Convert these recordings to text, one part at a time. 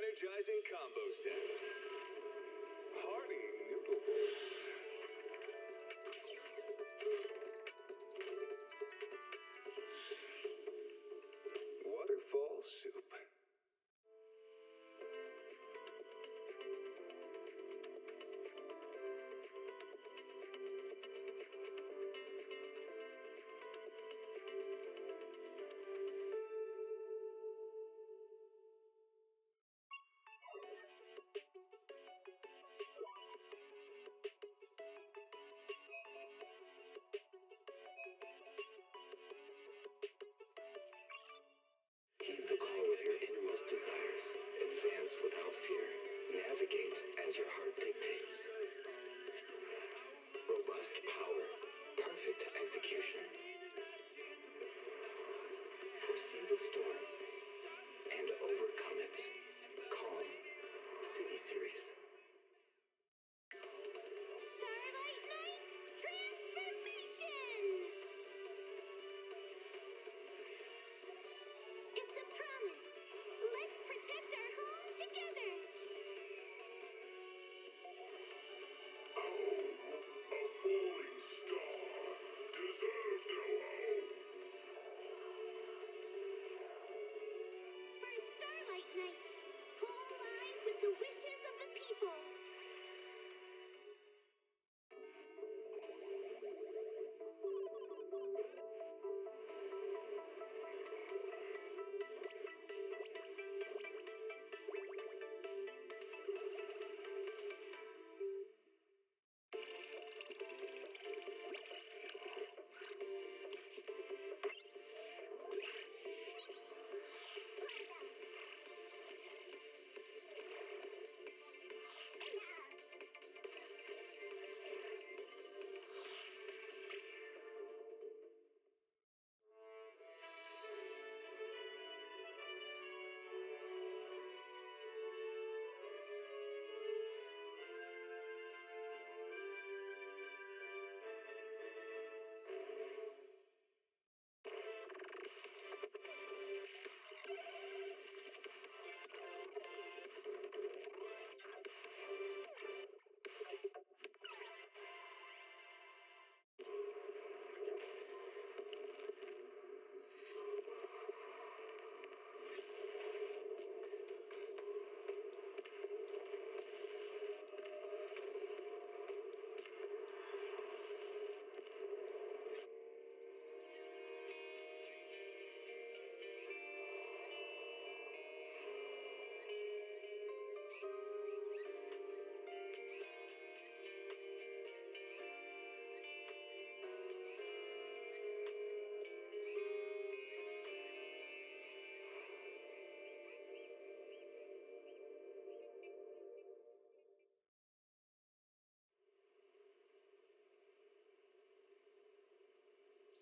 energizing combo sets. Hearty noodle bowls. Waterfall soup. Heed the call of your innermost desires. Advance without fear. Navigate as your heart dictates. Robust power. Perfect execution. Foresee the storm and overcome it. Calm. City Series. Starlight Knight transformation! It's a promise. Let's protect our home together. Oh, a falling star deserves no home. For Starlight Knight, home lies with the wishes of the people.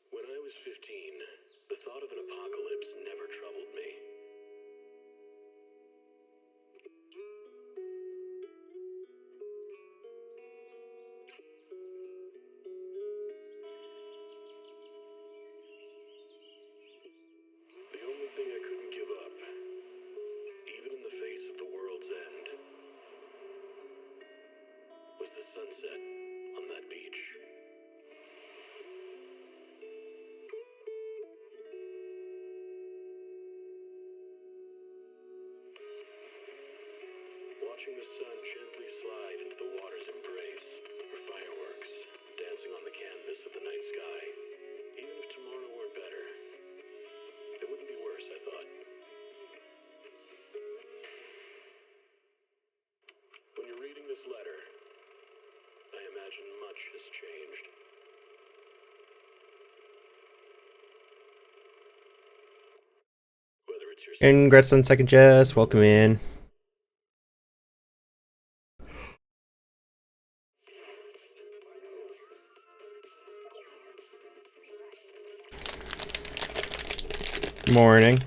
When I was 15, the thought of an apocalypse never troubled me. The only thing I couldn't give up, even in the face of the world's end, was the sunset on that beach. Watching the sun gently slide into the water's embrace, or fireworks dancing on the canvas of the night sky. Even if tomorrow weren't better, it wouldn't be worse, I thought. When you're reading this letter, I imagine much has changed. Whether it's your Congrats on second Jess, welcome in. Morning.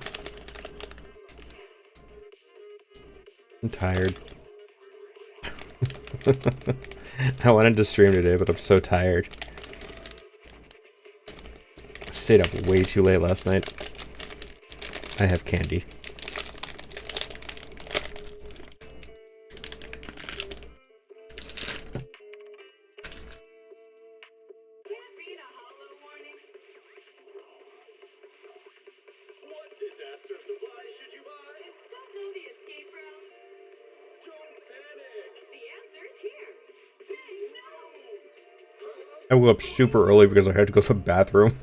I'm tired. I wanted to stream today, but I'm so tired. I stayed up way too late last night. I have candy. I woke up super early because I had to go to the bathroom.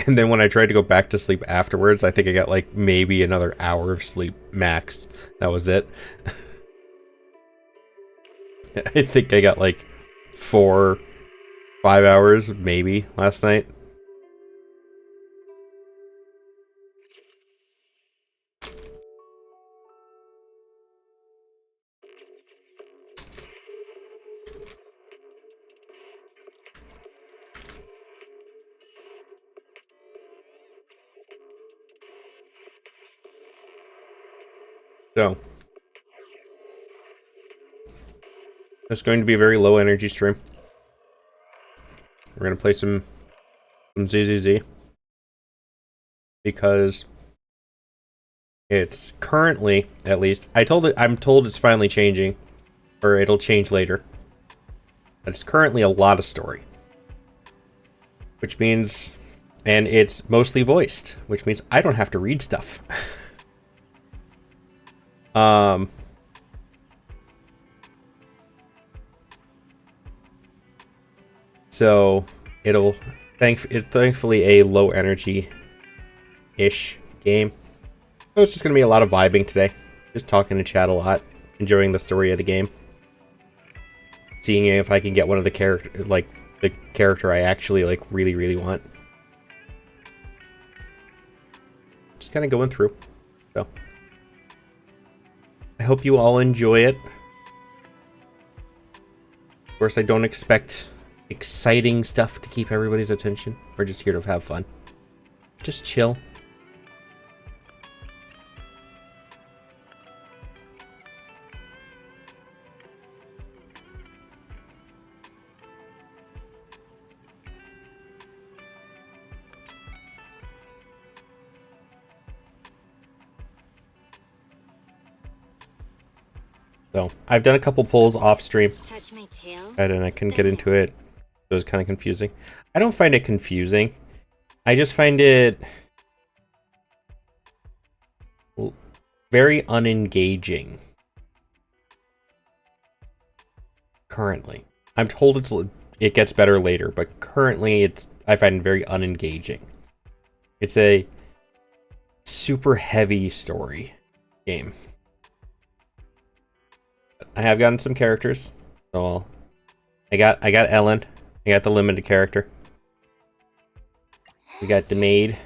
And then when I tried to go back to sleep afterwards, I think I got like maybe another hour of sleep max. That was it. I think I got like 4, 5 hours maybe last night. So, it's going to be a very low energy stream. We're going to play some ZZZ. Because it's currently, at least, I'm told it's finally changing. Or it'll change later. But it's currently a lot of story. Which means, and it's mostly voiced. Which means I don't have to read stuff. So it's thankfully a low energy ish game. So it's just gonna be a lot of vibing today. Just talking to chat a lot, enjoying the story of the game. Seeing if I can get one of the character I actually really, really want. Just kinda going through. So I hope you all enjoy it. Of course, I don't expect exciting stuff to keep everybody's attention. We're just here to have fun. Just chill. So, I've done a couple polls off stream. Touch my tail. And I couldn't get into it. It was kind of confusing. I don't find it confusing. I just find it very unengaging. Currently. I'm told it gets better later, but currently I find it very unengaging. It's a super heavy story game. I have gotten some characters. So I got Ellen. I got the limited character. We got the maid.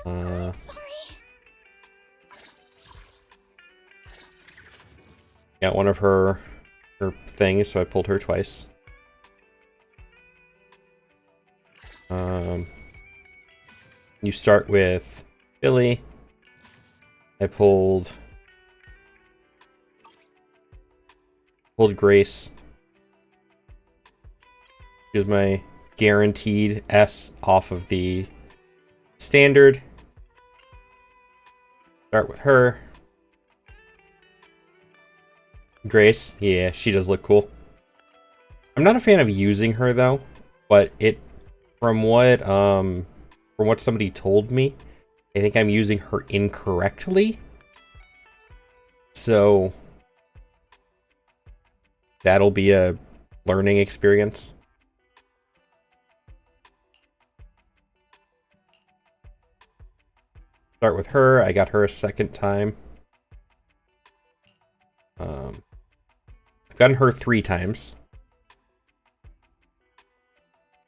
I'm sorry. Got one of her things, so I pulled her twice. You start with Billy. I pulled Grace. Here's my guaranteed S off of the standard. Start with her. Grace, yeah, she does look cool. I'm not a fan of using her though, but from what somebody told me, I think I'm using her incorrectly. So that'll be a learning experience. Start with her. I got her a second time. I've gotten her 3 times.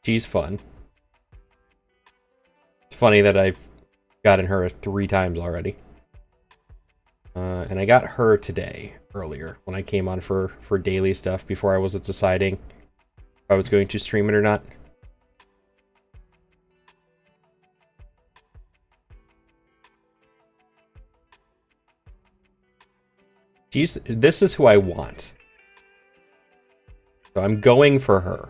She's fun. It's funny that I've gotten her 3 times already. And I got her today, earlier, when I came on for daily stuff, before I was deciding if I was going to stream it or not. This is who I want. So I'm going for her.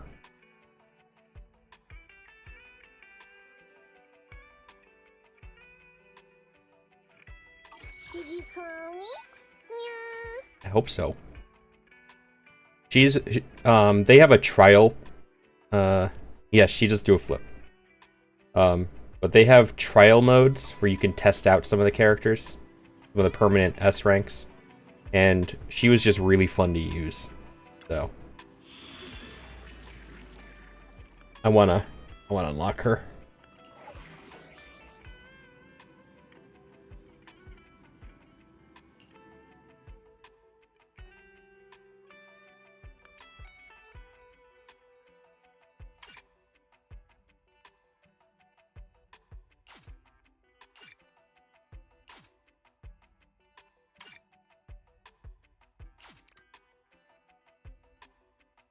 Did you call me? I hope so. They have a trial. Yeah, she just do a flip. But they have trial modes where you can test out some of the characters with the permanent S ranks. and she was just really fun to use. So I wanna unlock her.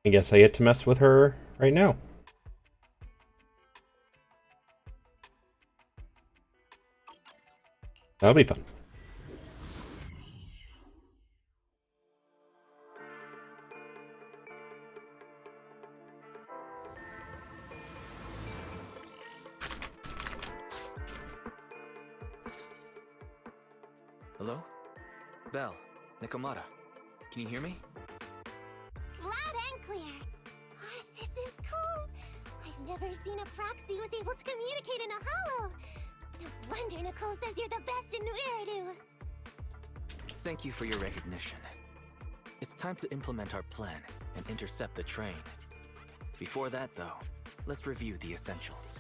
I guess I get to mess with her right now. That'll be fun. Hello? Bell, Nikomata, can you hear me? Loud and clear. This is cool. I've never seen a proxy who's able to communicate in a hollow. No wonder Nicole says you're the best in Nueridu. Thank you for your recognition. It's time to implement our plan and intercept the train. Before that, though, let's review the essentials.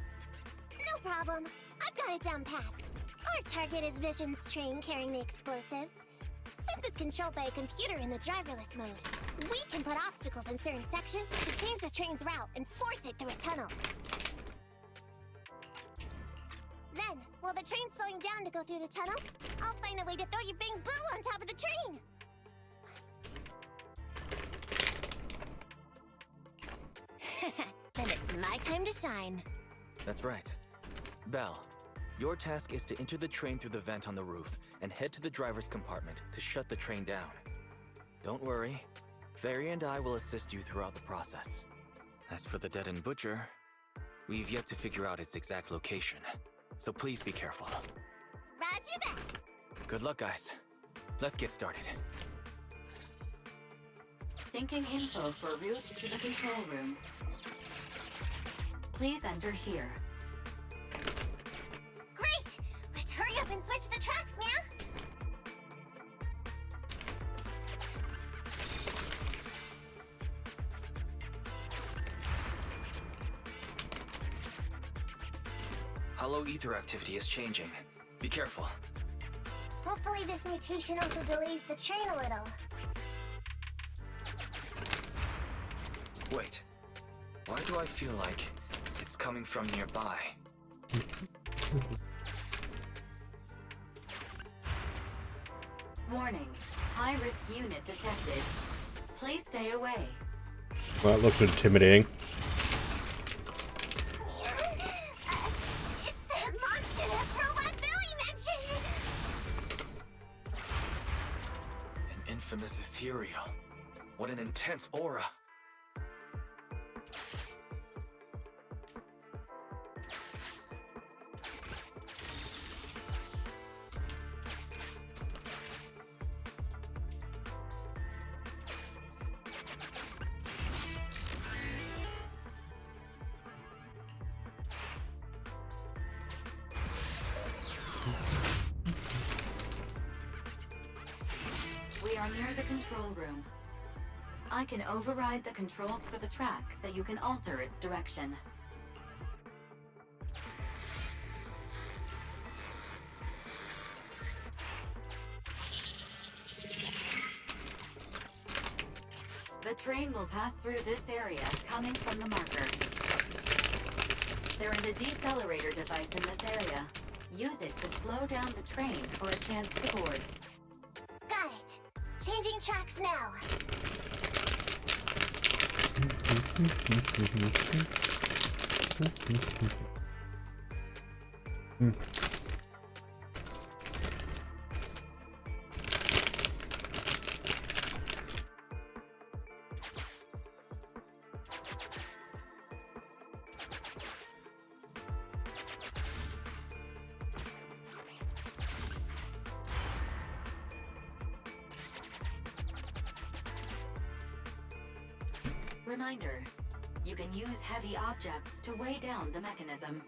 No problem. I've got it down pat. Our target is Vision's train carrying the explosives. Since it's controlled by a computer in the driverless mode, we can put obstacles in certain sections to change the train's route and force it through a tunnel. Then, while the train's slowing down to go through the tunnel, I'll find a way to throw your bing boo on top of the train. Then it's my time to shine. That's right. Bell, your task is to enter the train through the vent on the roof and head to the driver's compartment to shut the train down. Don't worry, Fairy and I will assist you throughout the process. As for the dead-end butcher, we've yet to figure out its exact location, so please be careful. Roger that. Good luck, guys. Let's get started. Syncing info for route to the control room. Please enter here. Great! Let's hurry up and switch the tracks, man! Hollow ether activity is changing. Be careful. Hopefully this mutation also delays the train a little. Wait. Why do I feel like it's coming from nearby? Warning. High-risk unit detected. Please stay away. Well, that looks intimidating. It's that monster that Robot Billy mentioned! An infamous ethereal. What an intense aura. We are near the control room. I can override the controls for the track so you can alter its direction. The train will pass through this area, coming from the marker. There is a decelerator device in this area. Use it to slow down the train for a chance to board. Got it. Changing tracks now. Reminder, you can use heavy objects to weigh down the mechanism.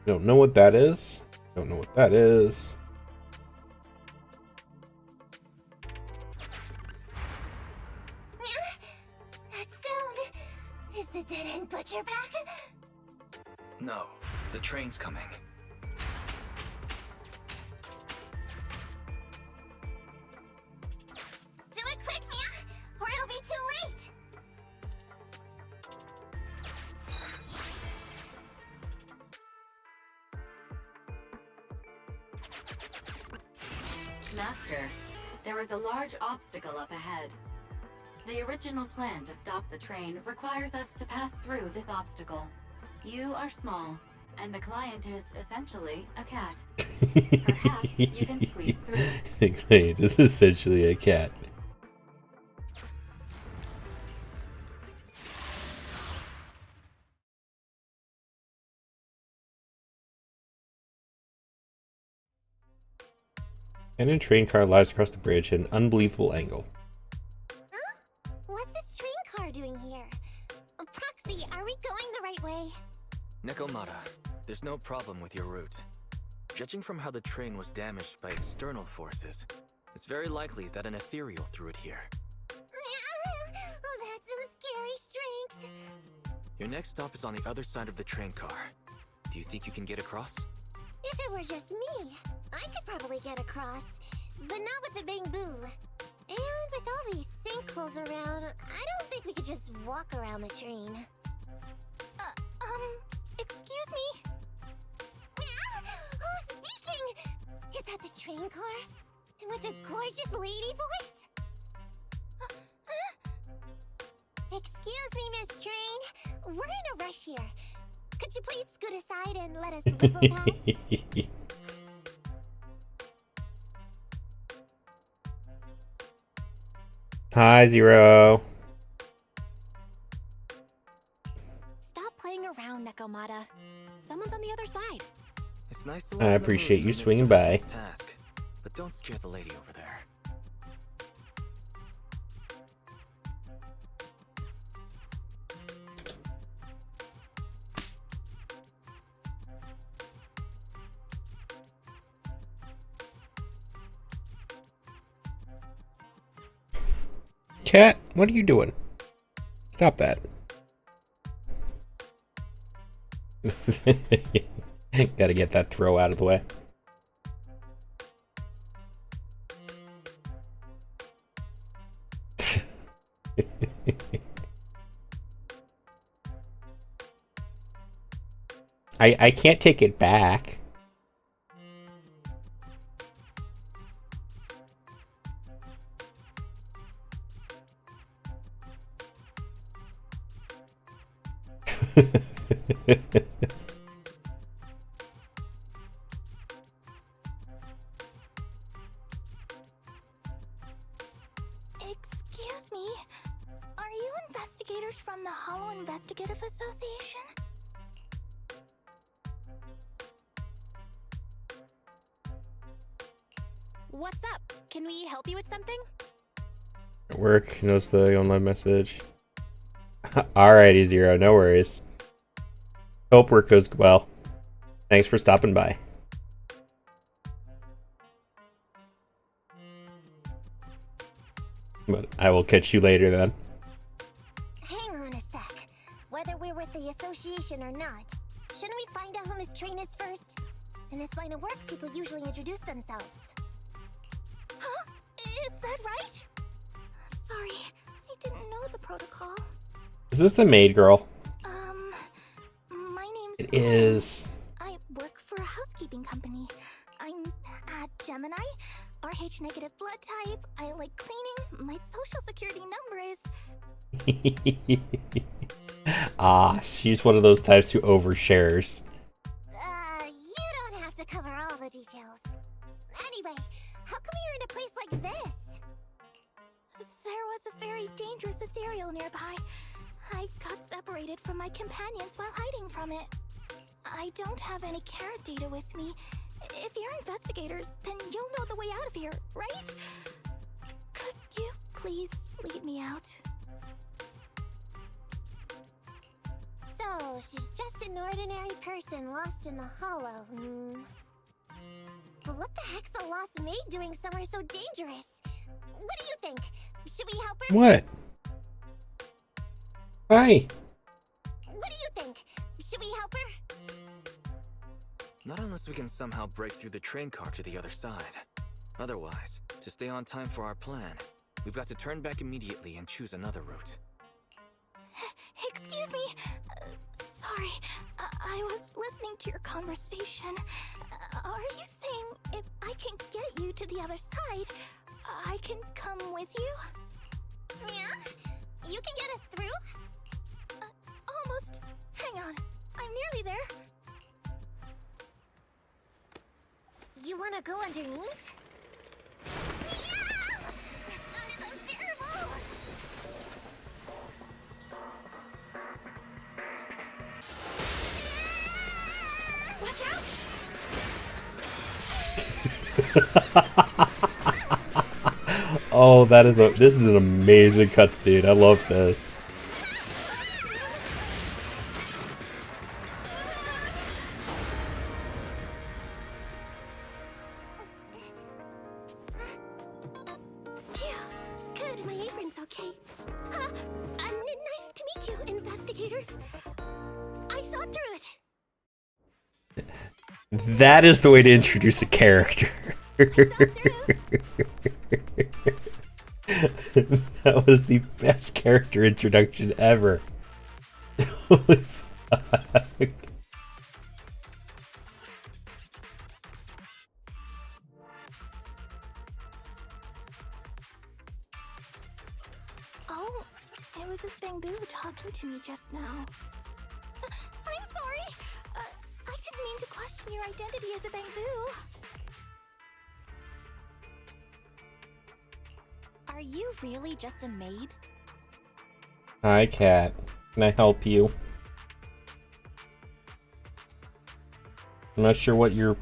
Don't know what that is. Don't know what that is. That sound. Is the dead-end butcher back? No, the train's coming. Do it quick, Mia, or it'll be too late. Master, there is a large obstacle up ahead. The original plan to stop the train requires us to pass through this obstacle. You are small, and the client is essentially a cat. Perhaps you can squeeze through. The client is essentially a cat. And a train car lies across the bridge at an unbelievable angle. Huh? What's this train car doing here? Proxy, are we going the right way? Nekomata, there's no problem with your route. Judging from how the train was damaged by external forces, it's very likely that an ethereal threw it here. Oh, that's some scary strength. Your next stop is on the other side of the train car. Do you think you can get across? If it were just me, I could probably get across, but not with the bamboo. And with all these sinkholes around, I don't think we could just walk around the train. Excuse me? Who's speaking? Is that the train car? And with a gorgeous lady voice? Excuse me, Miss Train. We're in a rush here. Could you please scoot aside and let us wiggle past? Hi, Zero. Stop playing around, Nekomata. Someone's on the other side. It's nice to I lighten the appreciate mood you in this swinging by. difficult task, but don't scare the lady over there. Cat, what are you doing? Stop that. Gotta get that throw out of the way. I can't take it back. Excuse me? Are you investigators from the Hollow Investigative Association? What's up? Can we help you with something? At work, knows the online message. Alrighty, Zero, no worries. Hope work goes well. Thanks for stopping by. But I will catch you later then. Hang on a sec. Whether we're with the association or not, shouldn't we find out who Miss Train is first? In this line of work, people usually introduce themselves. Huh? Is that right? Sorry, I didn't know the protocol. Is this the maid girl? My name's It is. I work for a housekeeping company. I'm a Gemini, RH negative blood type. I like cleaning. My social security number is... Ah, she's one of those types who overshares. You don't have to cover all the details. Anyway, how come you're in a place like this? There was a very dangerous ethereal nearby. I got separated from my companions while hiding from it. I don't have any carrot data with me. If you're investigators, then you'll know the way out of here, right? Could you please lead me out? So, she's just an ordinary person lost in the hollow. But what the heck's a lost maid doing somewhere so dangerous? What do you think? Should we help her? What? Hi. What do you think? Should we help her? Not unless we can somehow break through the train car to the other side. Otherwise, to stay on time for our plan, we've got to turn back immediately and choose another route. Excuse me. Sorry. I was listening to your conversation. Are you saying if I can get you to the other side, I can come with you? Yeah? You can get us through? Almost. Hang on. I'm nearly there. You wanna go underneath? Yeah! That sound is unbearable! Watch out! Oh, this is an amazing cutscene. I love this. Phew. Good, my apron's okay. Nice to meet you, investigators. I saw through it. That is the way to introduce a character. That was the best character introduction ever. Holy fuck. Oh, it was this Bamboo talking to me just now. I'm sorry. I didn't mean to question your identity as a Bamboo. Are you really just a maid? Hi, Cat. Can I help you? I'm not sure what your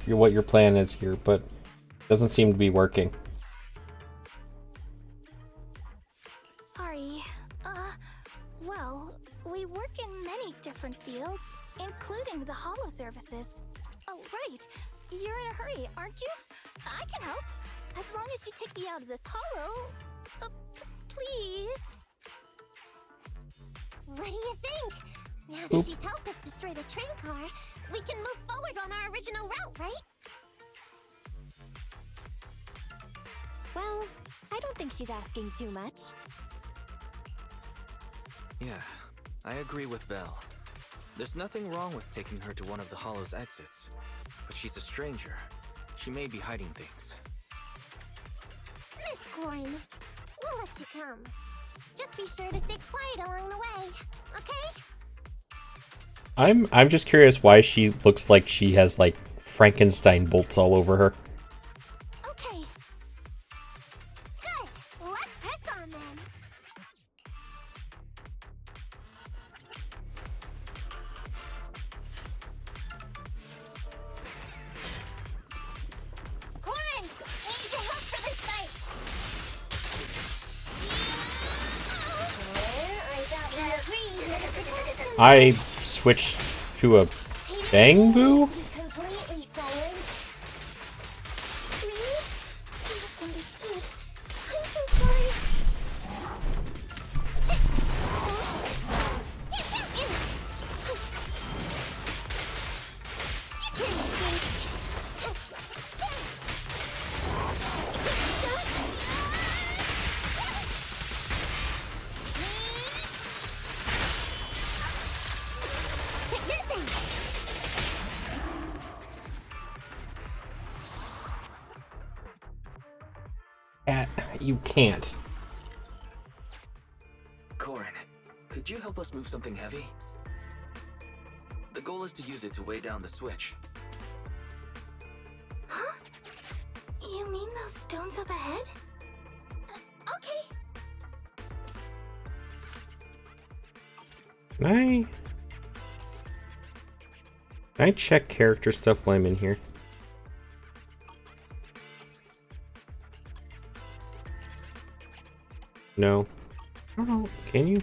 plan is here, but it doesn't seem to be working. Sorry. Well, we work in many different fields, including the hollow services. Oh, right. You're in a hurry, aren't you? I can help. As long as you take me out of this hollow. Please. What do you think? Now that she's helped us destroy the train car, we can move forward on our original route, right? Well, I don't think she's asking too much. Yeah, I agree with Belle. There's nothing wrong with taking her to one of the hollow's exits. But she's a stranger. She may be hiding things. Miss Corin, we'll let you come. Just be sure to stay quiet along the way, okay? I'm just curious why she looks like she has like Frankenstein bolts all over her. Okay. Good. Let's press on then. Corin, need your help for this fight. I thought we agreed. I switched to a Bamboo? Completely silent. Me? I misunderstood. I'm so sorry. Check this out. Cat, you can't. Corin, could you help us move something heavy? The goal is to use it to weigh down the switch. Huh? You mean those stones up ahead? Okay. Can I check character stuff while I'm in here? No. I don't know. Can you?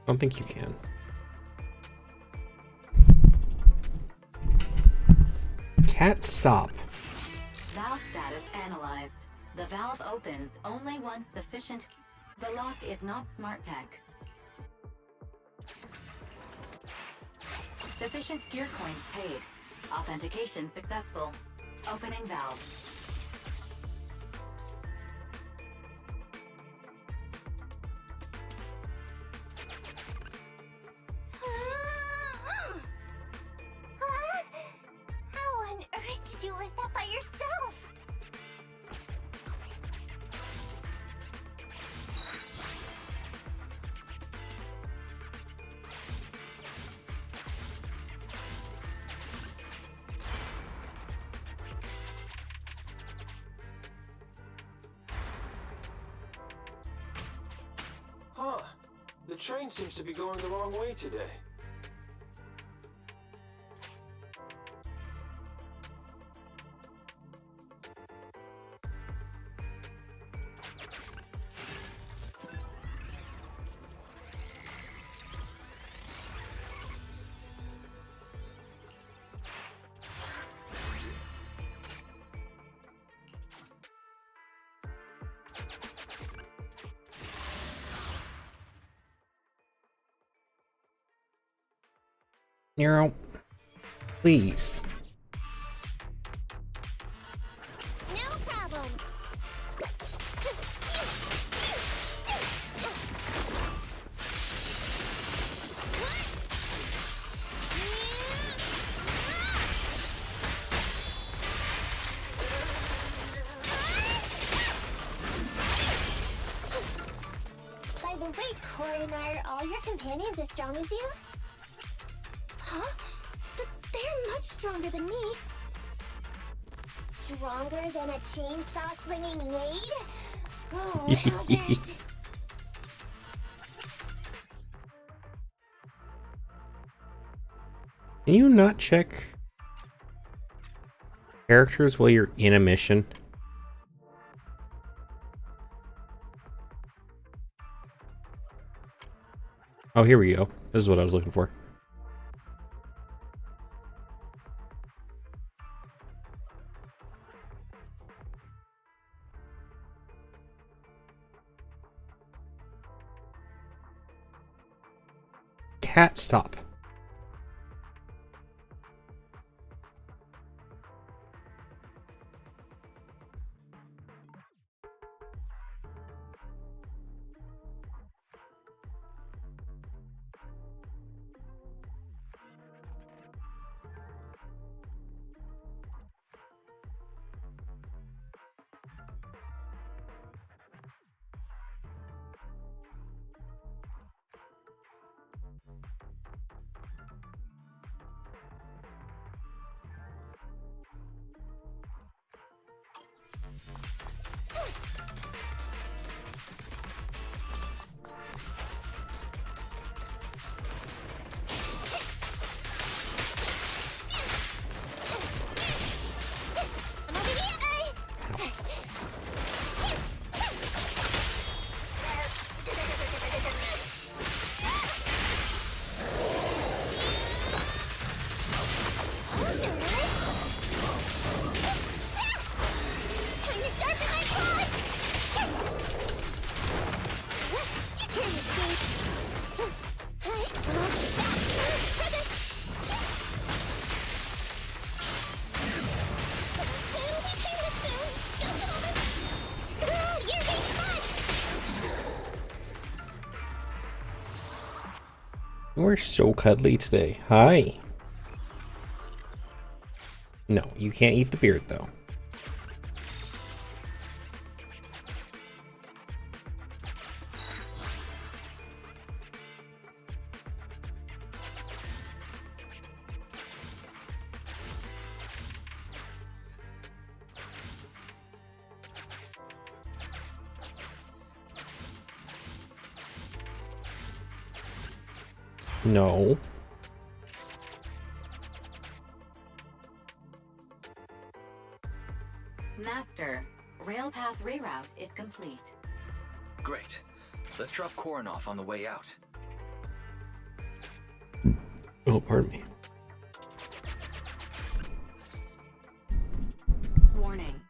I don't think you can. Cat, stop. Valve status analyzed. The valve opens only once sufficient. The lock is not smart tech. Sufficient gear coins paid. Authentication successful. Opening valve. How on earth did you lift that by yourself? Huh. The train seems to be going the wrong way today. Nero, please. No problem. By the way, Corin, are all your companions as strong as you? Huh? They're much stronger than me. Stronger than a chainsaw-slinging maid? Oh, wowzers. Can you not check characters while you're in a mission? Oh, here we go. This is what I was looking for. Cat, stop. We're so cuddly today. Hi. No, you can't eat the beard though. No. Master, railpath reroute is complete. Great. Let's drop Corin off on the way out. Oh, pardon me. Warning.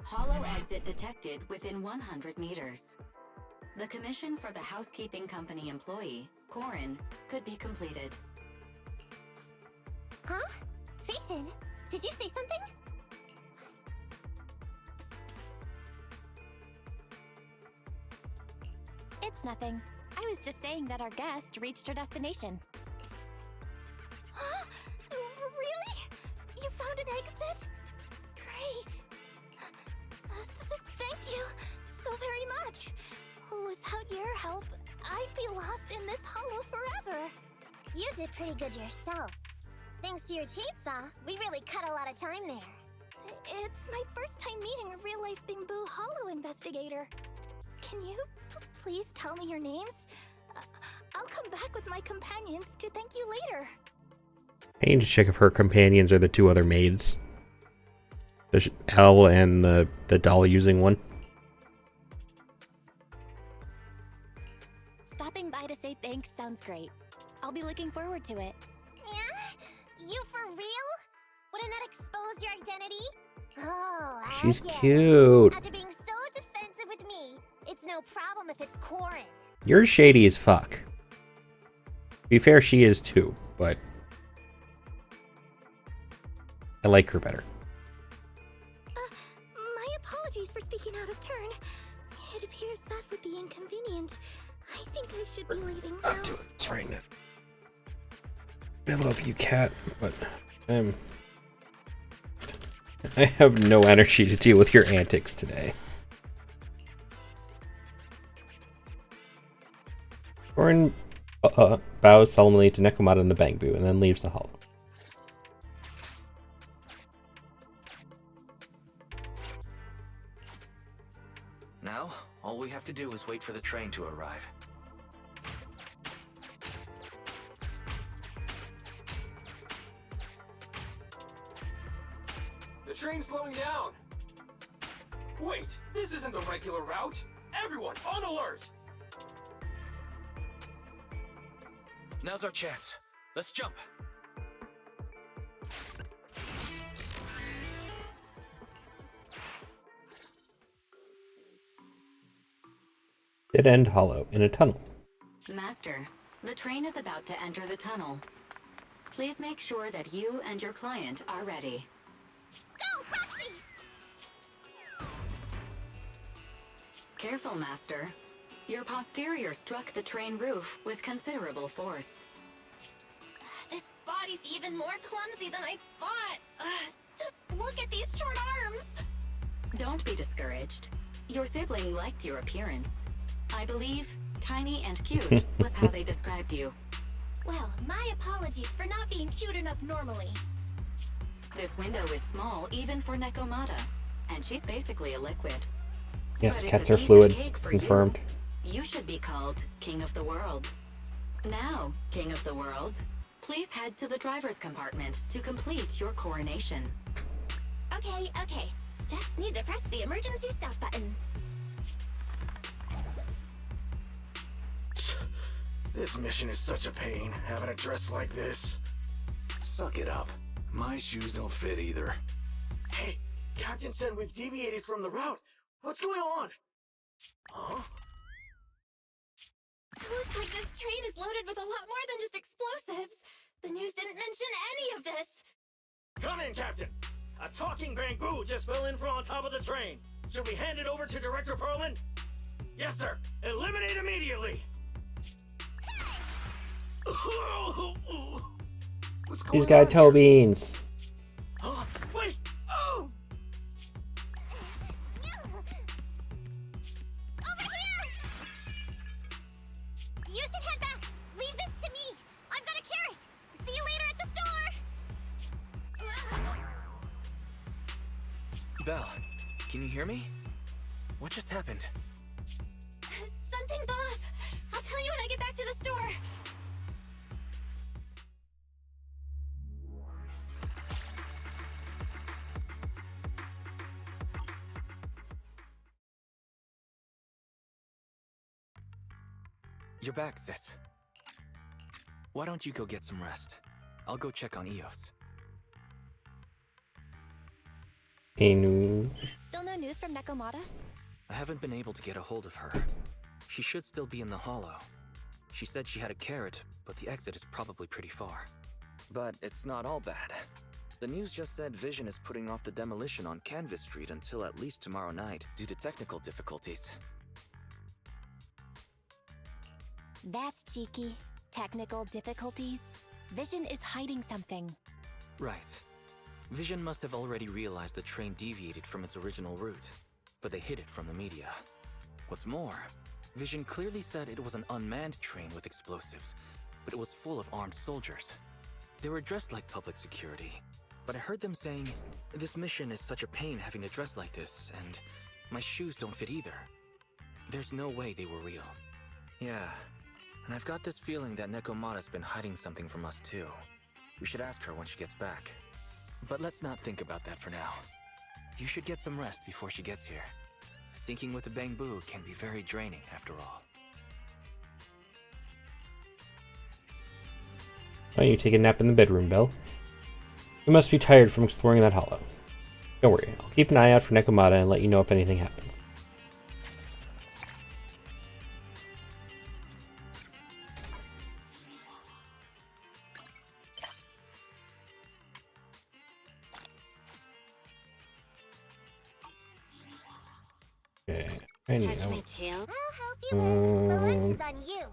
Hollow exit detected within 100 meters. The commission for the housekeeping company employee, Corin, could be completed. Huh? Faithin, did you say something? It's nothing. I was just saying that our guest reached her destination. Really? You found an exit? Great. Thank you so very much. Without your help, I'd be lost in this hollow forever. You did pretty good yourself. Thanks to your chainsaw, we really cut a lot of time there. It's my first time meeting a real-life Bingbu Hollow investigator. Can you please tell me your names? I'll come back with my companions to thank you later. I need to check if her companions are the two other maids. The L and the doll using one. Stopping by to say thanks sounds great. I'll be looking forward to it. Yeah? You for real? Wouldn't that expose your identity? Oh, She's I get it. cute. After being so defensive with me, it's no problem if it's Corin. You're shady as fuck. To be fair, she is too, but I like her better. My apologies for speaking out of turn. It appears that would be inconvenient. I think I should be leaving now. Do it. It's right now. I love you, cat, but I have no energy to deal with your antics today. Corin bows solemnly to Nekomata and the Bangbu, and then leaves the hollow. Now, all we have to do is wait for the train to arrive. The train's slowing down. Wait, this isn't the regular route. Everyone, on alert! Now's our chance. Let's jump. Dead End Hollow in a tunnel. Master, the train is about to enter the tunnel. Please make sure that you and your client are ready. Go, Proxy! Careful, Master. Your posterior struck the train roof with considerable force. This body's even more clumsy than I thought. Just look at these short arms. Don't be discouraged. Your sibling liked your appearance. I believe tiny and cute was how they described you. Well, my apologies for not being cute enough normally. This window is small even for Nekomata, and she's basically a liquid. Yes, But it's cats a are piece of fluid. cake for Confirmed. You should be called King of the World. Now, King of the World, please head to the driver's compartment to complete your coronation. Okay. Just need to press the emergency stop button. This mission is such a pain, having a dress like this. Suck it up. My shoes don't fit either. Hey, Captain said we've deviated from the route. What's going on? Huh? Looks like this train is loaded with a lot more than just explosives. The news didn't mention any of this. Come in, Captain. A talking Bangbu just fell in from on top of the train. Should we hand it over to Director Perlman? Yes, sir. Eliminate immediately. What's going He's got on toe here? beans. Huh? Wait! Oh! Over here! You should head back. Leave this to me. I've got a carrot. See you later at the store. Belle, can you hear me? What just happened? Something's off. I'll tell you when I get back to the store. You're back, sis. Why don't you go get some rest? I'll go check on Eos. Inu. Still no news from Nekomata? I haven't been able to get a hold of her. She should still be in the hollow. She said she had a carrot, but the exit is probably pretty far. But it's not all bad. The news just said Vision is putting off the demolition on Canvas Street until at least tomorrow night due to technical difficulties. That's cheeky. Technical difficulties. Vision is hiding something. Right. Vision must have already realized the train deviated from its original route, but they hid it from the media. What's more, Vision clearly said it was an unmanned train with explosives, but it was full of armed soldiers. They were dressed like public security, but I heard them saying, "This mission is such a pain having to dress like this, and my shoes don't fit either." There's no way they were real. Yeah, and I've got this feeling that Nekomata's been hiding something from us too. We should ask her when she gets back. But let's not think about that for now. You should get some rest before she gets here. Syncing with the Bangbu can be very draining after all. Why don't you take a nap in the bedroom, Belle? You must be tired from exploring that hollow. Don't worry, I'll keep an eye out for Nekomata and let you know if anything happens. Okay, I know. Touch my tail. I'll help you with. The lunch is on you.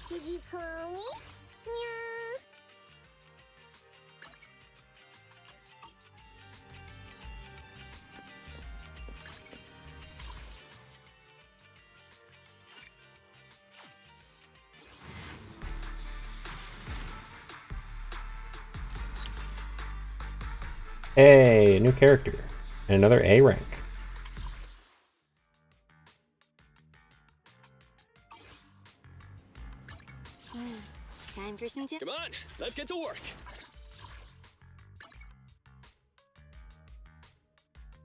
Did you call me? Meow. Hey, a new character. And another A rank. Time for some Come on, let's get to work.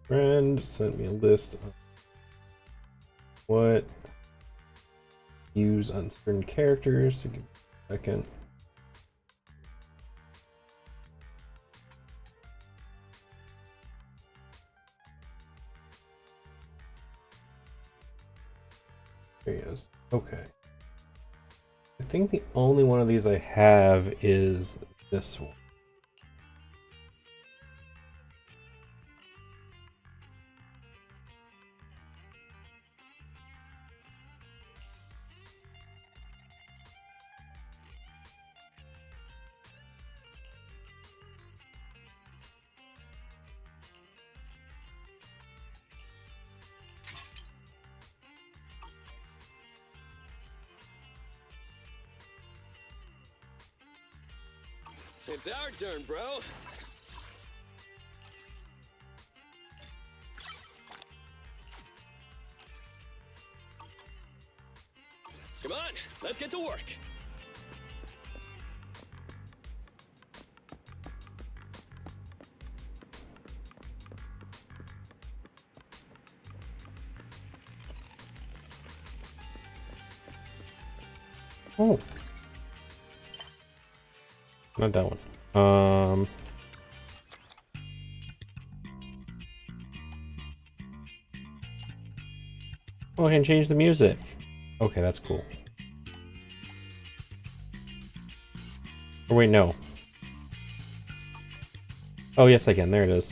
Friend sent me a list of what use on certain characters. So give me a second. There he is. Okay. I think the only one of these I have is this one. It's our turn, bro. Come on, let's get to work. Oh. Not that one. Oh, I can change the music. Okay, that's cool. Or wait, no. Oh, yes, I can. There it is.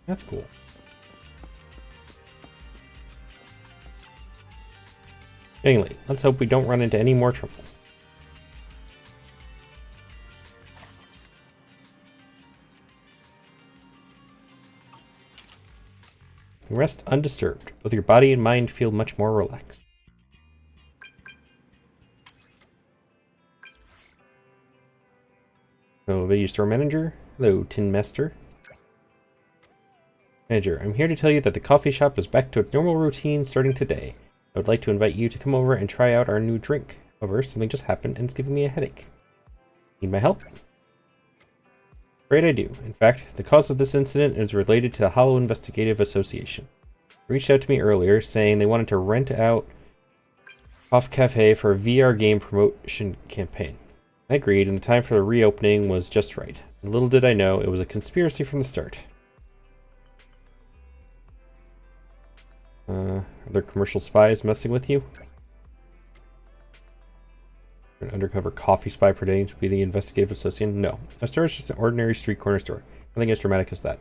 That's cool. Anyway, let's hope we don't run into any more trouble. can rest undisturbed. Both your body and mind feel much more relaxed. So, video store manager. Hello, Tin Master. Manager, I'm here to tell you that the coffee shop is back to its normal routine starting today. I would like to invite you to come over and try out our new drink. However, something just happened and it's giving me a headache. Need my help? Great, I do. In fact, the cause of this incident is related to the Hollow Investigative Association. They reached out to me earlier saying they wanted to rent out Off Cafe for a VR game promotion campaign. I agreed, and the time for the reopening was just right. Little did I know, it was a conspiracy from the start. Are there commercial spies messing with you? An undercover coffee spy pretending to be the investigative associate? No. Our store is just an ordinary street corner store. Nothing as dramatic as that.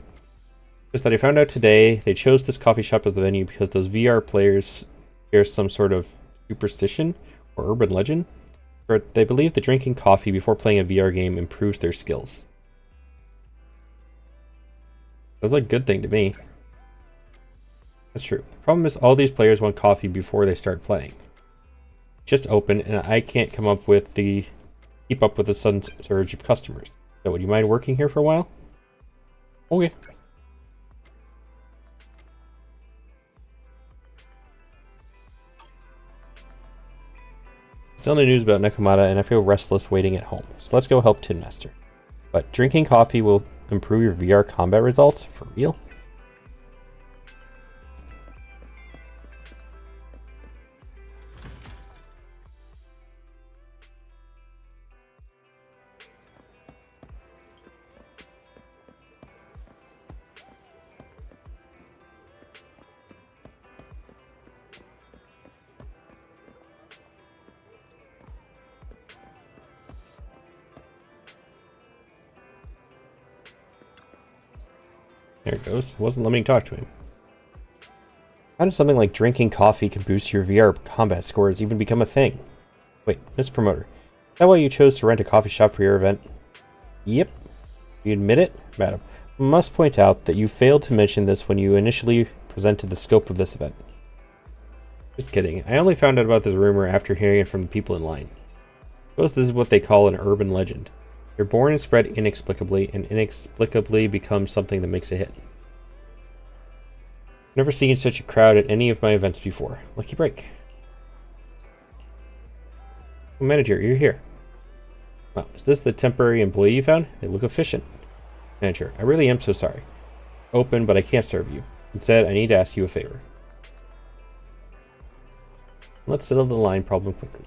Just that I found out today they chose this coffee shop as the venue because those VR players share some sort of superstition or urban legend, where they believe that drinking coffee before playing a VR game improves their skills. Sounds like a good thing to me. That's true. The problem is all these players want coffee before they start playing. Just open, and I can't keep up with the sudden surge of customers. So would you mind working here for a while? Okay. Still no news about Nekomata, and I feel restless waiting at home. So let's go help Tin Master. But drinking coffee will improve your VR combat results? For real? There it goes. It wasn't letting me talk to him. How does something like drinking coffee can boost your VR combat scores even become a thing? Wait, Miss Promoter, is that why you chose to rent a coffee shop for your event? Yep. You admit it? Madam, I must point out that you failed to mention this when you initially presented the scope of this event. Just kidding. I only found out about this rumor after hearing it from the people in line. Suppose this is what they call an urban legend. You're born and spread inexplicably, and inexplicably becomes something that makes a hit. Never seen such a crowd at any of my events before. Lucky break. Oh, manager, you're here. Wow, is this the temporary employee you found? They look efficient. Manager, I really am so sorry. Open, but I can't serve you. Instead, I need to ask you a favor. Let's settle the line problem quickly.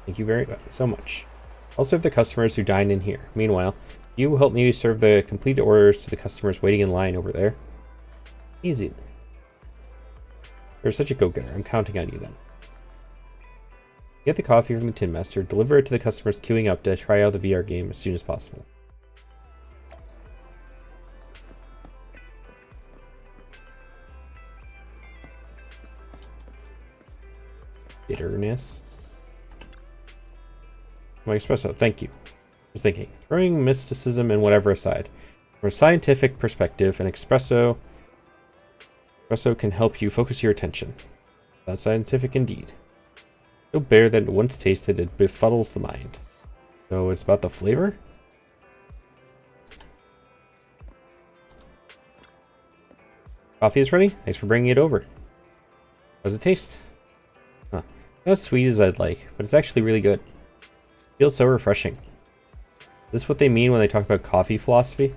Thank you very so much. I'll serve the customers who dine in here. Meanwhile, you will help me serve the completed orders to the customers waiting in line over there. Easy. You're such a go-getter. I'm counting on you then. Get the coffee from the Tin Master, deliver it to the customers queuing up to try out the VR game as soon as possible. Bitterness. My espresso, thank you. I was thinking, throwing mysticism and whatever aside, from a scientific perspective, an espresso can help you focus your attention. That's scientific indeed. So bitter that once tasted, it befuddles the mind. So it's about the flavor? Coffee is ready. Thanks for bringing it over. How does it taste? Huh. Not as sweet as I'd like, but it's actually really good. Feels so refreshing. Is this what they mean when they talk about coffee philosophy?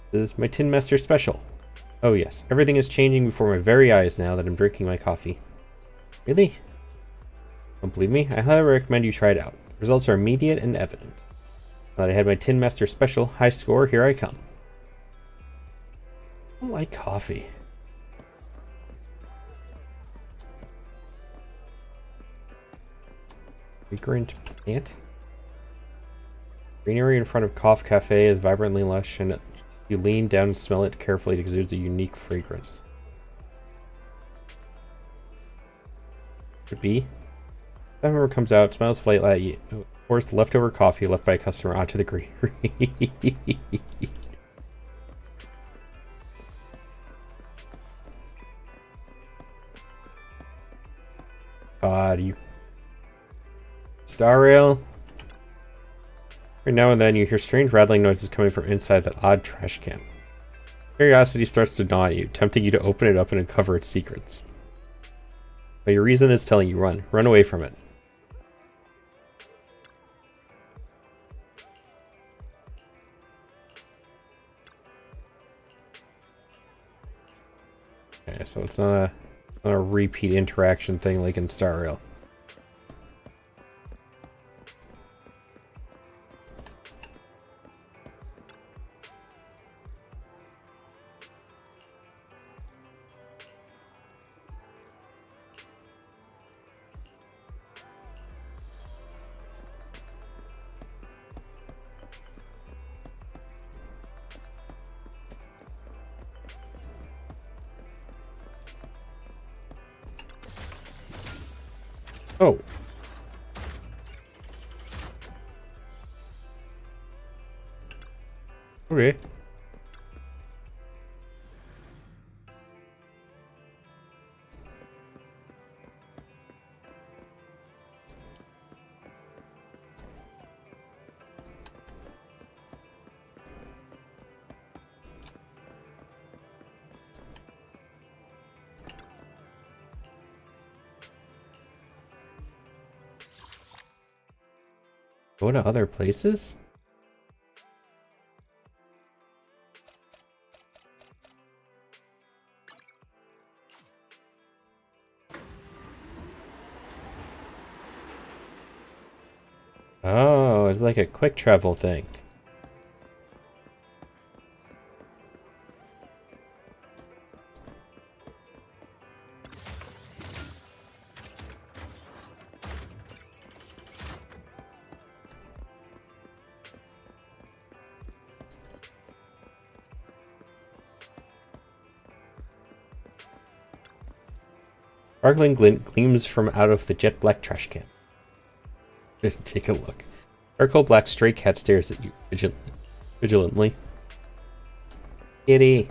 This is my Tin Master special. Oh yes, everything is changing before my very eyes now that I'm drinking my coffee. Really? Don't believe me? I highly recommend you try it out. The results are immediate and evident. Now that I had my Tin Master special high score, here I come. I don't like coffee. Fragrant plant. Greenery in front of Cough Cafe is vibrantly lush, and you lean down and smell it carefully. It exudes a unique fragrance. Could be. That member comes out, smells slightly, pours the leftover coffee left by a customer onto the greenery. God, you... Star Rail? Every now and then you hear strange rattling noises coming from inside that odd trash can. Curiosity starts to gnaw at you, tempting you to open it up and uncover its secrets. But your reason is telling you run. Run away from it. Okay, so it's not a repeat interaction thing like in Star Rail. Oh. Okay. Go to other places? Oh, it's like a quick travel thing. Sparkling glint gleams from out of the jet black trash can. Take a look. Charcoal black stray cat stares at you vigilantly. Kitty.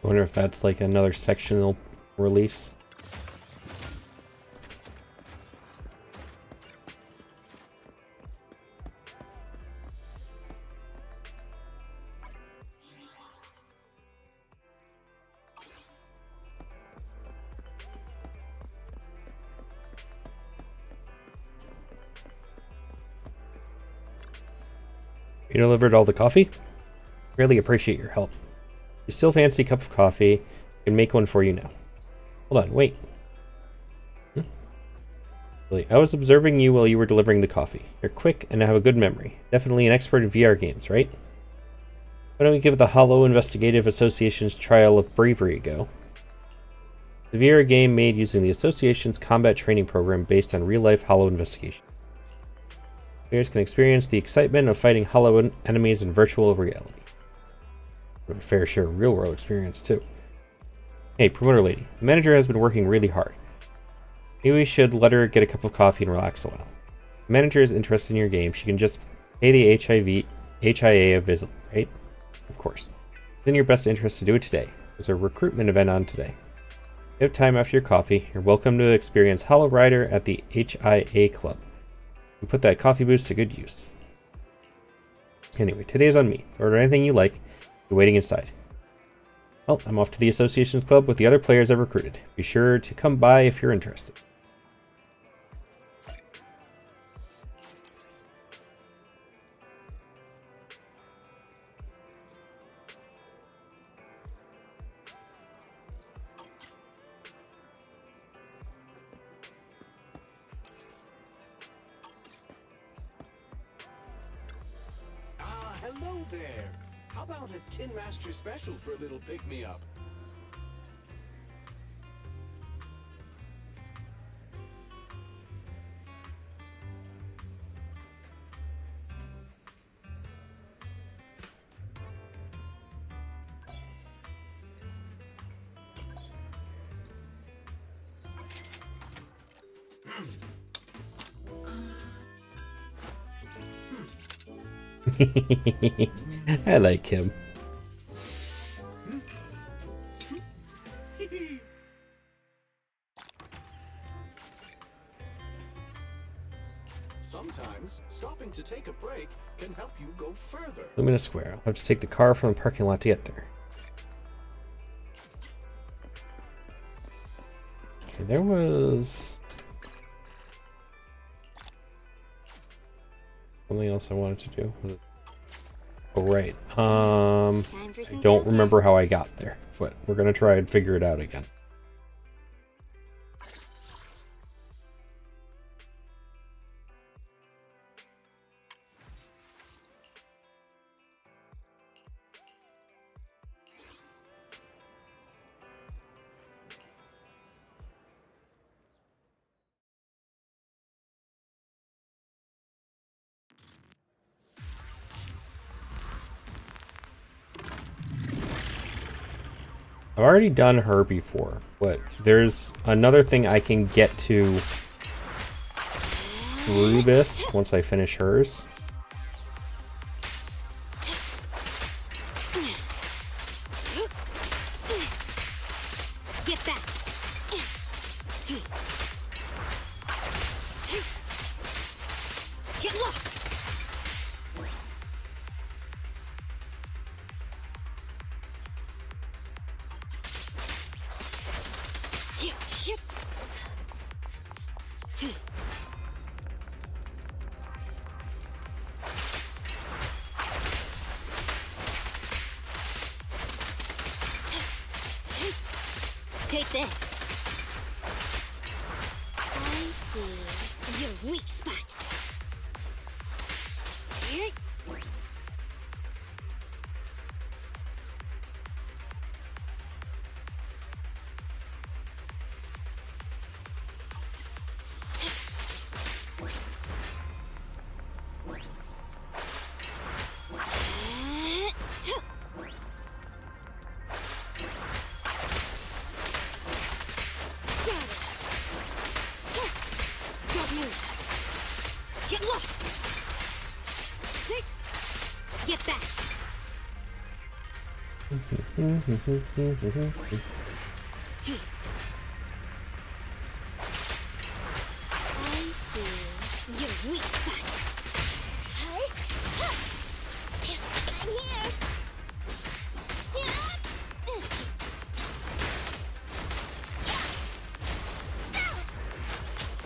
I wonder if that's like another sectional release. You delivered all the coffee? Really appreciate your help. You still fancy a cup of coffee? I can make one for you now. Hold on, wait. Really, I was observing you while you were delivering the coffee. You're quick and have a good memory. Definitely an expert in VR games, right? Why don't we give the Hollow Investigative Association's trial of bravery a go? The VR game made using the Association's combat training program based on real-life Hollow investigation. Players can experience the excitement of fighting Hollow enemies in virtual reality. A fair share of real-world experience, too. Hey, promoter lady. The manager has been working really hard. Maybe we should let her get a cup of coffee and relax a while. If the manager is interested in your game, she can just pay the HIA a visit, right? Of course. It's in your best interest to do it today. There's a recruitment event on today. If you have time after your coffee, you're welcome to experience Hollow Rider at the HIA Club. And put that coffee boost to good use. Anyway, today's on me. Order anything you like. You're waiting inside. Well, I'm off to the association's club with the other players I've recruited. Be sure to come by if you're interested. Hello there. How about a Tin Master special for a little pick-me-up? I like him. Sometimes stopping to take a break can help you go further. Lumina Square. I'll have to take the car from the parking lot to get there. Okay, there was something else I wanted to do. Oh, right. I don't remember how I got there, but we're gonna try and figure it out again. I've already done her before, but there's another thing I can get to through this once I finish hers. Get back. Get lost. Take this. I see your weak spot. Here. Get lost! Sick! Get back! I see your weak spot. I'm here!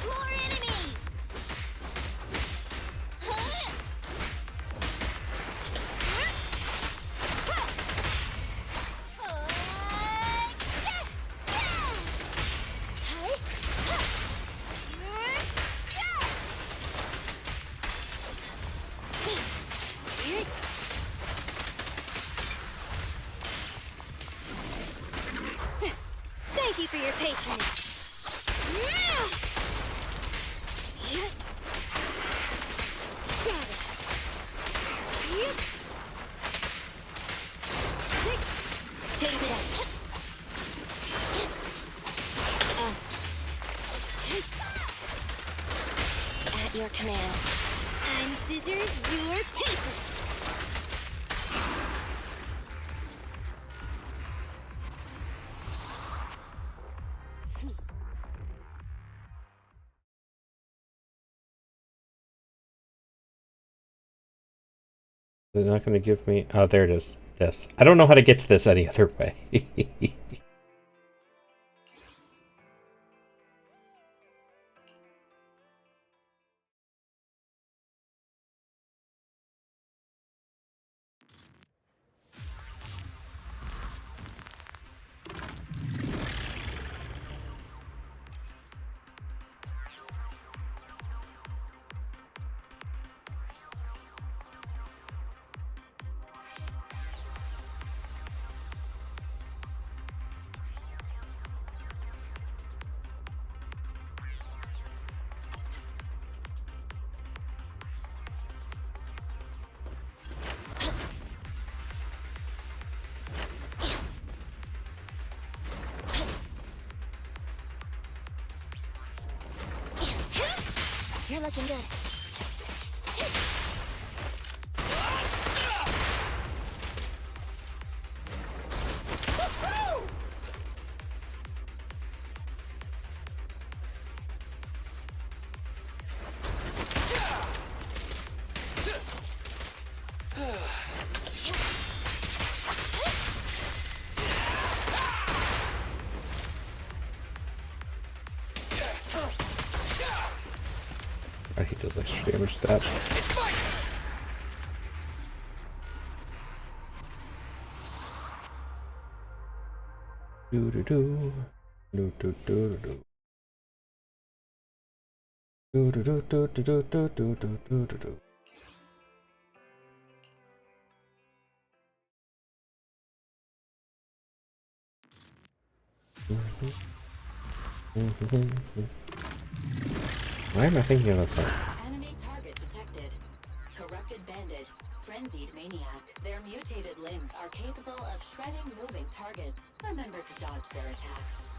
More enemies! Thank you for your patronage. Take it out. scissors, your paper. Is it not going to give me... Oh, there it is. This. I don't know how to get to this any other way. You're looking good. He does extra damage to that. Do do do do do do do do do do do do do do do do do do. Why am I thinking of that song? Enemy target detected. Corrupted bandit. Frenzied maniac. Their mutated limbs are capable of shredding moving targets. Remember to dodge their attacks.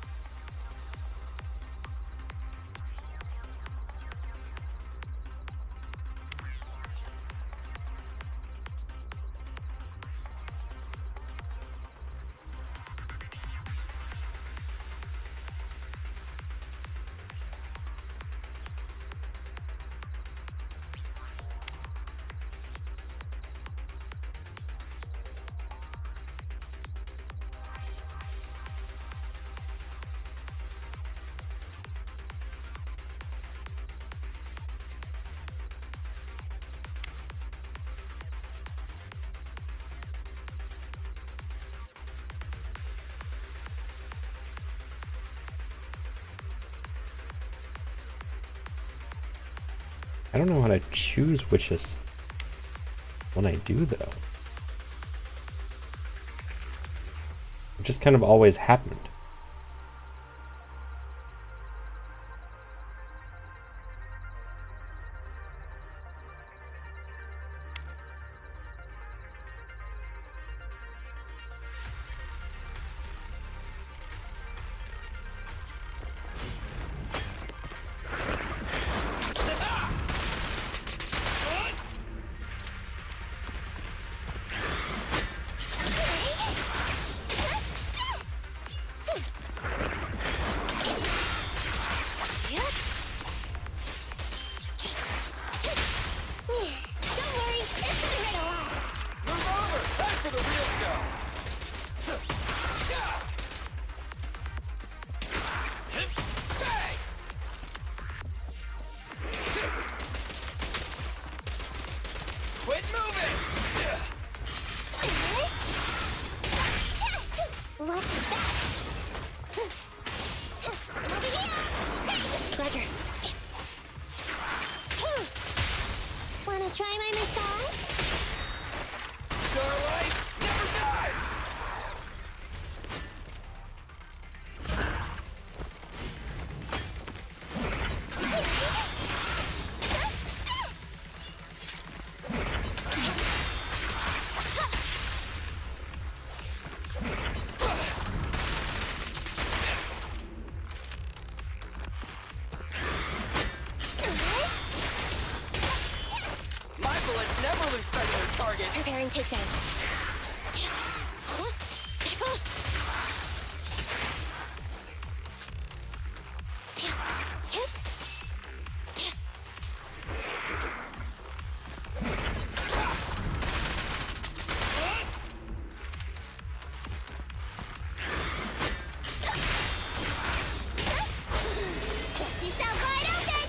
I don't know how to choose which is one I do though. It just kind of always happened. Try my massage? Starlight never dies! My bullets never lose sight of their target. Preparing takedown. Back off. You sound wide open.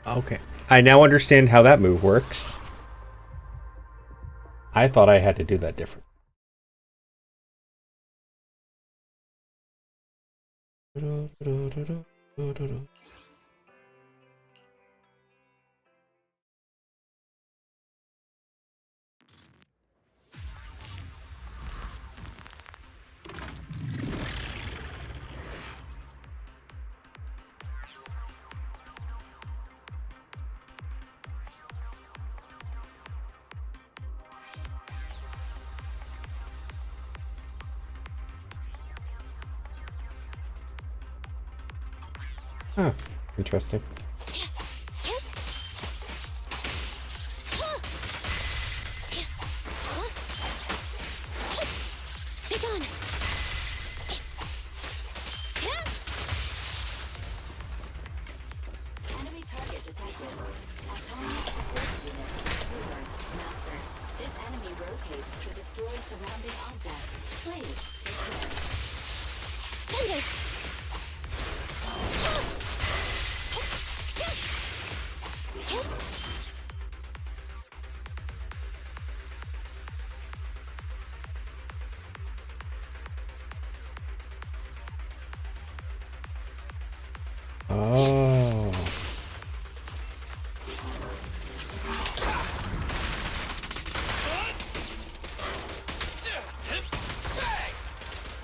Okay. I now understand how that move works. I thought I had to do that different. Oh, interesting. Be gone. Enemy target detected. Autonomous support unit. Ruler. Master. This enemy rotates to destroy surrounding objects. Please take care. Thunder. Oh.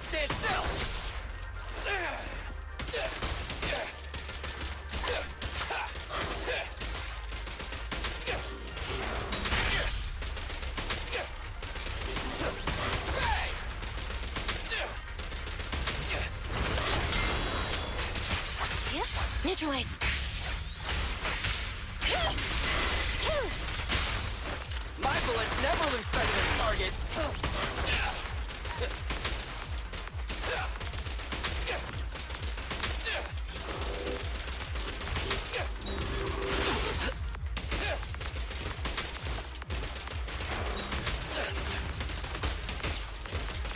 Stand still. Neutralize. My bullets never lose sight of their target.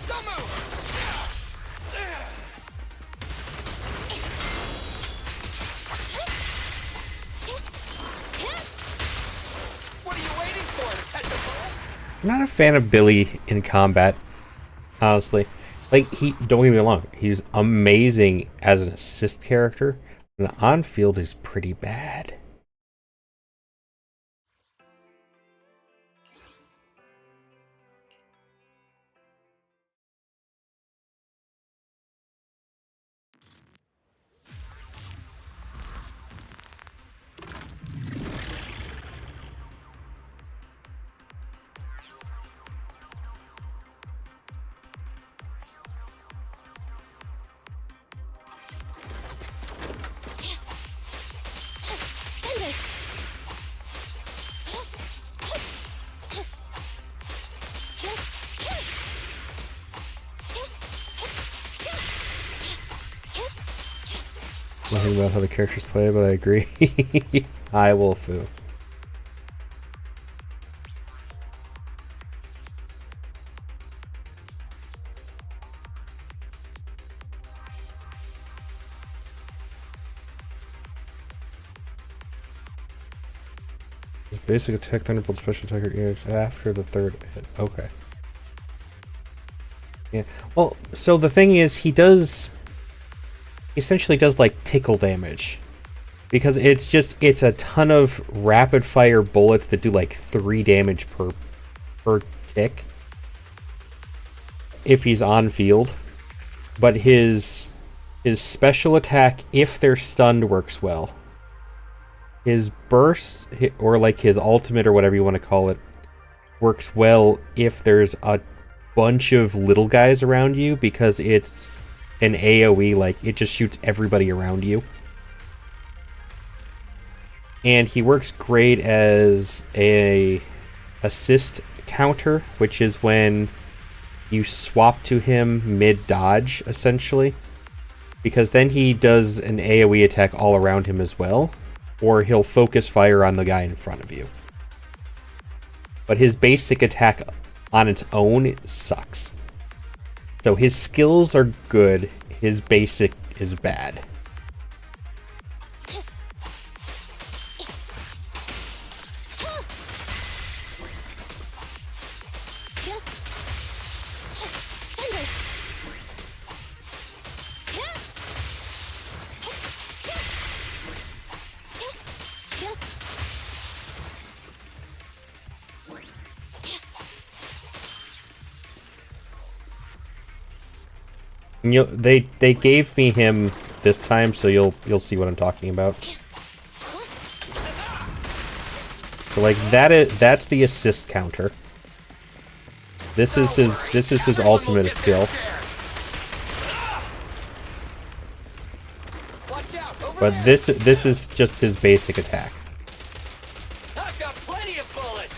Don't move! What are you waiting for? To catch a bullet? I'm not a fan of Billy in combat, honestly. Like, don't get me wrong, he's amazing as an assist character, but on field he's pretty bad. Nothing about how the characters play, but I agree. Hi, Wolfu. Basic attack, Thunderbolt, special attacker units after the third hit. Okay. Yeah. Well, so the thing is, he essentially does like tickle damage. Because it's a ton of rapid fire bullets that do like 3 damage per tick. If he's on field. But his special attack, if they're stunned, works well. His burst, or like his ultimate or whatever you want to call it, works well if there's a bunch of little guys around you, because it's an AoE, like, it just shoots everybody around you. And he works great as a assist counter, which is when you swap to him mid-dodge, essentially. Because then he does an AoE attack all around him as well, or he'll focus fire on the guy in front of you. But his basic attack on its own sucks. So his skills are good, his basic is bad. They gave me him this time, so you'll see what I'm talking about. So like that's the assist counter. This is his ultimate skill. But this is just his basic attack. I've got plenty of bullets.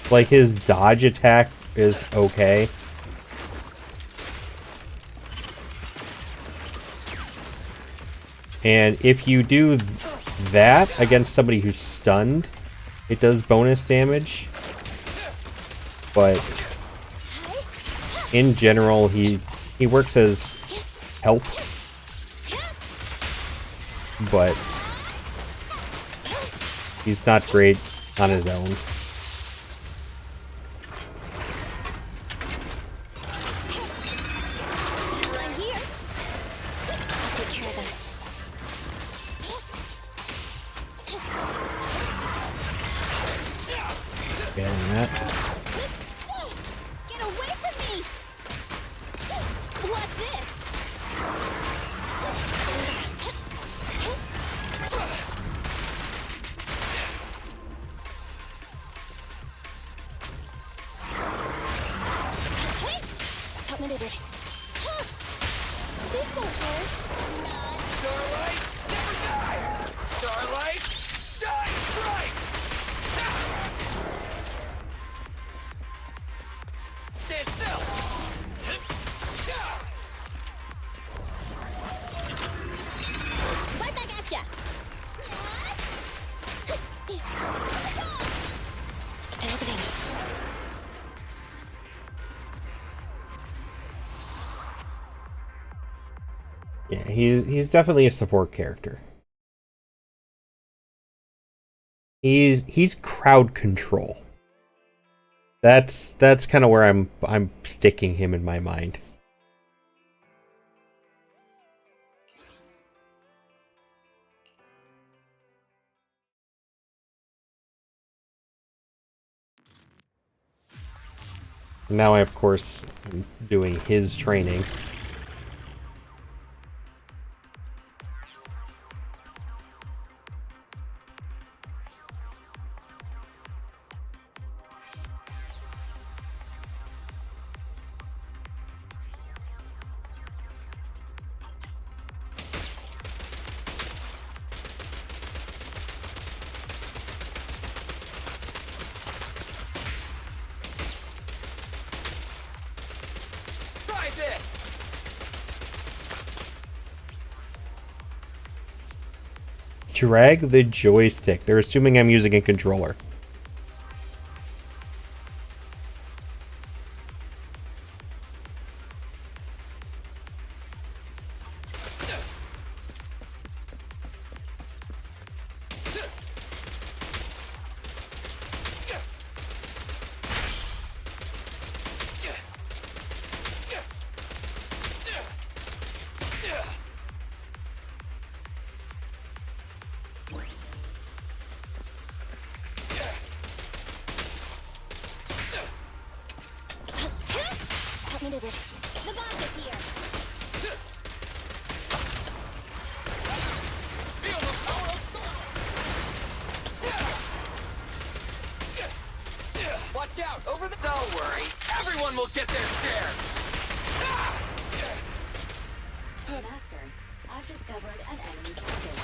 Like, his dodge attack is okay. And if you do that against somebody who's stunned, it does bonus damage. But in general, he works as help. But he's not great on his own. Getting that. Get away from me! What's this? Help me, baby. This won't hurt. Starlight never dies. Starlight shines bright. Stand still. Right back at ya. And opening. Yeah, he's definitely a support character. He's crowd control. That's kind of where I'm sticking him in my mind. Now I, of course, am doing his training. Try this. Drag the joystick. They're assuming I'm using a controller. Help me, baby. The boss is here. Feel the power of Starlight. out over the... Don't worry, everyone will get their share! Master, I've discovered an enemy target.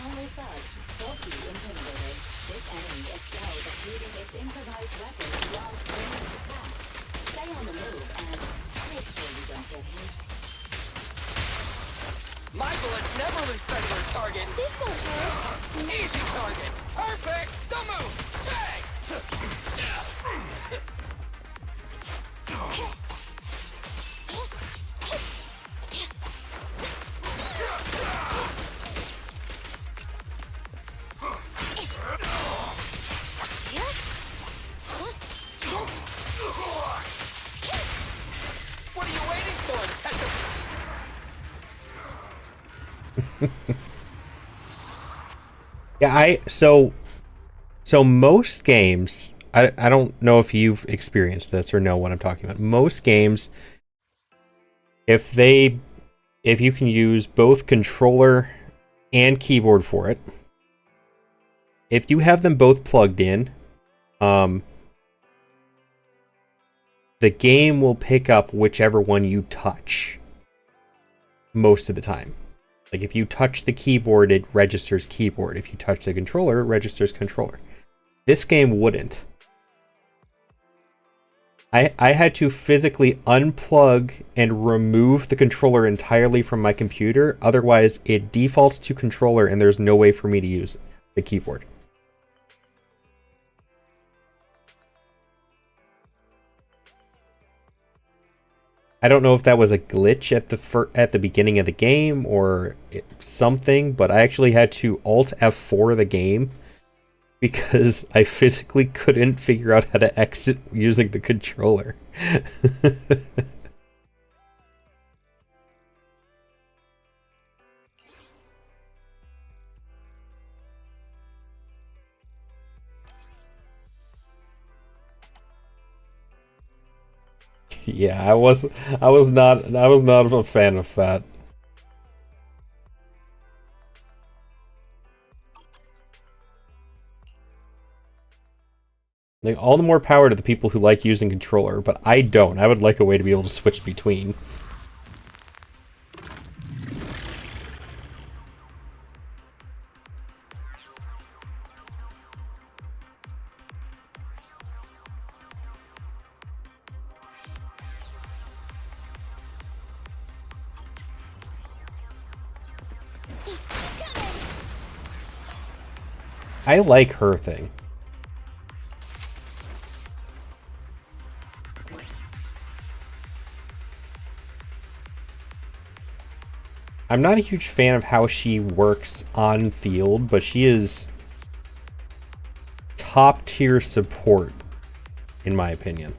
Only thug, bulky intimidator. This enemy excels at using its improvised weapon to launch ranged attacks. Stay on the move and make sure you don't get hit. My bullets never lose sight of their target! This won't hurt. Easy target! Perfect! Don't move! Bang! What are you waiting for? Catch a... Yeah, so most games, I don't know if you've experienced this or know what I'm talking about. Most games, if you can use both controller and keyboard for it, if you have them both plugged in, the game will pick up whichever one you touch most of the time. Like if you touch the keyboard, it registers keyboard. If you touch the controller, it registers controller. This game wouldn't. I had to physically unplug and remove the controller entirely from my computer. Otherwise, it defaults to controller and there's no way for me to use the keyboard. I don't know if that was a glitch at the beginning of the game or something, but I actually had to Alt F4 the game because I physically couldn't figure out how to exit using the controller. Yeah, I was not a fan of that. Like, all the more power to the people who like using controller, but I don't. I would like a way to be able to switch between. I like her thing. I'm not a huge fan of how she works on field, but she is top tier support, in my opinion.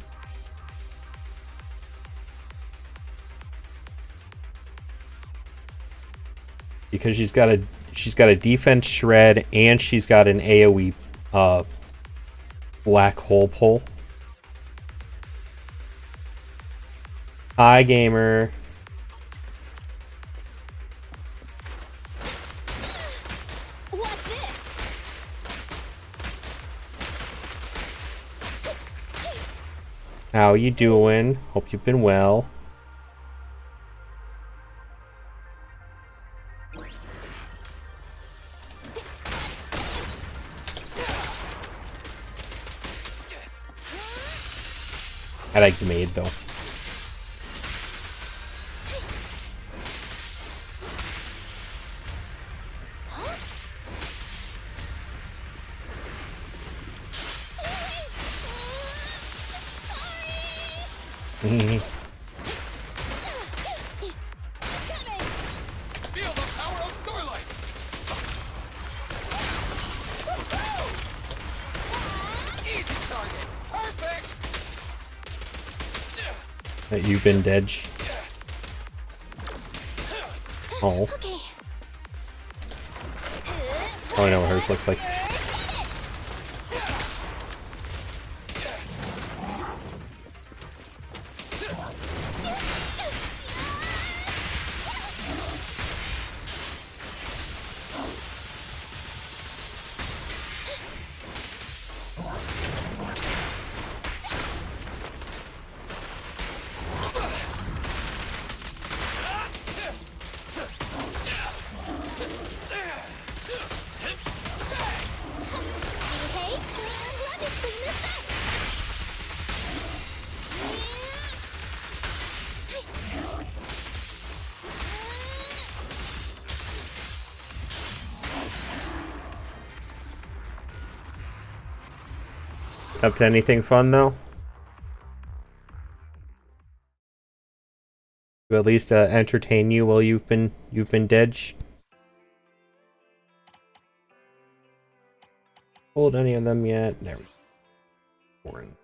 Because she's got a defense shred and she's got an AoE black hole pull. Hi, gamer. What's this? How you doing? Hope you've been well. I like the maid though. Feel the power of Starlight! Easy target! Perfect! You've been dead. Oh. Okay. Oh, I know what hers looks like. Up to anything fun though? To at least entertain you while you've been dead. Hold any of them yet? There we go. Warren.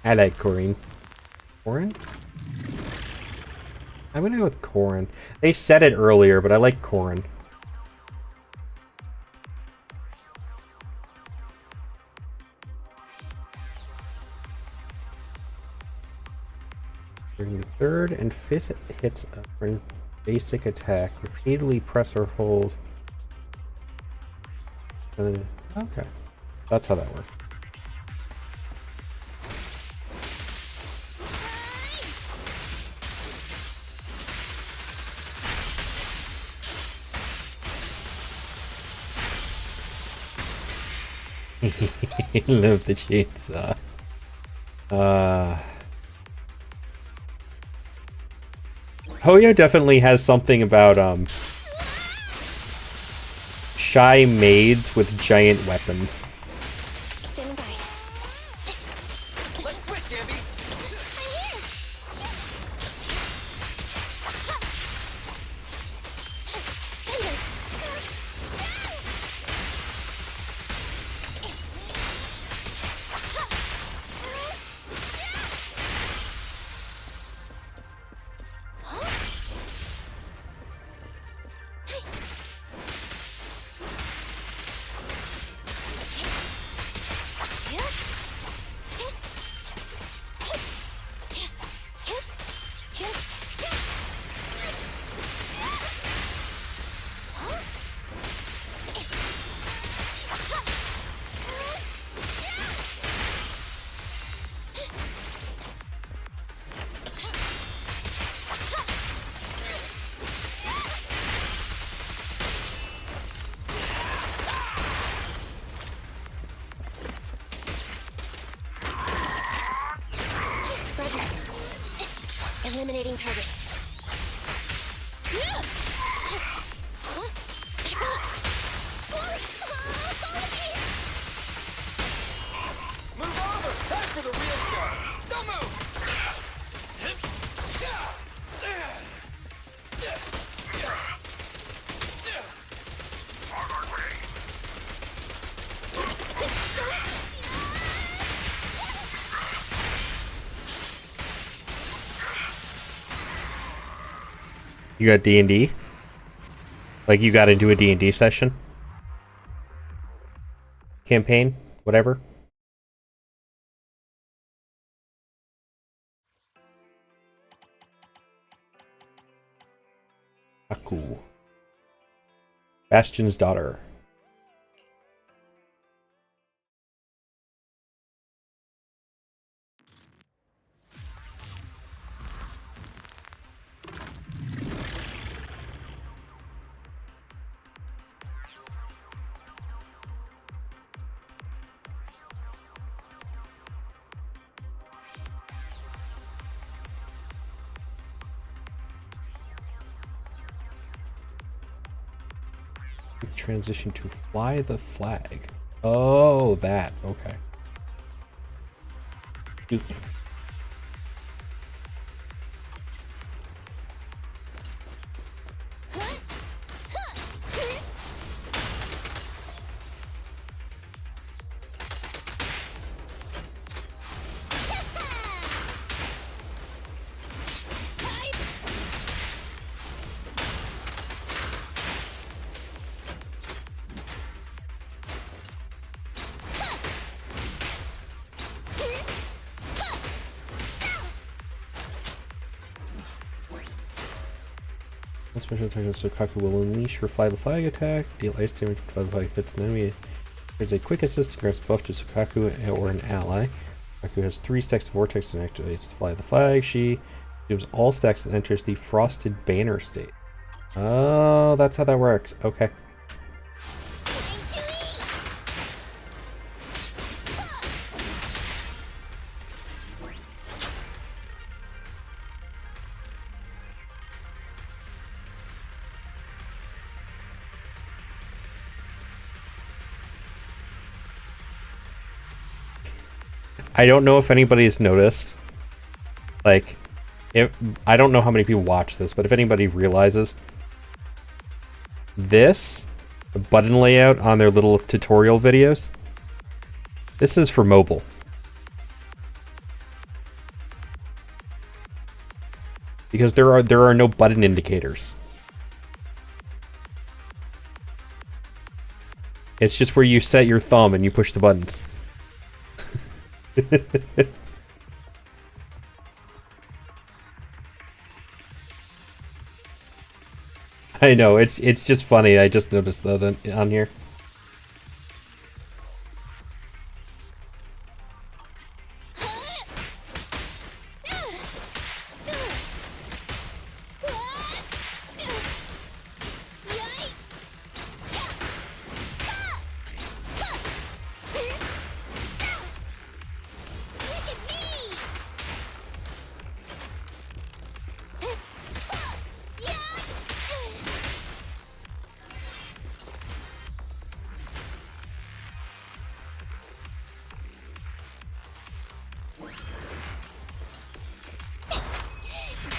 I like Corin. Corin? I'm gonna go with Corin. They said it earlier, but I like Corin. During the third and fifth hits of a basic attack, repeatedly press or hold. Okay. That's how that works. Love the chainsaw. Hoyo definitely has something about shy maids with giant weapons. Standing by. Let's switch, Ambi. Eliminating target. Move over! Time for the real show! Don't move! You got D&D? Like you got into a D&D session? Campaign? Whatever? Aku. Bastion's daughter. Transition to fly the flag. Oh, that. Okay. Special attack on Sokaku will unleash her fly the flag attack, deal ice damage when fly the flag hits an enemy. There's a quick assist and grants buff to Sokaku or an ally. Sokaku has 3 stacks of vortex and activates to fly the flag. She consumes all stacks and enters the frosted banner state. Oh, that's how that works. Okay. I don't know if anybody's noticed. Like, if I don't know how many people watch this, but if anybody realizes this, the button layout on their little tutorial videos, this is for mobile. Because there are no button indicators. It's just where you set your thumb and you push the buttons. I know, it's just funny. I just noticed that on here.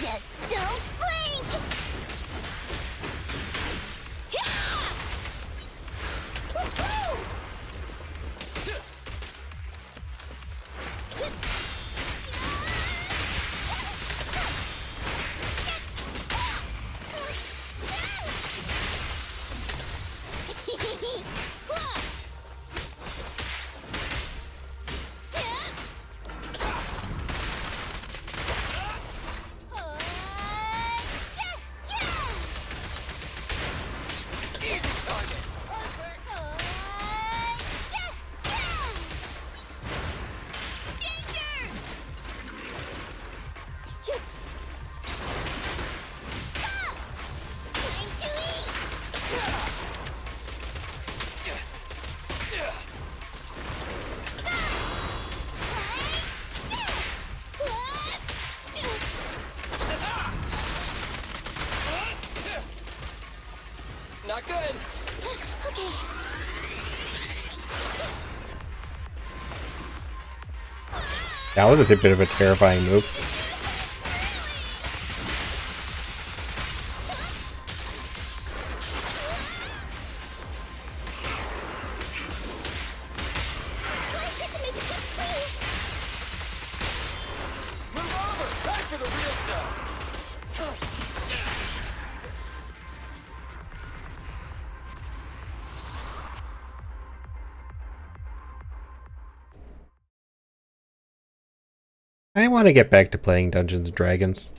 Just don't blink! Woohoo! Not good. Okay. That was a bit of a terrifying move. Move over. Back for the real stuff. I want to get back to playing Dungeons and Dragons.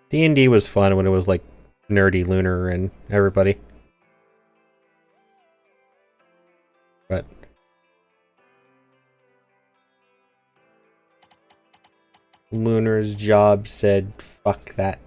D&D was fun when it was like nerdy Lunar and everybody. But Lunar's job said, fuck that.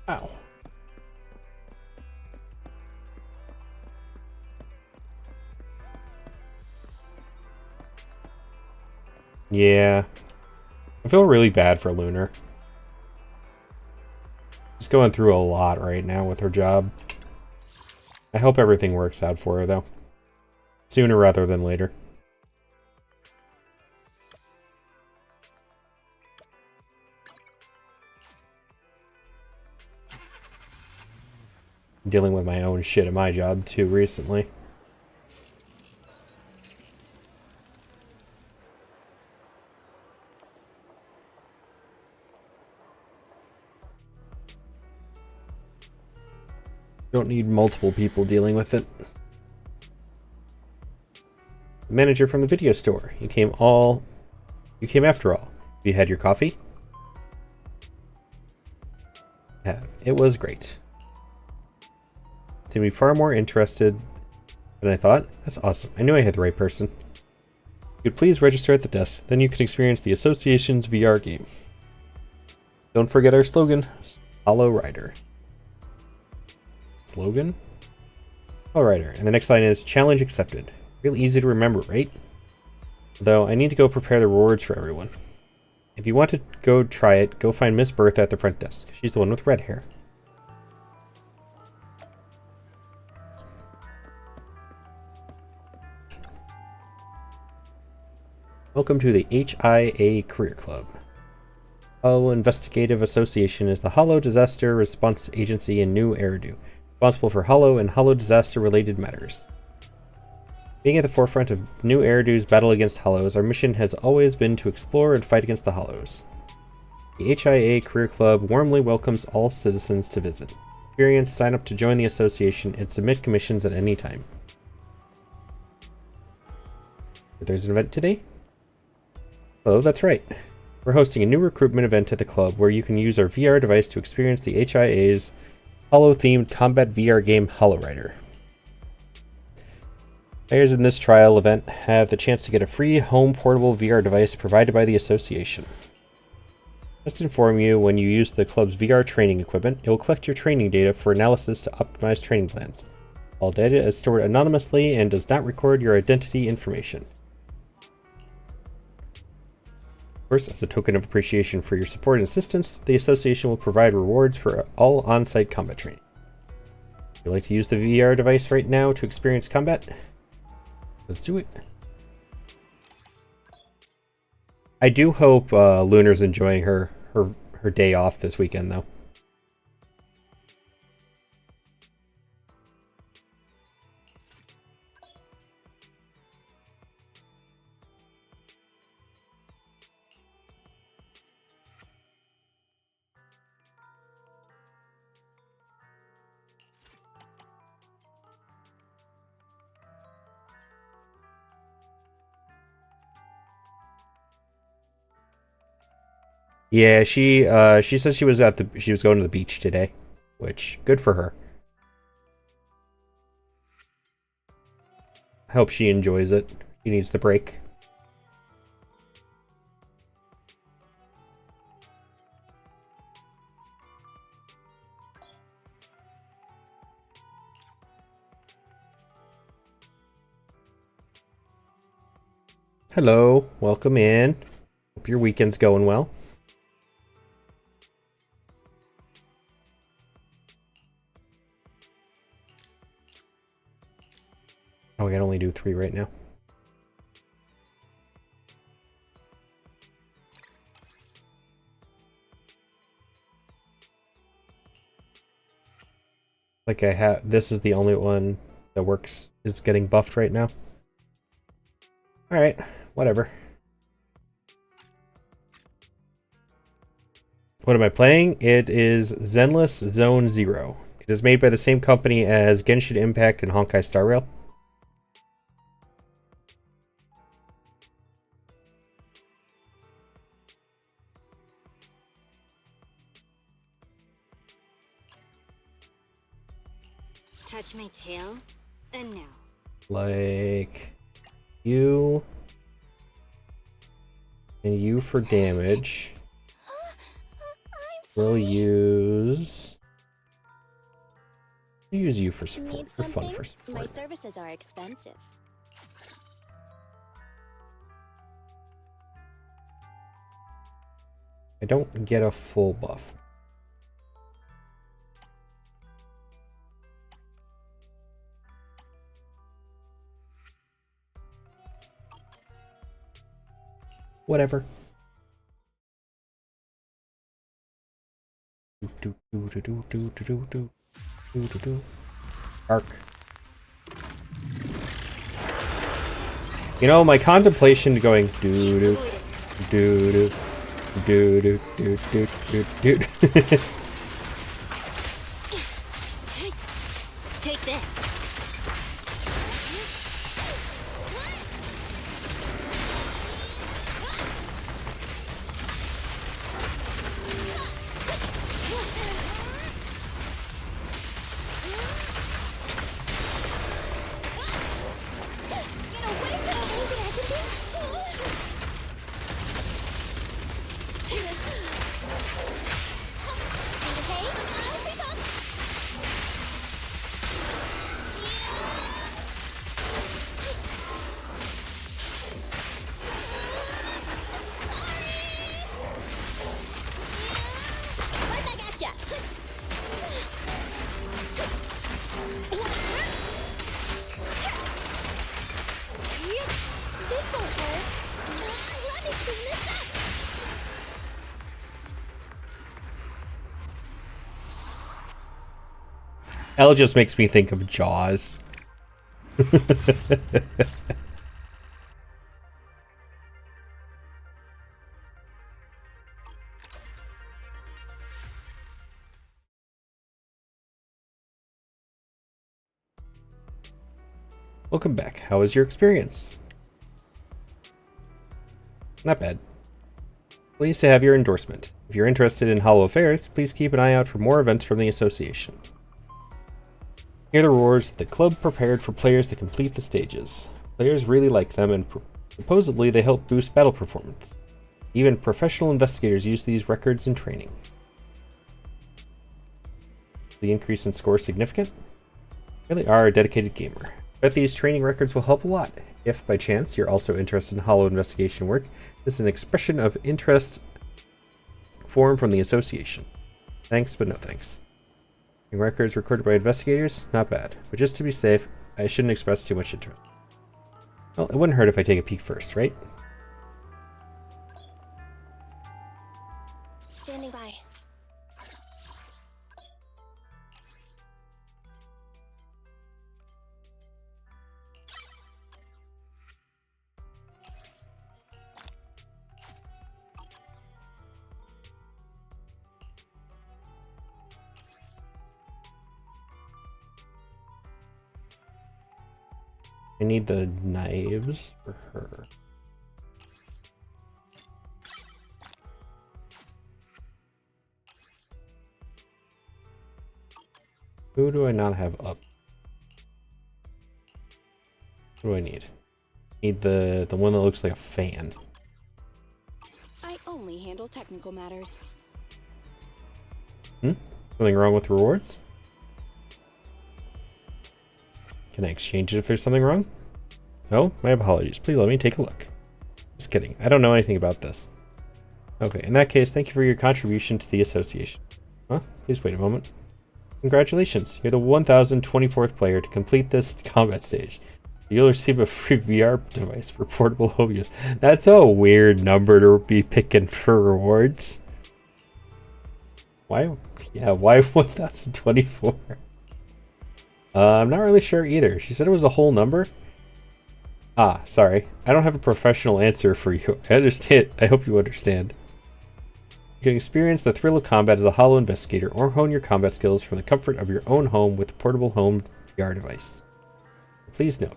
Ow. Yeah. I feel really bad for Lunar. She's going through a lot right now with her job. I hope everything works out for her, though. Sooner rather than later. Dealing with my own shit at my job, too, recently. Don't need multiple people dealing with it. manager from the video store. You came after all. You had your coffee? Yeah, it was great. Seemed to be far more interested than I thought. That's awesome. I knew I had the right person. If you'd please register at the desk, then you can experience the association's VR game. Don't forget our slogan, Hollow Rider. Slogan? Hollow Rider. And the next line is, challenge accepted. Real easy to remember, right? Though I need to go prepare the rewards for everyone. If you want to go try it, go find Miss Bertha at the front desk. She's the one with red hair. Welcome to the HIA Career Club. Hollow Investigative Association is the Hollow Disaster Response Agency in New Eridu, responsible for Hollow and Hollow disaster-related matters. Being at the forefront of New Eridu's battle against Hollows, our mission has always been to explore and fight against the Hollows. The HIA Career Club warmly welcomes all citizens to visit. Experience, sign up to join the association, and submit commissions at any time. There's an event today? Oh, that's right. We're hosting a new recruitment event at the club where you can use our VR device to experience the HIA's Hollow-themed combat VR game Hollow Rider. Players in this trial event have the chance to get a free home portable VR device provided by the association. Just to inform you, when you use the club's VR training equipment, it will collect your training data for analysis to optimize training plans. All data is stored anonymously and does not record your identity information. Of course, as a token of appreciation for your support and assistance, the association will provide rewards for all on-site combat training. Would you like to use the VR device right now to experience combat? Let's do it. I do hope Lunar's enjoying her day off this weekend, though. Yeah, she said she was going to the beach today, which good for her. I hope she enjoys it. She needs the break. Hello, welcome in. Hope your weekend's going well. Oh, I can only do 3 right now. Like this is the only one that works, is getting buffed right now. Alright, whatever. What am I playing? It is Zenless Zone Zero. It is made by the same company as Genshin Impact and Honkai Star Rail. Touch my tail? No. Like you and you for damage. We'll use you for support. Need For fun something? for support. My services are expensive. I don't get a full buff. Whatever. Arc. You know, my contemplation going doo doo doo doo doo doo doo doo doo doo. Take this. L just makes me think of Jaws. Welcome back. How was your experience? Not bad. Pleased to have your endorsement. If you're interested in Hollow Affairs, please keep an eye out for more events from the association. Here are the rewards that the club prepared for players to complete the stages. Players really like them, and supposedly they help boost battle performance. Even professional investigators use these records in training. The increase in score significant? You really are a dedicated gamer. Bet these training records will help a lot. If, by chance, you're also interested in Hollow investigation work, this is an expression of interest form from the association. Thanks, but no thanks. Records recorded by investigators? Not bad. But just to be safe, I shouldn't express too much interest. Well, it wouldn't hurt if I take a peek first, right? Standing by. I need the knives for her. Who do I not have up? What do I need? Need the one that looks like a fan. I only handle technical matters. Something wrong with rewards? Can I exchange it if there's something wrong? Oh, my apologies. Please let me take a look. Just kidding. I don't know anything about this. Okay, in that case, thank you for your contribution to the association. Huh? Please wait a moment. Congratulations. You're the 1024th player to complete this combat stage. You'll receive a free VR device for portable home use. That's a weird number to be picking for rewards. Why? Yeah, why 1024? I'm not really sure either. She said it was a whole number. Ah, sorry. I don't have a professional answer for you. I understand. I hope you understand. You can experience the thrill of combat as a Hollow investigator or hone your combat skills from the comfort of your own home with a portable home VR device. Please note,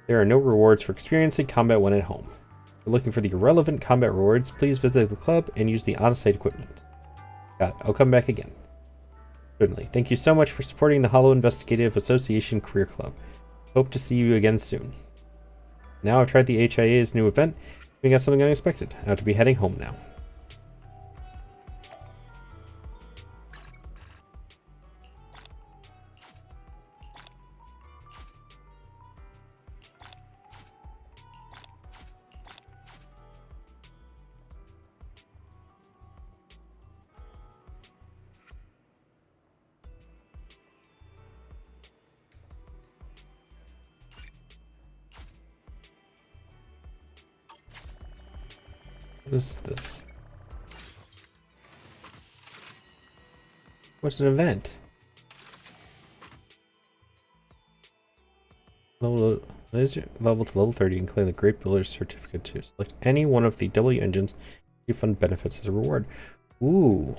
there are no rewards for experiencing combat when at home. If you're looking for the irrelevant combat rewards, please visit the club and use the on-site equipment. Got it. I'll come back again. Certainly. Thank you so much for supporting the Hollow Investigative Association Career Club. Hope to see you again soon. Now I've tried the HIA's new event. We got something unexpected. I have to be heading home now. What is this? What's an event? Raise your level to level 30 and claim the Great Builder's Certificate to select any one of the W engines to fund benefits as a reward. Ooh.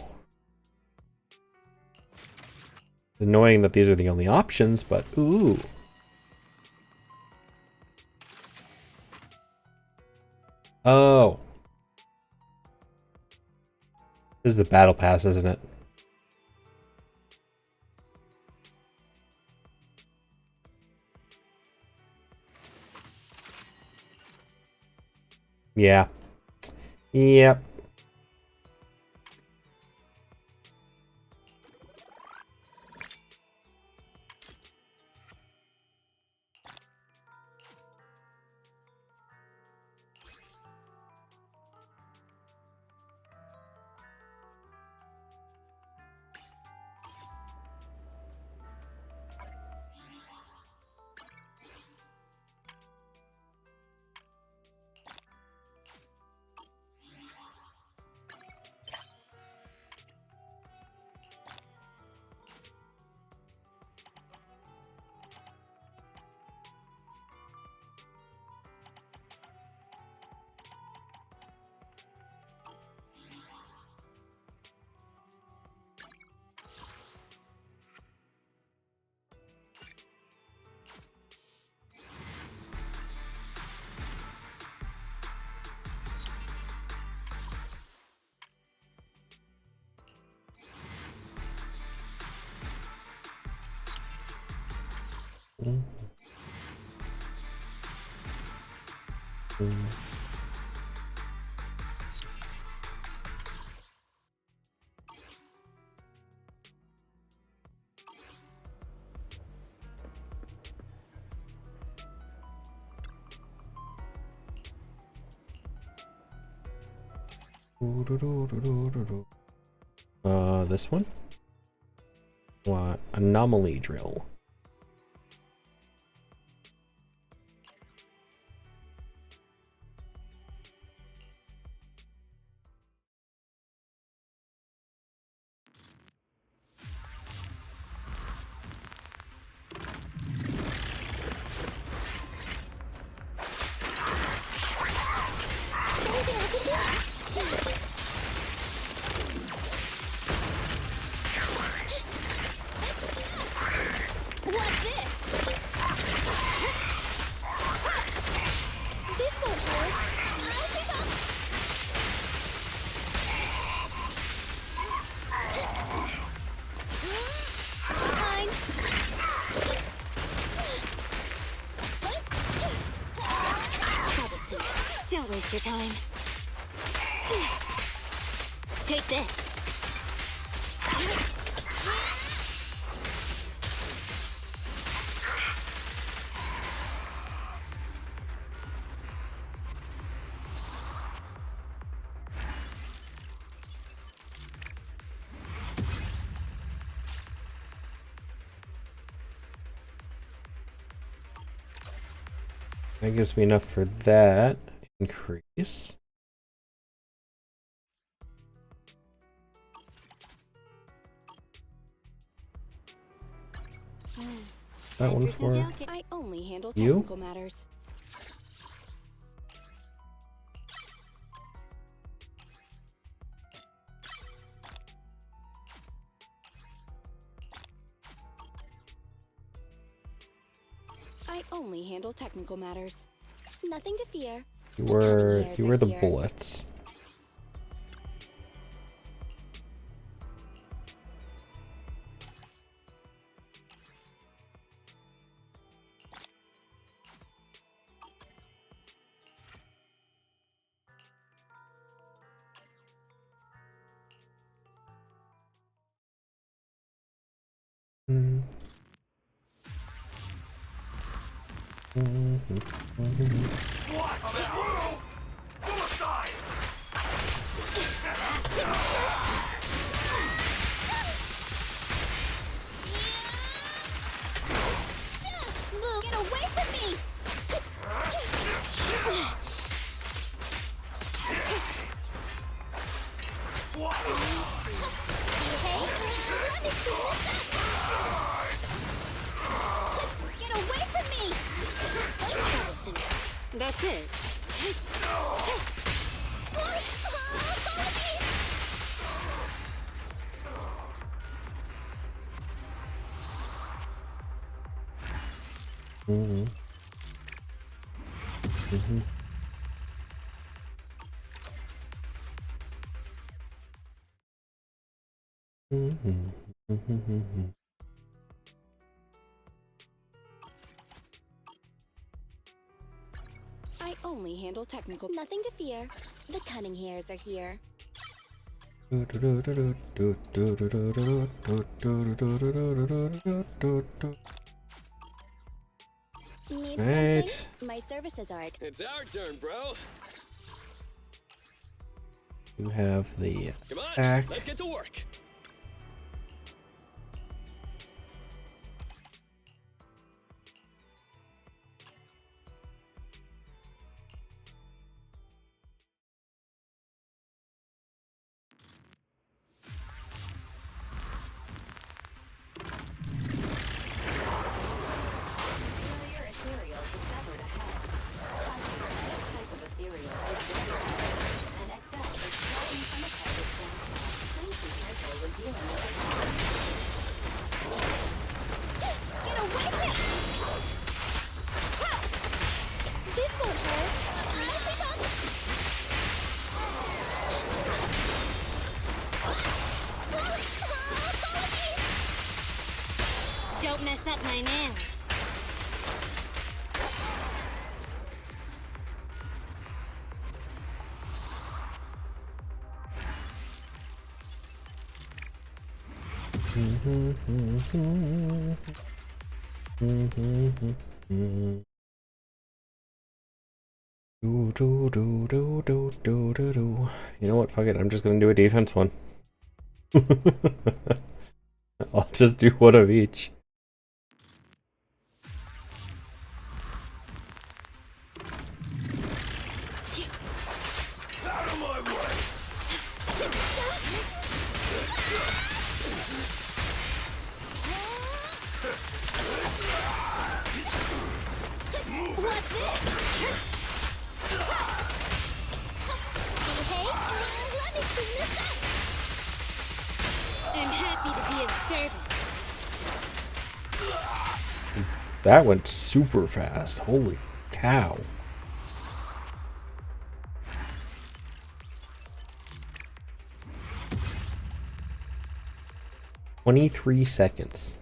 Annoying that these are the only options, but ooh. Oh. This is the battle pass, isn't it? Yeah. Yep. This one? What? Anomaly drill. Don't waste your time. Take this. That gives me enough for that increase. That one for I only handle you? technical matters. I only handle technical matters. Nothing to fear. You were the bullets. Get away from me! Get away from me! That's it. I only handle technical. Nothing to fear. The cunning hairs are here. Need Right. something? My services are. It's our turn, bro. You have the Come on, attack. let's get to work. Superior ethereal discovered ahead. This type of ethereal is very rare and excels at extracting from a target's downside. Please be careful when dealing with it. Get away from me! This won't hurt. I take off. Don't mess up my nails. You know what? Fuck it. I'm just gonna do a defense one. I'll just do one of each. Out of my way! What's this? Behave and let me clean this up. I'm happy to be of service. That went super fast. Holy cow. "23 seconds.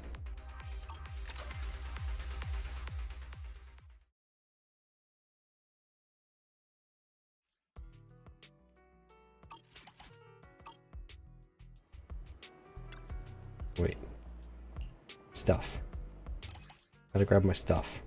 Wait. Stuff. Gotta grab my stuff.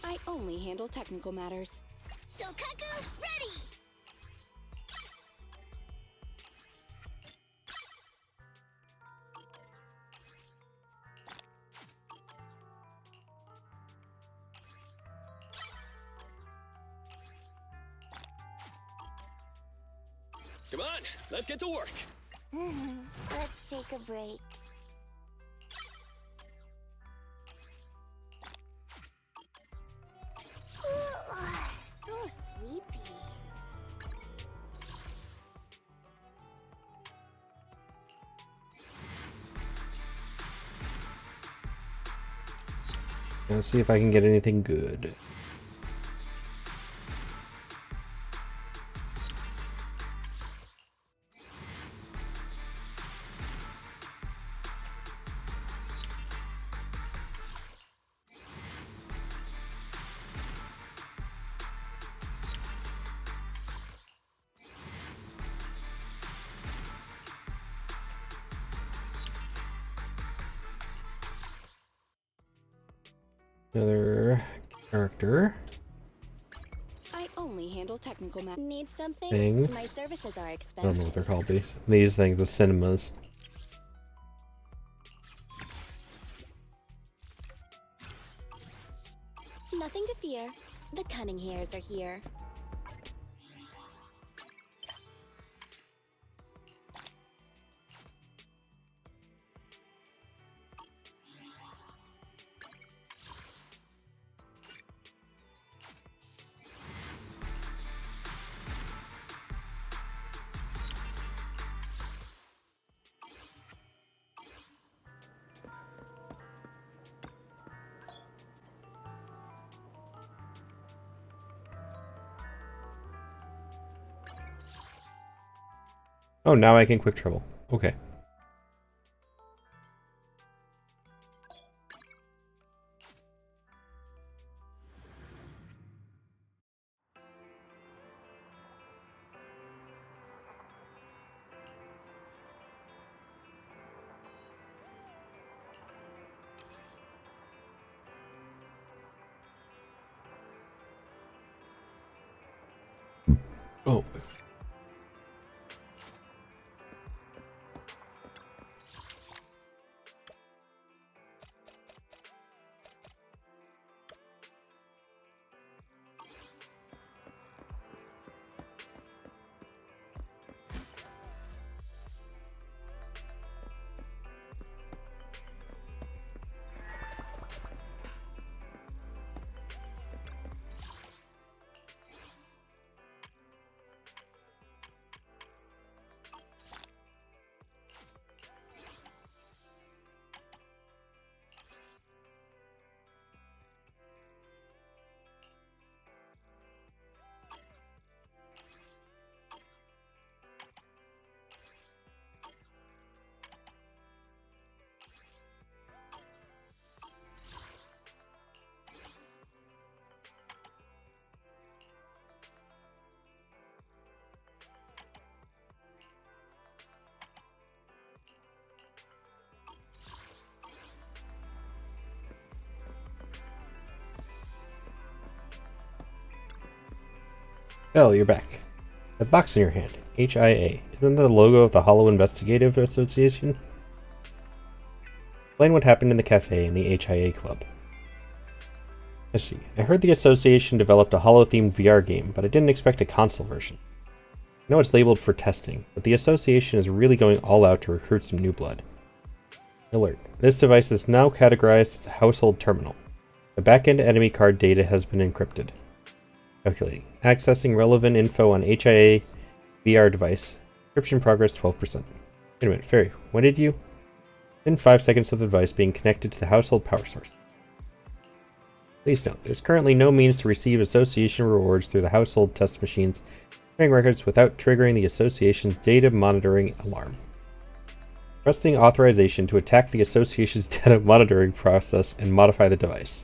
I only handle technical matters. Sokaku, ready! Come on, let's get to work. Let's take a break. So sleepy. Let's see if I can get anything good. Another character. I only handle technical matters. Need something? Thing. My services are I expensive. don't know what they're called, these. These things, the cinemas. Nothing to fear. The cunning hairs are here. Oh, now I can quick travel. Okay. Oh. Belle, you're back. That box in your hand, HIA, isn't that the logo of the Hollow Investigative Association? Explain what happened in the cafe and the HIA club. I see. I heard the association developed a Hollow-themed VR game, but I didn't expect a console version. I know it's labeled for testing, but the association is really going all out to recruit some new blood. Alert. This device is now categorized as a household terminal. The back-end enemy card data has been encrypted. Calculating. Accessing relevant info on HIA VR device. Encryption progress 12%. Wait a minute, Fairy, when did you? Within 5 seconds of the device being connected to the household power source. Please note, there's currently no means to receive association rewards through the household test machine's training records without triggering the association's data monitoring alarm. Requesting authorization to attack the association's data monitoring process and modify the device.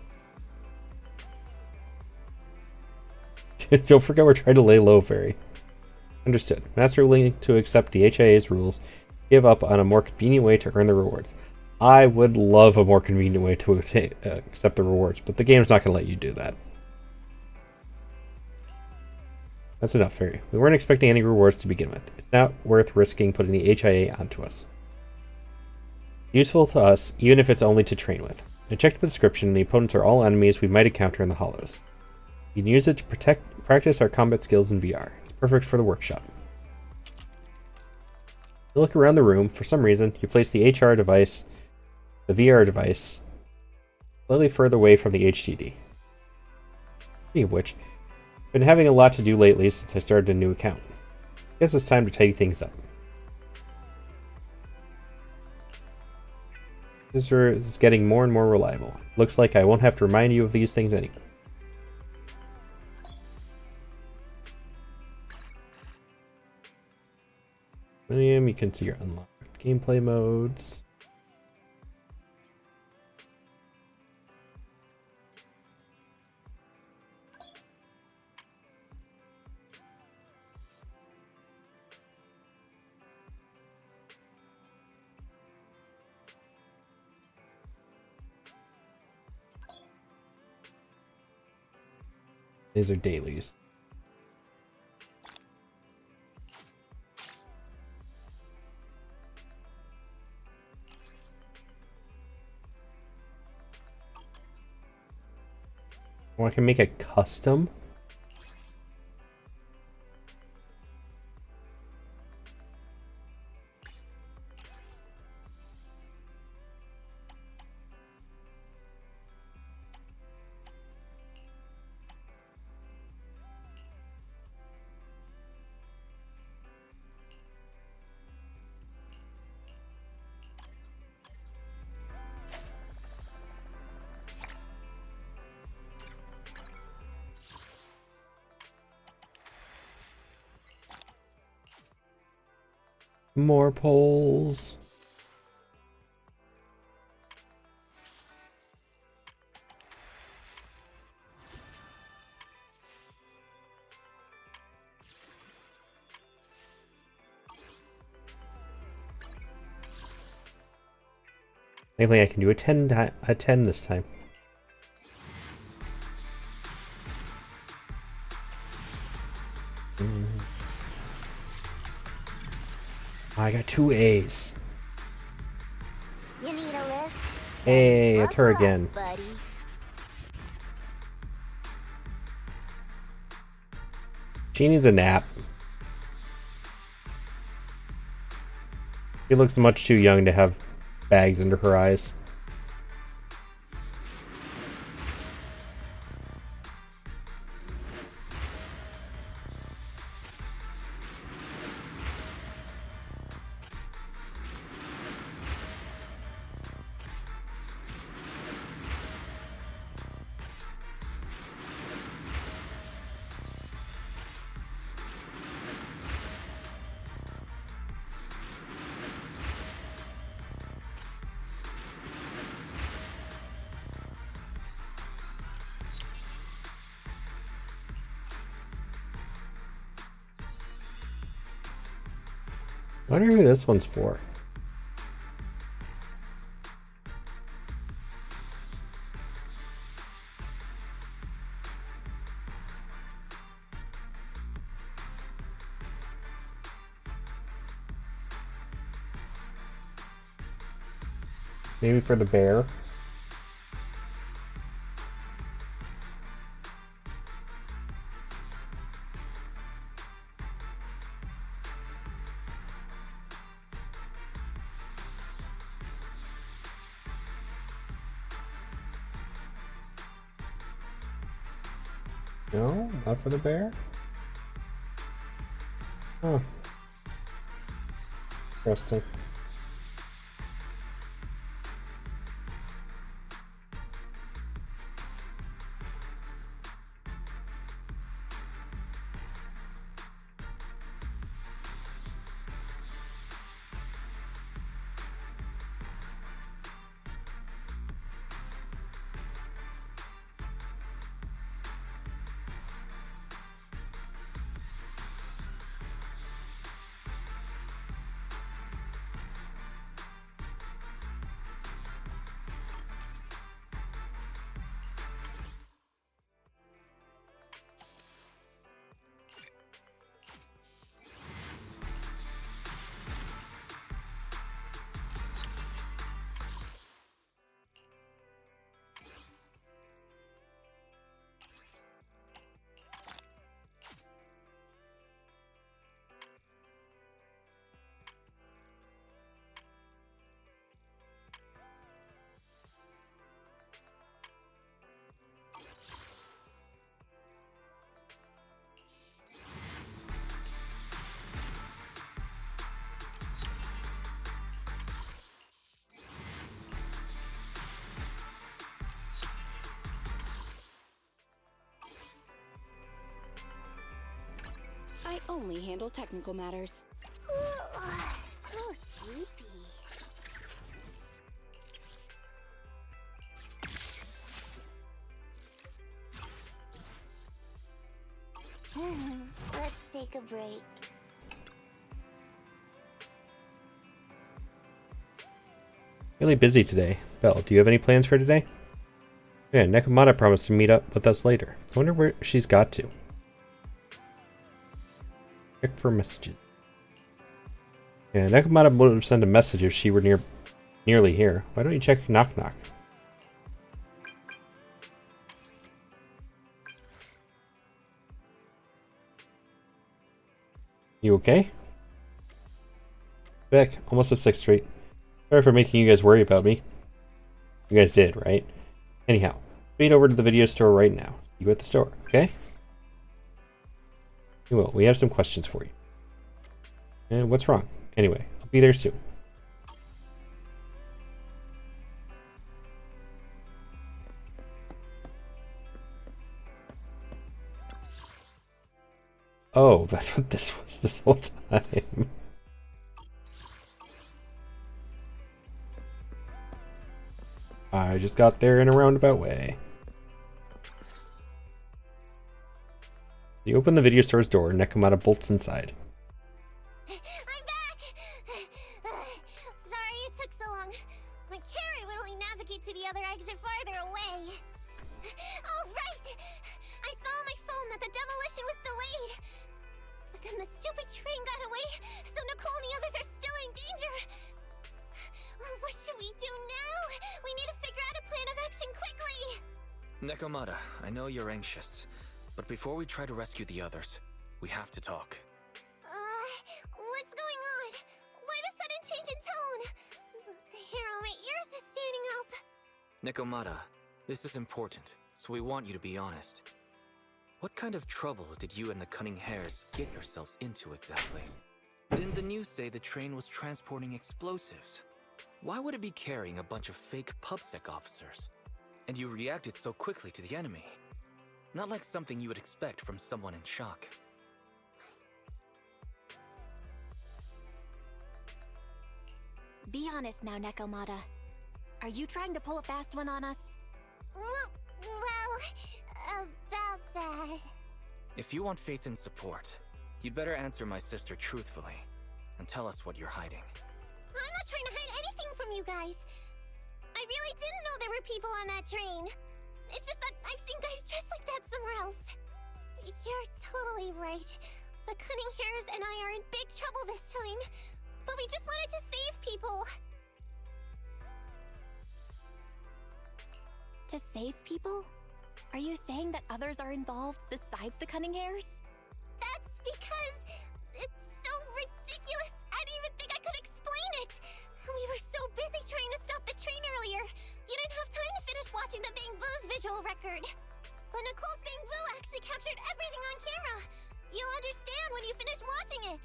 Don't forget we're trying to lay low, Fairy. Understood. Master willing to accept the HIA's rules, give up on a more convenient way to earn the rewards. I would love a more convenient way to accept the rewards, but the game's not going to let you do that. That's enough, Fairy. We weren't expecting any rewards to begin with. It's not worth risking putting the HIA onto us. Useful to us, even if it's only to train with. I checked the description, and the opponents are all enemies we might encounter in the Hollows. You can use it to practice our combat skills in VR. It's perfect for the workshop. You look around the room. For some reason, you place the VR device slightly further away from the HDD. Speaking of which, I've been having a lot to do lately since I started a new account. I guess it's time to tidy things up. This is getting more and more reliable. Looks like I won't have to remind you of these things anymore. You can see your unlocked gameplay modes. These are dailies. Oh, I can make a custom? More poles. Maybe I can do a 10 this time. I got 2 A's. You need a lift? Hey, it's her again. Buddy. She needs a nap. She looks much too young to have bags under her eyes. I wonder who this one's for. Maybe for the bear. No, not for the bear? Huh. Interesting. I only handle technical matters. So sleepy. Let's take a break. Really busy today. Belle, do you have any plans for today? Yeah, Nekomata promised to meet up with us later. I wonder where she's got to. Check for messages. Yeah, Nekomata would have sent a message if she were nearly here. Why don't you check knock knock? You okay? Beck, almost at 6th Street. Sorry for making you guys worry about me. You guys did, right? Anyhow, speed over to the video store right now. See you at the store, okay? You will. We have some questions for you. And what's wrong? Anyway, I'll be there soon. Oh, that's what this was this whole time. I just got there in a roundabout way. You open the video store's door, Nekomata bolts inside. I'm back! Sorry it took so long. My carrot would only navigate to the other exit farther away. Oh, right! I saw on my phone that the demolition was delayed. But then the stupid train got away, so Nicole and the others are still in danger. What should we do now? We need to figure out a plan of action quickly! Nekomata, I know you're anxious, but before we try to rescue the others, we have to talk. What's going on? Why the sudden change in tone? The hair on my ears is standing up. Nekomata, this is important, so we want you to be honest. What kind of trouble did you and the Cunning Hares get yourselves into exactly? Didn't the news say the train was transporting explosives? Why would it be carrying a bunch of fake PubSec officers? And you reacted so quickly to the enemy. Not like something you would expect from someone in shock. Be honest now, Nekomata. Are you trying to pull a fast one on us? Well, about that. If you want faith and support, you'd better answer my sister truthfully and tell us what you're hiding. I'm not trying to hide anything from you guys. I really didn't know there were people on that train. It's just that I've seen guys dressed like that somewhere else. You're totally right. The Cunning Hares and I are in big trouble this time. But we just wanted to save people. To save people? Are you saying that others are involved besides the cunning hairs? That's because it's so ridiculous. I didn't even think I could explain it. We were so busy trying to stop the train earlier. You didn't have time to finish watching the Bang Boo's visual record. But Nicole's Bang Boo actually captured everything on camera. You'll understand when you finish watching it.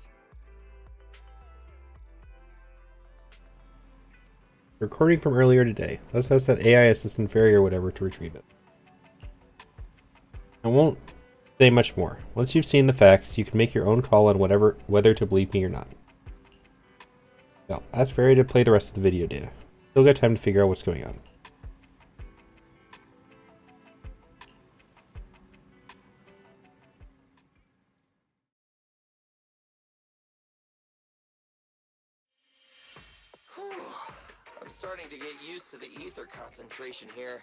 Recording from earlier today. Let's ask that AI assistant fairy or whatever to retrieve it. I won't say much more. Once you've seen the facts, you can make your own call on whether to believe me or not. Now, ask Fairy to play the rest of the video data. Still got time to figure out what's going on. I'm starting to get used to the ether concentration here.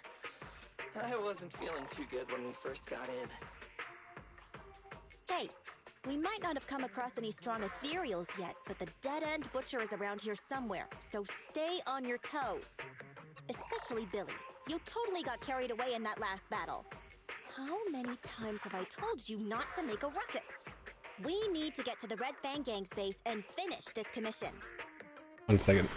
I wasn't feeling too good when we first got in. Hey, we might not have come across any strong ethereals yet, but the dead-end butcher is around here somewhere, so stay on your toes. Especially Billy. You totally got carried away in that last battle. How many times have I told you not to make a ruckus? We need to get to the Red Fang Gang's base and finish this commission. 1 second.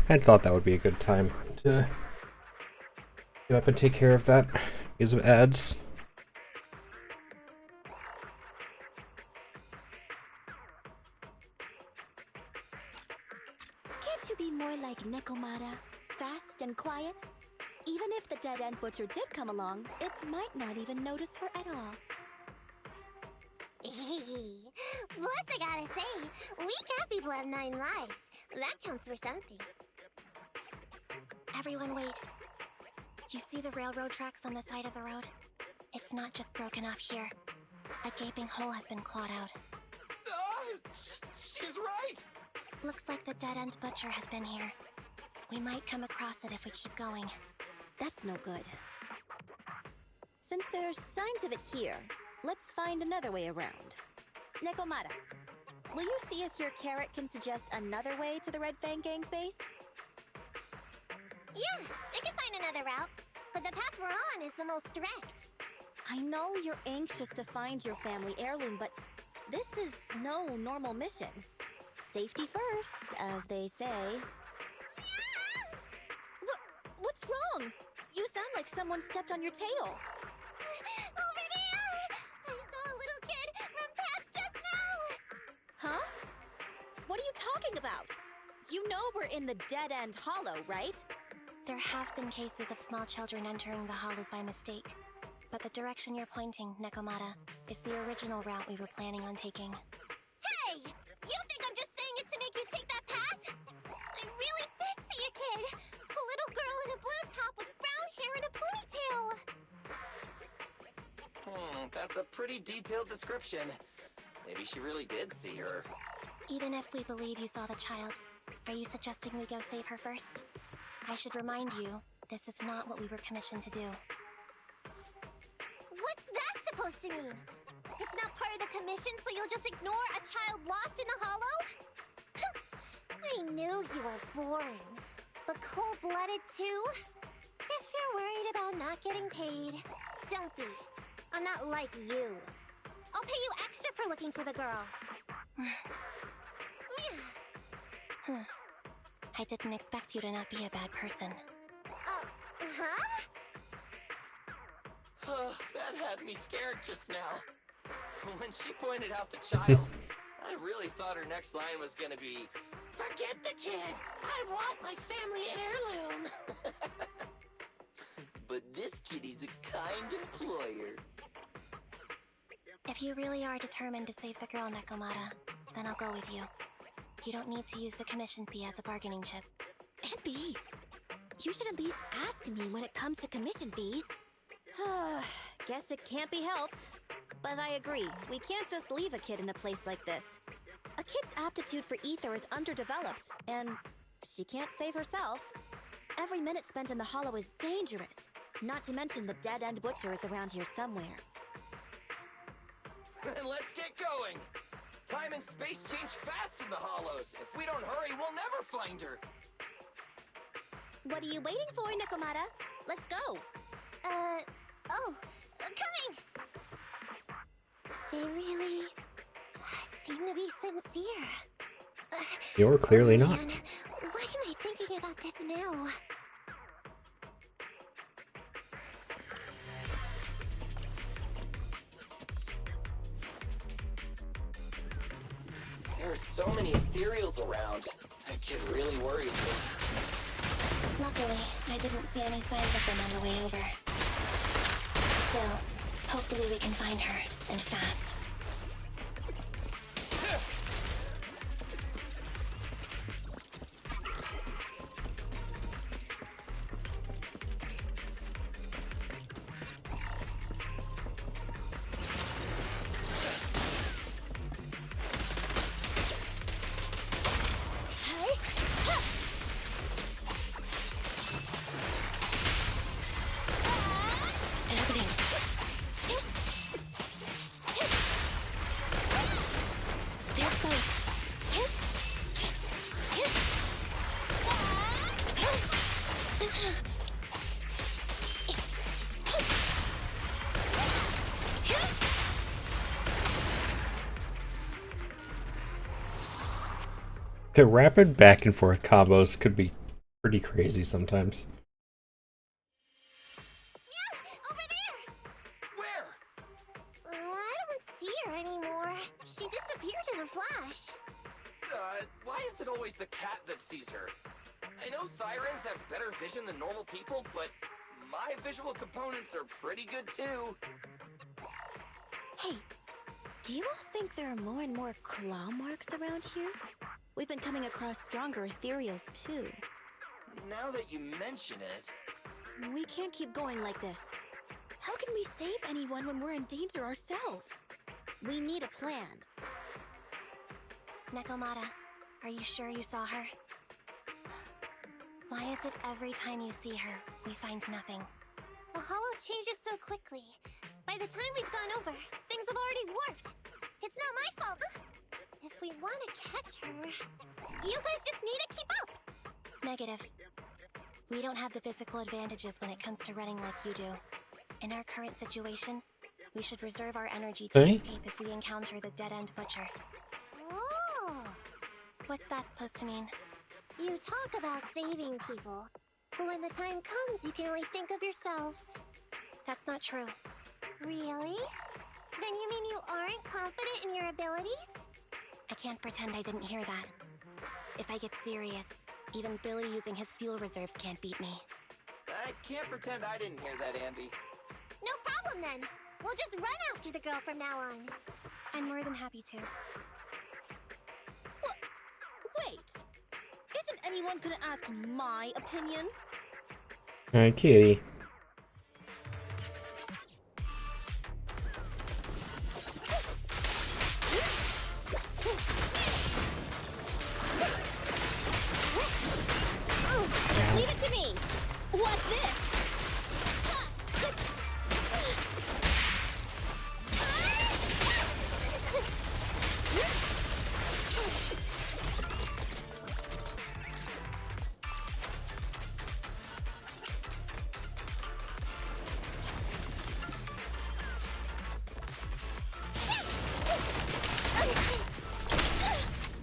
I thought that would be a good time to get up and take care of that because of ads. Can't you be more like Nekomata? Fast and quiet? Even if the dead-end butcher did come along, it might not even notice her at all. Plus, I gotta say, we cat people have 9 lives. That counts for something. Everyone wait. You see the railroad tracks on the side of the road? It's not just broken off here. A gaping hole has been clawed out. She's right! Looks like the dead-end butcher has been here. We might come across it if we keep going. That's no good. Since there's signs of it here, let's find another way around. Nekomata, will you see if your carrot can suggest another way to the Red Fang Gang's base? Yeah, I can find another route, but the path we're on is the most direct. I know you're anxious to find your family heirloom, but this is no normal mission. Safety first, as they say. What's wrong? You sound like someone stepped on your tail. Over there! I saw a little kid run past just now! Huh? What are you talking about? You know we're in the dead-end hollow, right? There have been cases of small children entering the hollows by mistake. But the direction you're pointing, Nekomata, is the original route we were planning on taking. Hey! You think I'm just saying it to make you take that path? I really did see a kid! A little girl in a blue top with brown hair and a ponytail! That's a pretty detailed description. Maybe she really did see her. Even if we believe you saw the child, are you suggesting we go save her first? I should remind you, this is not what we were commissioned to do. What's that supposed to mean? It's not part of the commission, so you'll just ignore a child lost in the hollow? I knew you were boring, but cold-blooded too? If you're worried about not getting paid, don't be. I'm not like you. I'll pay you extra for looking for the girl. I didn't expect you to not be a bad person. That had me scared just now. When she pointed out the child, I really thought her next line was gonna be, "Forget the kid! I want my family heirloom!" But this kitty's a kind employer. If you really are determined to save the girl, Nekomata, then I'll go with you. You don't need to use the commission fee as a bargaining chip. Envy! You should at least ask me when it comes to commission fees. Guess it can't be helped. But I agree, we can't just leave a kid in a place like this. A kid's aptitude for ether is underdeveloped, and she can't save herself. Every minute spent in the hollow is dangerous, not to mention the dead-end butcher is around here somewhere. Then let's get going! Time and space change fast in the hollows. If we don't hurry, we'll never find her. What are you waiting for, Nekomata? Let's go! Coming! They really seem to be sincere. You're clearly not. Man, why am I thinking about this now? There are so many ethereals around. That kid really worries me. Luckily, I didn't see any signs of them on the way over. Still, hopefully we can find her, and fast. The rapid back and forth combos could be pretty crazy sometimes. Over there! Where? I don't see her anymore. She disappeared in a flash. What? why is it always the cat that sees her? I know Thyrans have better vision than normal people, but my visual components are pretty good too. Hey, do you all think there are more and more claw marks around here? We've been coming across stronger ethereals too. Now that you mention it... We can't keep going like this. How can we save anyone when we're in danger ourselves? We need a plan. Nekomata, are you sure you saw her? Why is it every time you see her, we find nothing? The hollow changes so quickly. By the time we've gone over, things have already warped. It's not my fault. If we want to catch her, you guys just need to keep up. Negative. We don't have the physical advantages when it comes to running like you do. In our current situation, we should reserve our energy to escape if we encounter the dead-end butcher. Oh! What's that supposed to mean? You talk about saving people, but when the time comes, you can only think of yourselves. That's not true. Really? Then you mean you aren't confident in your abilities? I can't pretend I didn't hear that. If I get serious, even Billy using his fuel reserves can't beat me. I can't pretend I didn't hear that, Ambi. No problem then. We'll just run after the girl from now on. I'm more than happy to. Wait! Isn't anyone gonna ask my opinion? Kitty. Leave it to me! What's this?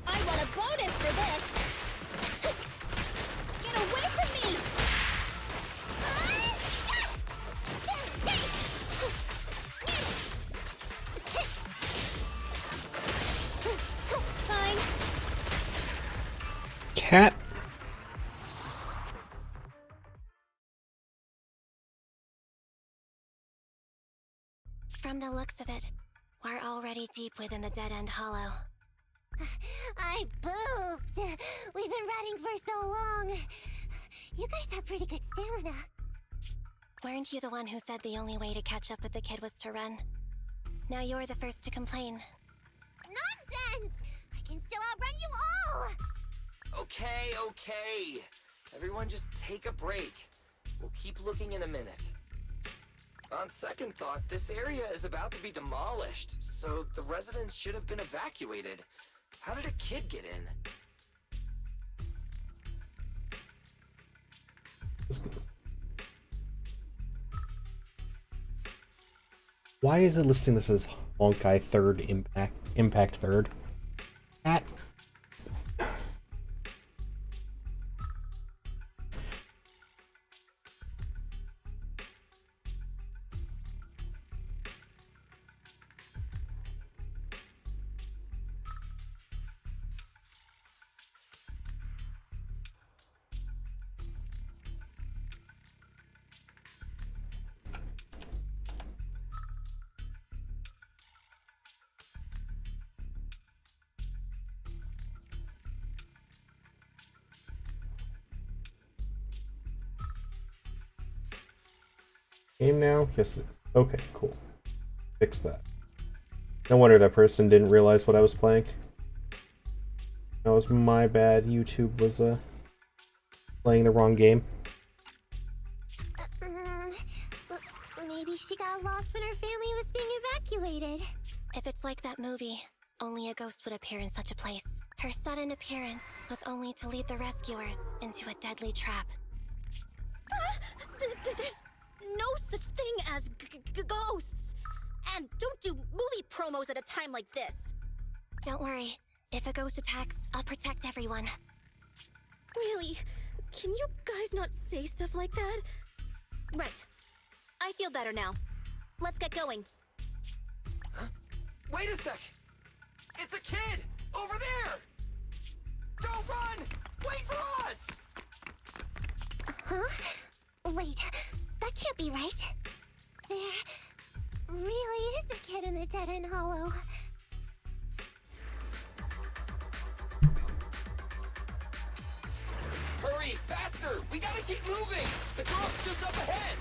I want a bonus for this! Get away from me! Fine. Cat. From the looks of it, we're already deep within the dead-end hollow. I pooped! We've been running for so long. You guys have pretty good stamina. Weren't you the one who said the only way to catch up with the kid was to run? Now you're the first to complain. Nonsense! I can still outrun you all! Okay. Everyone just take a break. We'll keep looking in a minute. On second thought, this area is about to be demolished, so the residents should have been evacuated. How did a kid get in? Why is it listing this as Honkai third impact third? Cat. Game now? Yes it is. Okay, cool. Fix that. No wonder that person didn't realize what I was playing. That was my bad. YouTube was playing the wrong game. Maybe she got lost when her family was being evacuated. If it's like that movie, only a ghost would appear in such a place. Her sudden appearance was only to lead the rescuers into a deadly trap. There's no such thing as ghosts! And don't do movie promos at a time like this! Don't worry. If a ghost attacks, I'll protect everyone. Really? Can you guys not say stuff like that? Right. I feel better now. Let's get going. Huh? Wait a sec! It's a kid! Over there! Go! Wait, that can't be right. There really is a kid in the dead-end hollow. Hurry, faster! We gotta keep moving! The girl's just up ahead!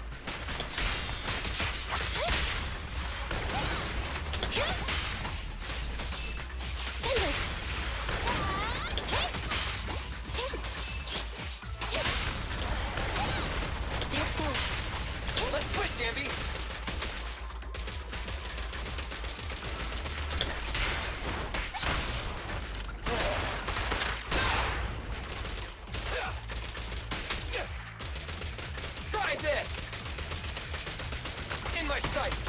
Let's switch, Ambi! Try this! In my sights!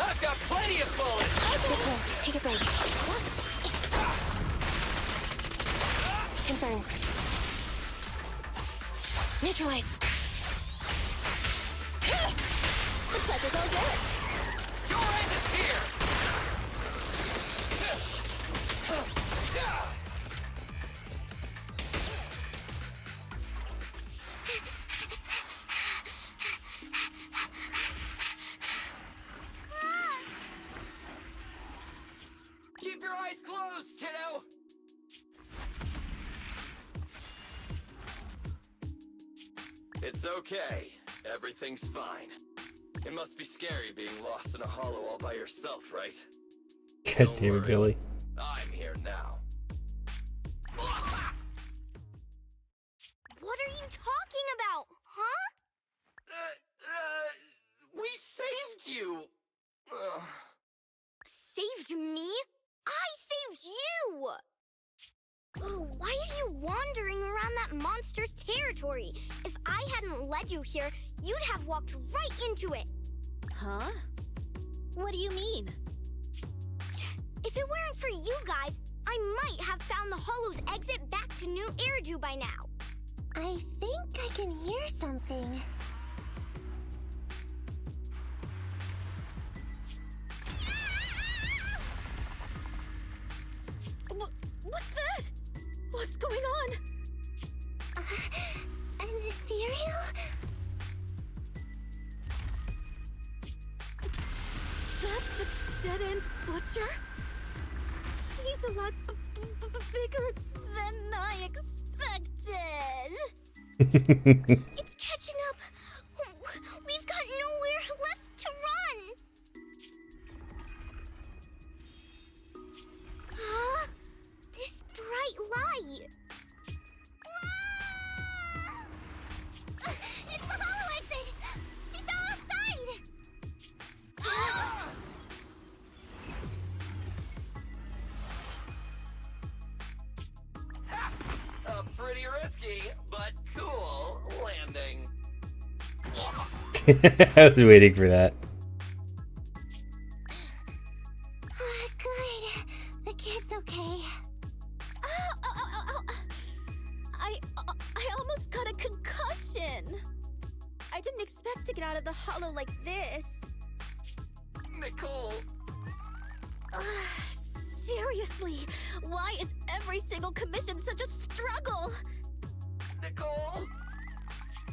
I've got plenty of bullets! Nicole, take a break. Confirmed. Neutralize. The pleasure's all yours. Your end is here! Keep your eyes closed, kiddo! It's okay. Everything's fine. It must be scary being lost in a hollow all by yourself, right? God damn it, Billy. I'm here now. What are you talking about, huh? We saved you! Ugh. Saved me? I saved you! Why are you wandering around that monster's territory? If I hadn't led you here, you'd have walked right into it. Huh? What do you mean? If it weren't for you guys, I might have found the Hollow's exit back to New Eridu by now. I think I can hear something. What's that? What's going on? An ethereal? That's the dead-end butcher? He's a lot bigger than I expected. It's catching up. We've got nowhere left to run. Huh? This bright light. Ah! It's the hollow exit! She fell outside! Pretty risky, but cool landing. I was waiting for that. Good. The kid's okay. I almost got a concussion. I didn't expect to get out of the hollow like this. Nicole! Seriously, why is every single commission such a struggle? Nicole!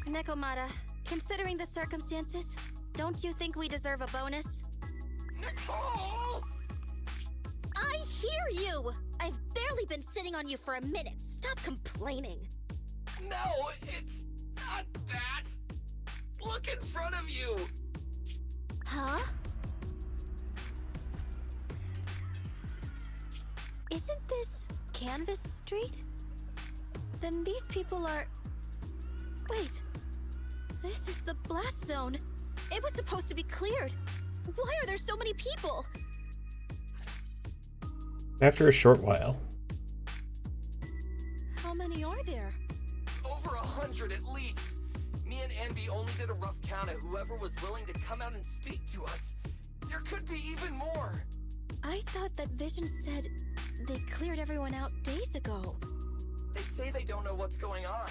Nekomata, considering the circumstances, don't you think we deserve a bonus? Nicole! I hear you! I've barely been sitting on you for a minute. Stop complaining. No, it's not that! Look in front of you! Huh? Isn't this Canvas Street? Then these people are... Wait. This is the blast zone. It was supposed to be cleared. Why are there so many people? After a short while. How many are there? Over 100 at least. Me and Anby only did a rough count of whoever was willing to come out and speak to us. There could be even more. I thought that Vision said they cleared everyone out days ago. They say they don't know what's going on.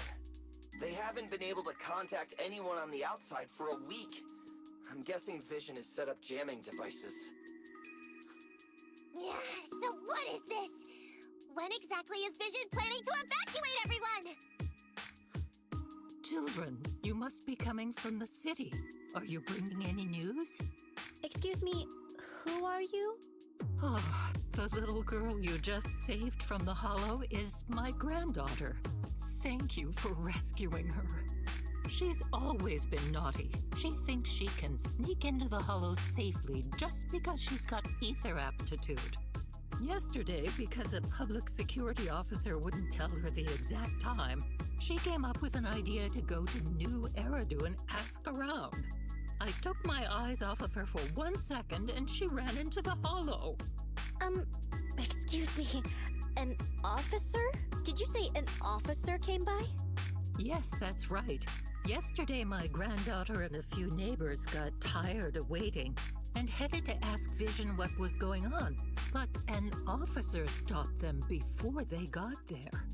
They haven't been able to contact anyone on the outside for a week. I'm guessing Vision has set up jamming devices. Yeah, so what is this? When exactly is Vision planning to evacuate everyone? Children, you must be coming from the city. Are you bringing any news? Excuse me, who are you? Oh, the little girl you just saved from the Hollow is my granddaughter. Thank you for rescuing her. She's always been naughty. She thinks she can sneak into the Hollow safely just because she's got ether aptitude. Yesterday, because a public security officer wouldn't tell her the exact time, she came up with an idea to go to New Eridu and ask around. I took my eyes off of her for 1 second and she ran into the Hollow. Excuse me, an officer? Did you say an officer came by? Yes, that's right. Yesterday, my granddaughter and a few neighbors got tired of waiting and headed to ask Vision what was going on, but an officer stopped them before they got there.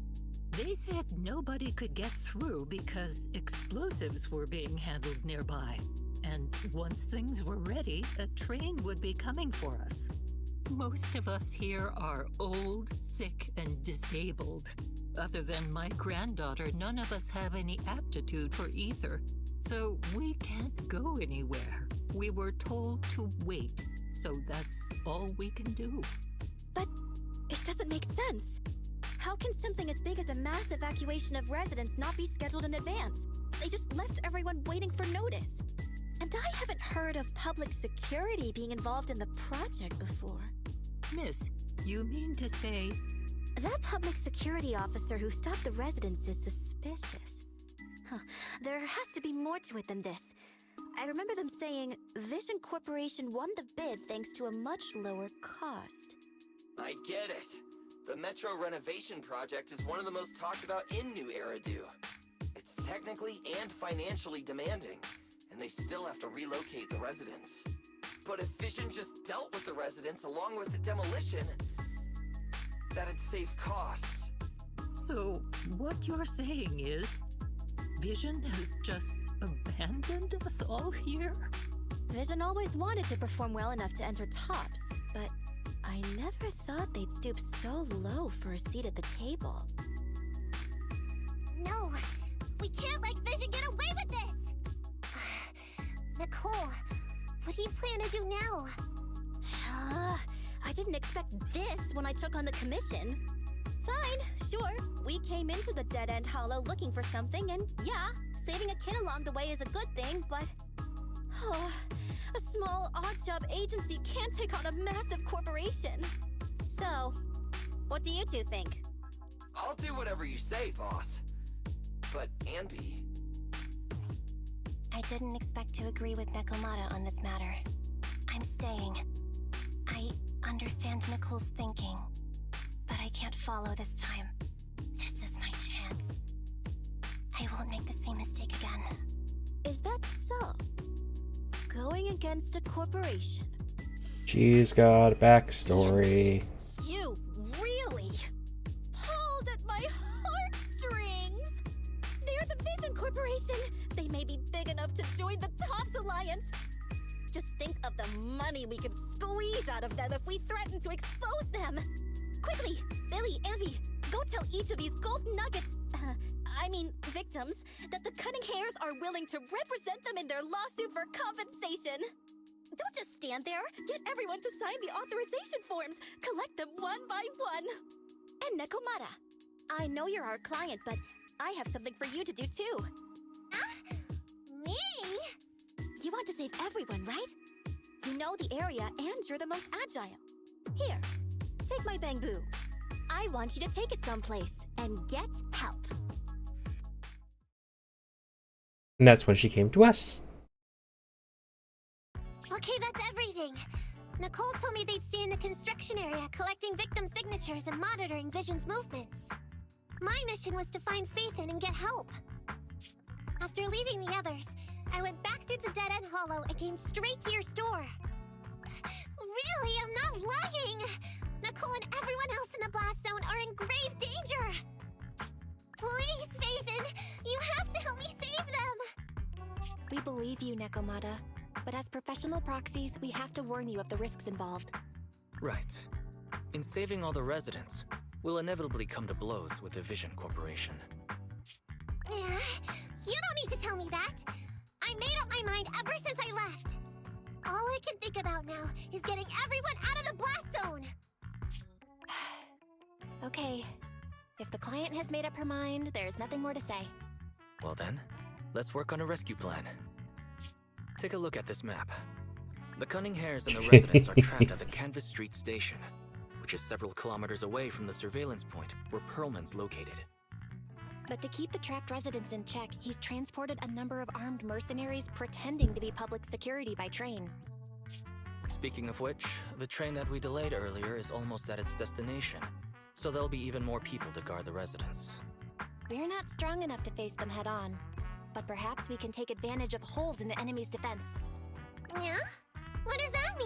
They said nobody could get through because explosives were being handled nearby, and once things were ready, a train would be coming for us. Most of us here are old, sick, and disabled. Other than my granddaughter, none of us have any aptitude for ether, so we can't go anywhere. We were told to wait, so that's all we can do. But it doesn't make sense. How can something as big as a mass evacuation of residents not be scheduled in advance? They just left everyone waiting for notice. And I haven't heard of public security being involved in the project before. Miss, you mean to say... That public security officer who stopped the residents is suspicious. There has to be more to it than this. I remember them saying Vision Corporation won the bid thanks to a much lower cost. I get it. The Metro renovation project is one of the most talked about in New Eridu. It's technically and financially demanding, and they still have to relocate the residents. But if Vision just dealt with the residents along with the demolition, that'd save costs. So, what you're saying is, Vision has just abandoned us all here? Vision always wanted to perform well enough to enter tops, but I never thought they'd stoop so low for a seat at the table. No, we can't let Vision get away with this! Nicole, what do you plan to do now? I didn't expect this when I took on the commission. Fine, sure. We came into the dead-end hollow looking for something, and yeah, saving a kid along the way is a good thing, but... a small, odd-job agency can't take on a massive corporation. So, what do you two think? I'll do whatever you say, boss. But, Anby... I didn't expect to agree with Nekomata on this matter. I'm staying. I understand Nicole's thinking, but I can't follow this time. This is my chance. I won't make the same mistake again. Is that so? Going against a corporation. She's got a backstory. You really pulled at my heartstrings! They're the Vision Corporation! They may be big enough to join the Tops Alliance! Just think of the money we could squeeze out of them if we threaten to expose them! Quickly, Billy, Anby, go tell each of these gold nuggets, victims, that the Cunning Hairs are willing to represent them in their lawsuit for compensation! Don't just stand there! Get everyone to sign the authorization forms! Collect them one by one! And Nekomata, I know you're our client, but I have something for you to do too. Me? You want to save everyone, right? You know the area and you're the most agile. Here, take my bamboo. I want you to take it someplace and get help. And that's when she came to us. Okay, that's everything. Nicole told me they'd stay in the construction area collecting victim signatures and monitoring Vision's movements. My mission was to find Faithin and get help. After leaving the others, I went back through the dead-end hollow and came straight to your store. really am not lying. Nicole and everyone else in the blast zone are in grave danger. Please, Faithin, you have to help me save them. We believe you, Nekomata. But as professional proxies, we have to warn you of the risks involved. Right. In saving all the residents, we'll inevitably come to blows with the Vision Corporation. Yeah, you don't need to tell me that. I made up my mind ever since I left. All I can think about now is getting everyone out of the blast zone. Okay. If the client has made up her mind, there's nothing more to say. Well then, let's work on a rescue plan. Take a look at this map. The Cunning Hares and the residents are trapped at the Canvas Street station, which is several kilometers away from the surveillance point where Perlman's located. But to keep the trapped residents in check, he's transported a number of armed mercenaries pretending to be public security by train. Speaking of which, the train that we delayed earlier is almost at its destination, so there'll be even more people to guard the residents. We're not strong enough to face them head on, but perhaps we can take advantage of holes in the enemy's defense. Yeah? What does that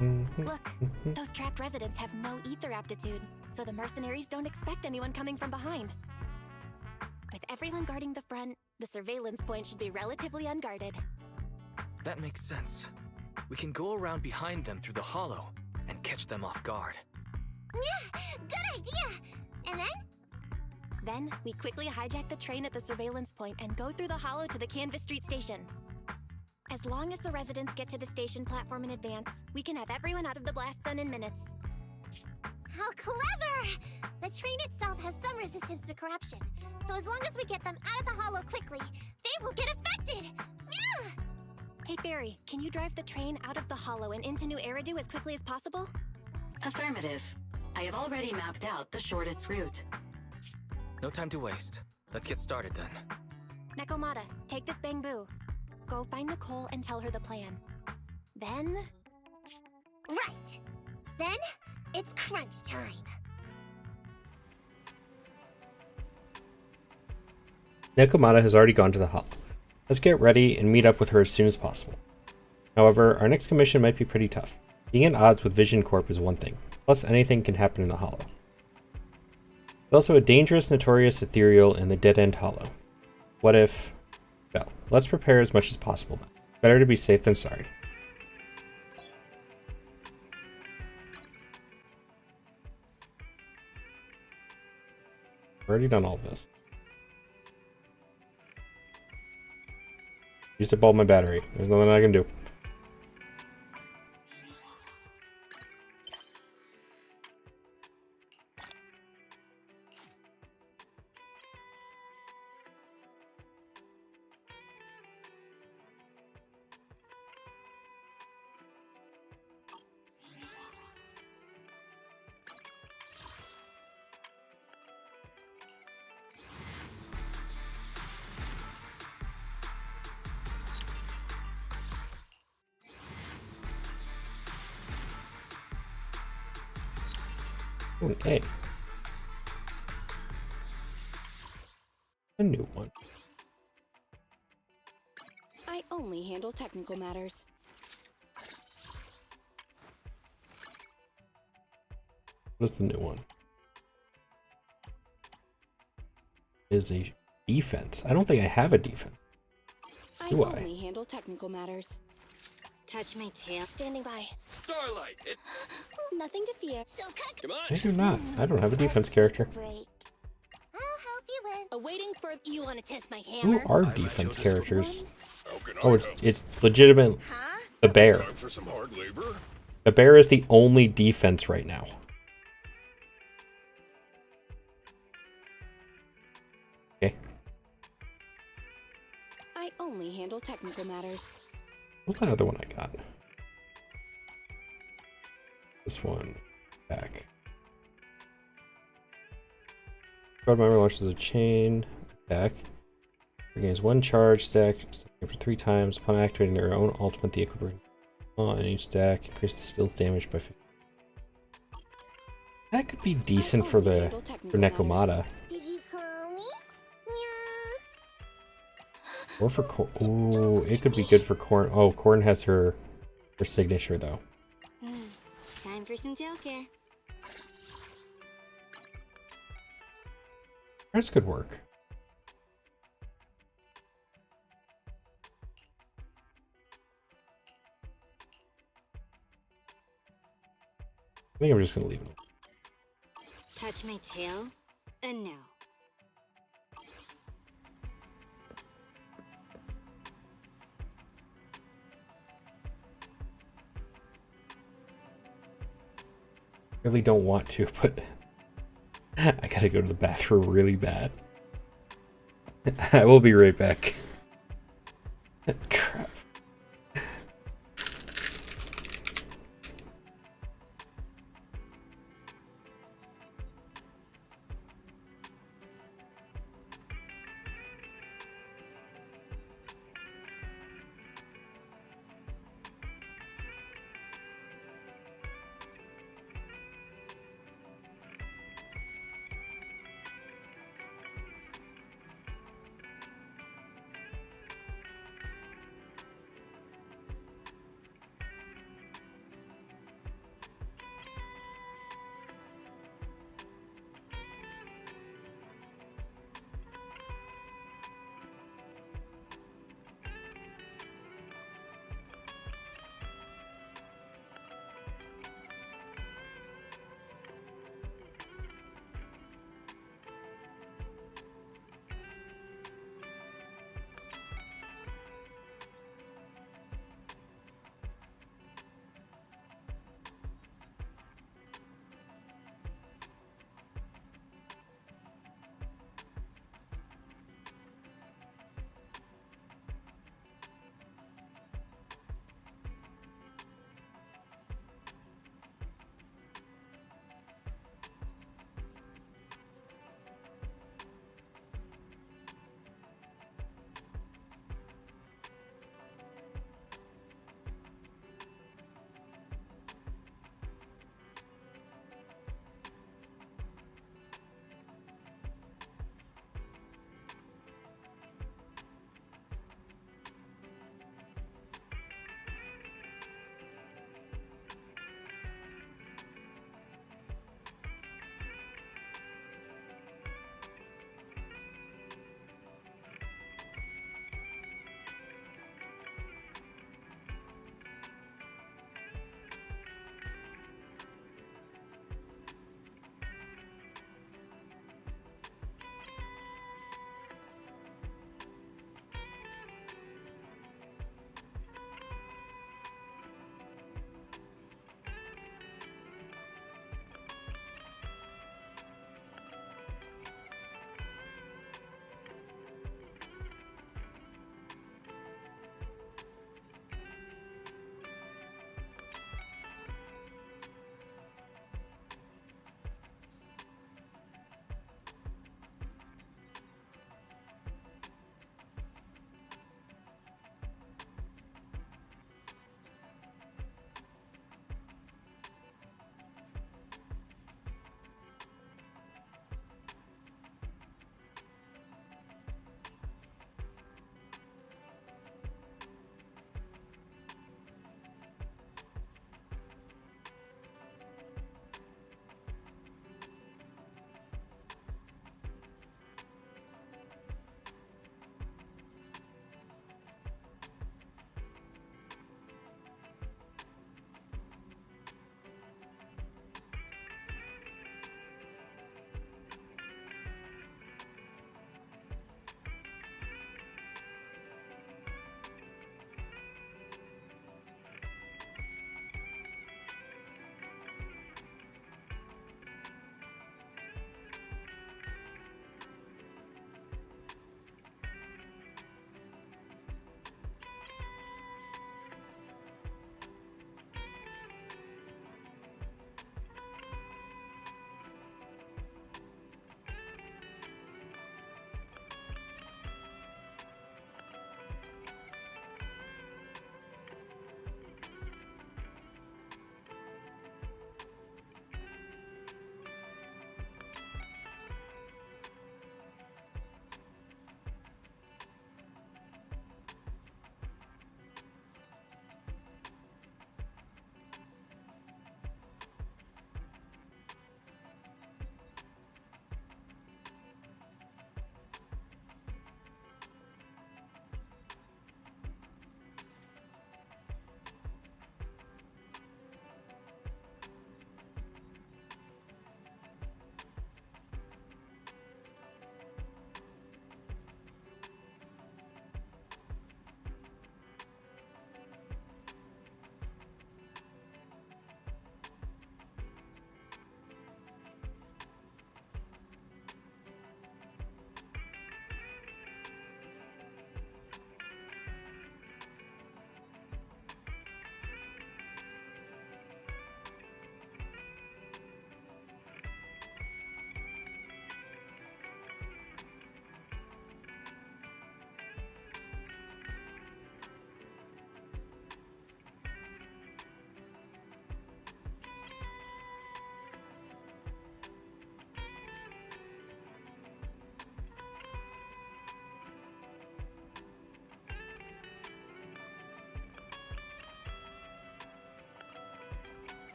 mean? Look, those trapped residents have no ether aptitude, so the mercenaries don't expect anyone coming from behind. With everyone guarding the front, the surveillance point should be relatively unguarded. That makes sense. We can go around behind them through the hollow and catch them off guard. Yeah, good idea! And then? Then, we quickly hijack the train at the surveillance point and go through the hollow to the Canvas Street station. As long as the residents get to the station platform in advance, we can have everyone out of the blast zone in minutes. How clever! The train itself has some resistance to corruption, so as long as we get them out of the hollow quickly, they won't get affected! Yeah! Hey Fairy, can you drive the train out of the hollow and into New Eridu as quickly as possible? Affirmative. I have already mapped out the shortest route. No time to waste. Let's get started then. Nekomata, take this bamboo. Go find Nicole and tell her the plan. Then... Right! Then, it's crunch time. Nekomata has already gone to the hub. Let's get ready and meet up with her as soon as possible. However, our next commission might be pretty tough. Being at odds with Vision Corp is one thing, plus anything can happen in the hollow. There's also a dangerous, notorious ethereal in the dead-end hollow. What if... Well, let's prepare as much as possible then. Better to be safe than sorry. I've already done all this. Used up all my battery. There's nothing I can do. Okay. A new one. I only handle technical matters. What is the new one? Is a defense. I don't think I have a defense. Do I? Only handle technical matters. Touch my tail. Standing by. Starlight! Nothing to fear. So Come on! I do not. I don't have a defense character. break. I'll help you with. Awaiting for... You want to test my Who hammer? are defense characters? How can Oh, I help? it's legitimate. Huh? The bear. Time for some hard labor? The bear is the only defense right now. Okay. I only handle technical matters. What's that other one I got? This one. Back. Guard member launches a chain attack. Regains one charge stack after 3 times. Upon activating their own ultimate, the equivalent on each stack increase the skill's damage by 50. That could be decent for the Nekomata. Did you call me? Yeah. Or for Corn. Ooh, it could be good for Corn. Oh, Corn has her signature though. for some tail care. That's good work. I think I'm just gonna leave it. Touch my tail, and now. Really don't want to, but I gotta go to the bathroom really bad. I will be right back. Crap.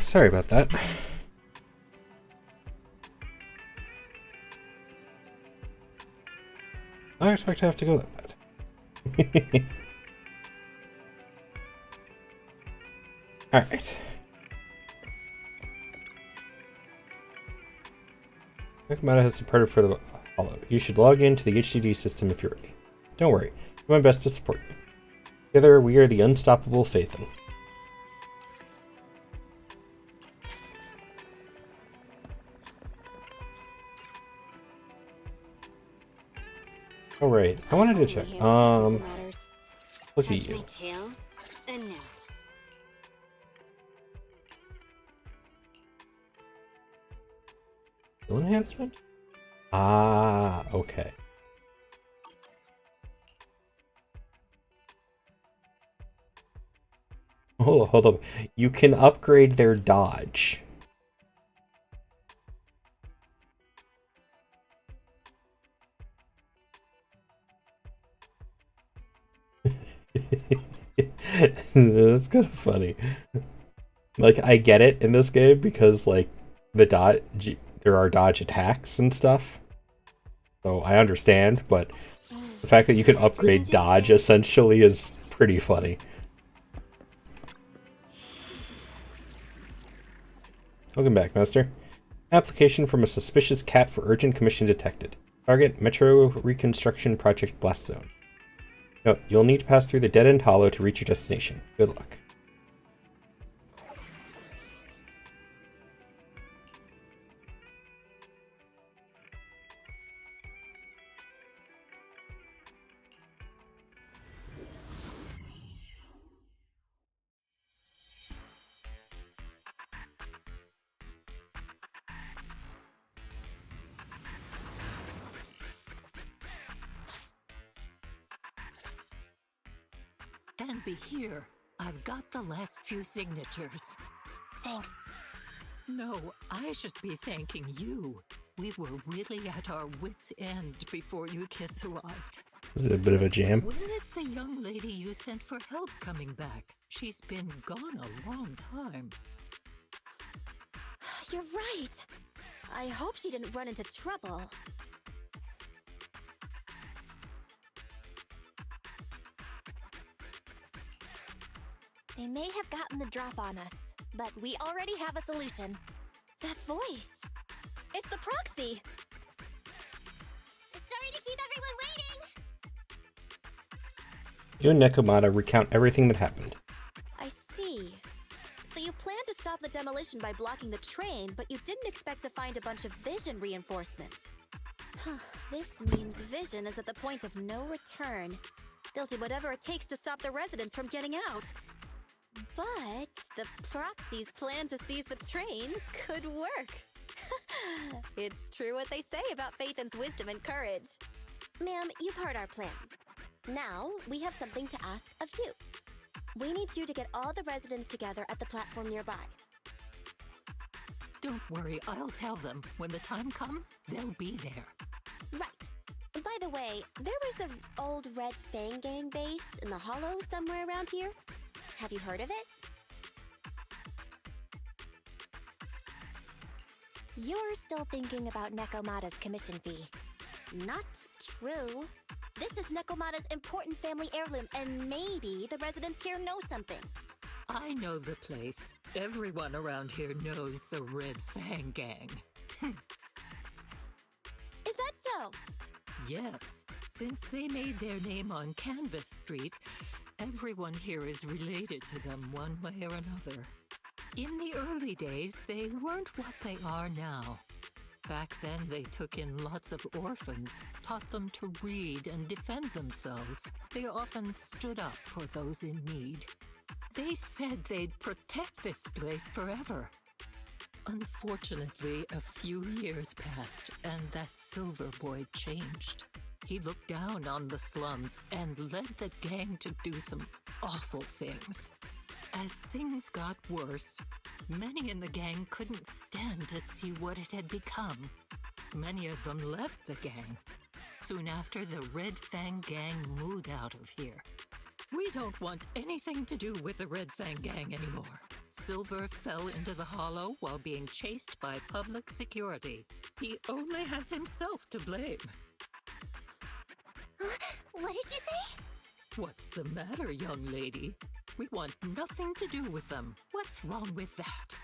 sorry about that. I expect to have to go that bad. Alright. Nekomata has departed for the Hollow. You should log into the HDD system if you're ready. Don't worry, I'll do my best to support you. Together, we are the unstoppable Phaethon. Alright, I wanted to check. Look at you. Tail, and no. Skill enhancement? Ah, okay. Hold up. You can upgrade their dodge. That's kind of funny. Like, I get it in this game because, like, the dodge, there are dodge attacks and stuff. So I understand, but the fact that you can upgrade dodge essentially is pretty funny. Welcome back, Master. Application from a suspicious cat for urgent commission detected. Target Metro Reconstruction Project Blast Zone. Note, you'll need to pass through the dead-end hollow to reach your destination. Good luck. And be here. I've got the last few signatures. Thanks. No, I should be thanking you. We were really at our wits' end before you kids arrived. This is a bit of a jam. When is the young lady you sent for help coming back? She's been gone a long time. You're right. I hope she didn't run into trouble. They may have gotten the drop on us, but we already have a solution. That voice! It's the proxy! Sorry to keep everyone waiting! You and Nekomata recount everything that happened. I see. So you planned to stop the demolition by blocking the train, but you didn't expect to find a bunch of vision reinforcements. This means Vision is at the point of no return. They'll do whatever it takes to stop the residents from getting out. But the proxy's plan to seize the train could work. It's true what they say about Phaethon's wisdom and courage. Ma'am, you've heard our plan. Now, we have something to ask of you. We need you to get all the residents together at the platform nearby. Don't worry, I'll tell them. When the time comes, they'll be there. Right. By the way, there was an old Red Fang Gang base in the Hollow somewhere around here. Have you heard of it? You're still thinking about Nekomata's commission fee. Not true. This is Nekomata's important family heirloom, and maybe the residents here know something. I know the place. Everyone around here knows the Red Fang Gang. Is that so? Yes. Since they made their name on Canvas Street, everyone here is related to them one way or another. In the early days, they weren't what they are now. Back then, they took in lots of orphans, taught them to read and defend themselves. They often stood up for those in need. They said they'd protect this place forever. Unfortunately, a few years passed, and that Silver Boy changed. He looked down on the slums and led the gang to do some awful things. As things got worse, many in the gang couldn't stand to see what it had become. Many of them left the gang. Soon after, the Red Fang Gang moved out of here. We don't want anything to do with the Red Fang Gang anymore. Silver fell into the hollow while being chased by public security. He only has himself to blame. What did you say? What's the matter, young lady? We want nothing to do with them. What's wrong with that?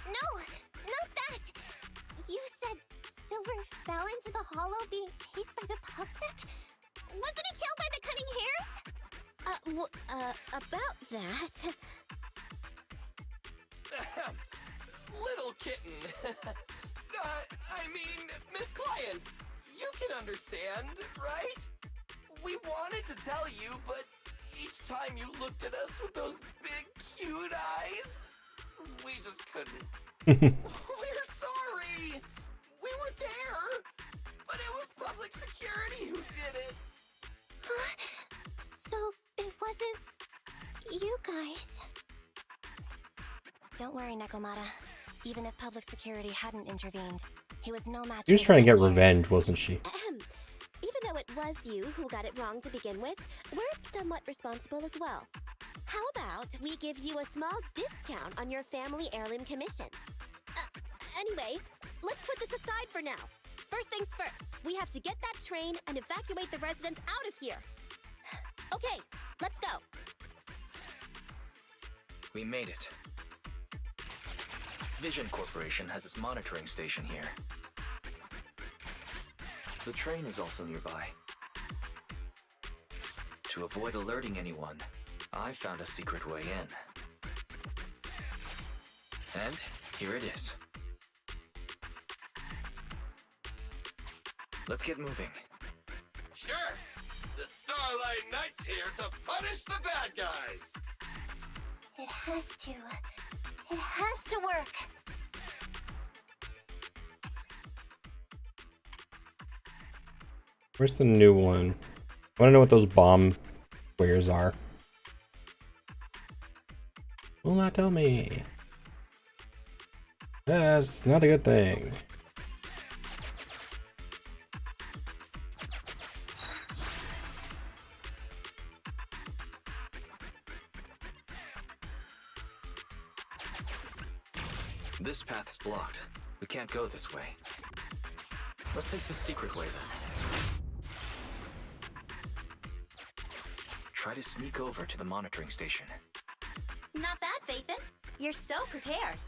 No, not that! You said Silver fell into the hollow being chased by the pubsec? Wasn't he killed by the cunning hairs? About that... Little kitten. I mean, Miss Client, you can understand, right? We wanted to tell you, but each time you looked at us with those big, cute eyes, we just couldn't. We're sorry. We were there, but it was public security who did it. So it wasn't you guys. Don't worry, Nekomata. Even if public security hadn't intervened, he was no match. She was trying to get revenge, wasn't she? Even though it was you who got it wrong to begin with, we're somewhat responsible as well. How about we give you a small discount on your family heirloom commission? Anyway, let's put this aside for now. First things first, we have to get that train and evacuate the residents out of here. Okay, let's go. We made it. Vision Corporation has its monitoring station here. The train is also nearby. To avoid alerting anyone, I found a secret way in. And here it is. Let's get moving. Sure. The Starlight Knight's here to punish the bad guys. It has to. It has to work. Where's the new one? I want to know what those bomb squares are. Will not tell me. That's not a good thing. This path's blocked. We can't go this way. Let's take the secret way then. Try to sneak over to the monitoring station. Not bad, Phaethon. You're so prepared.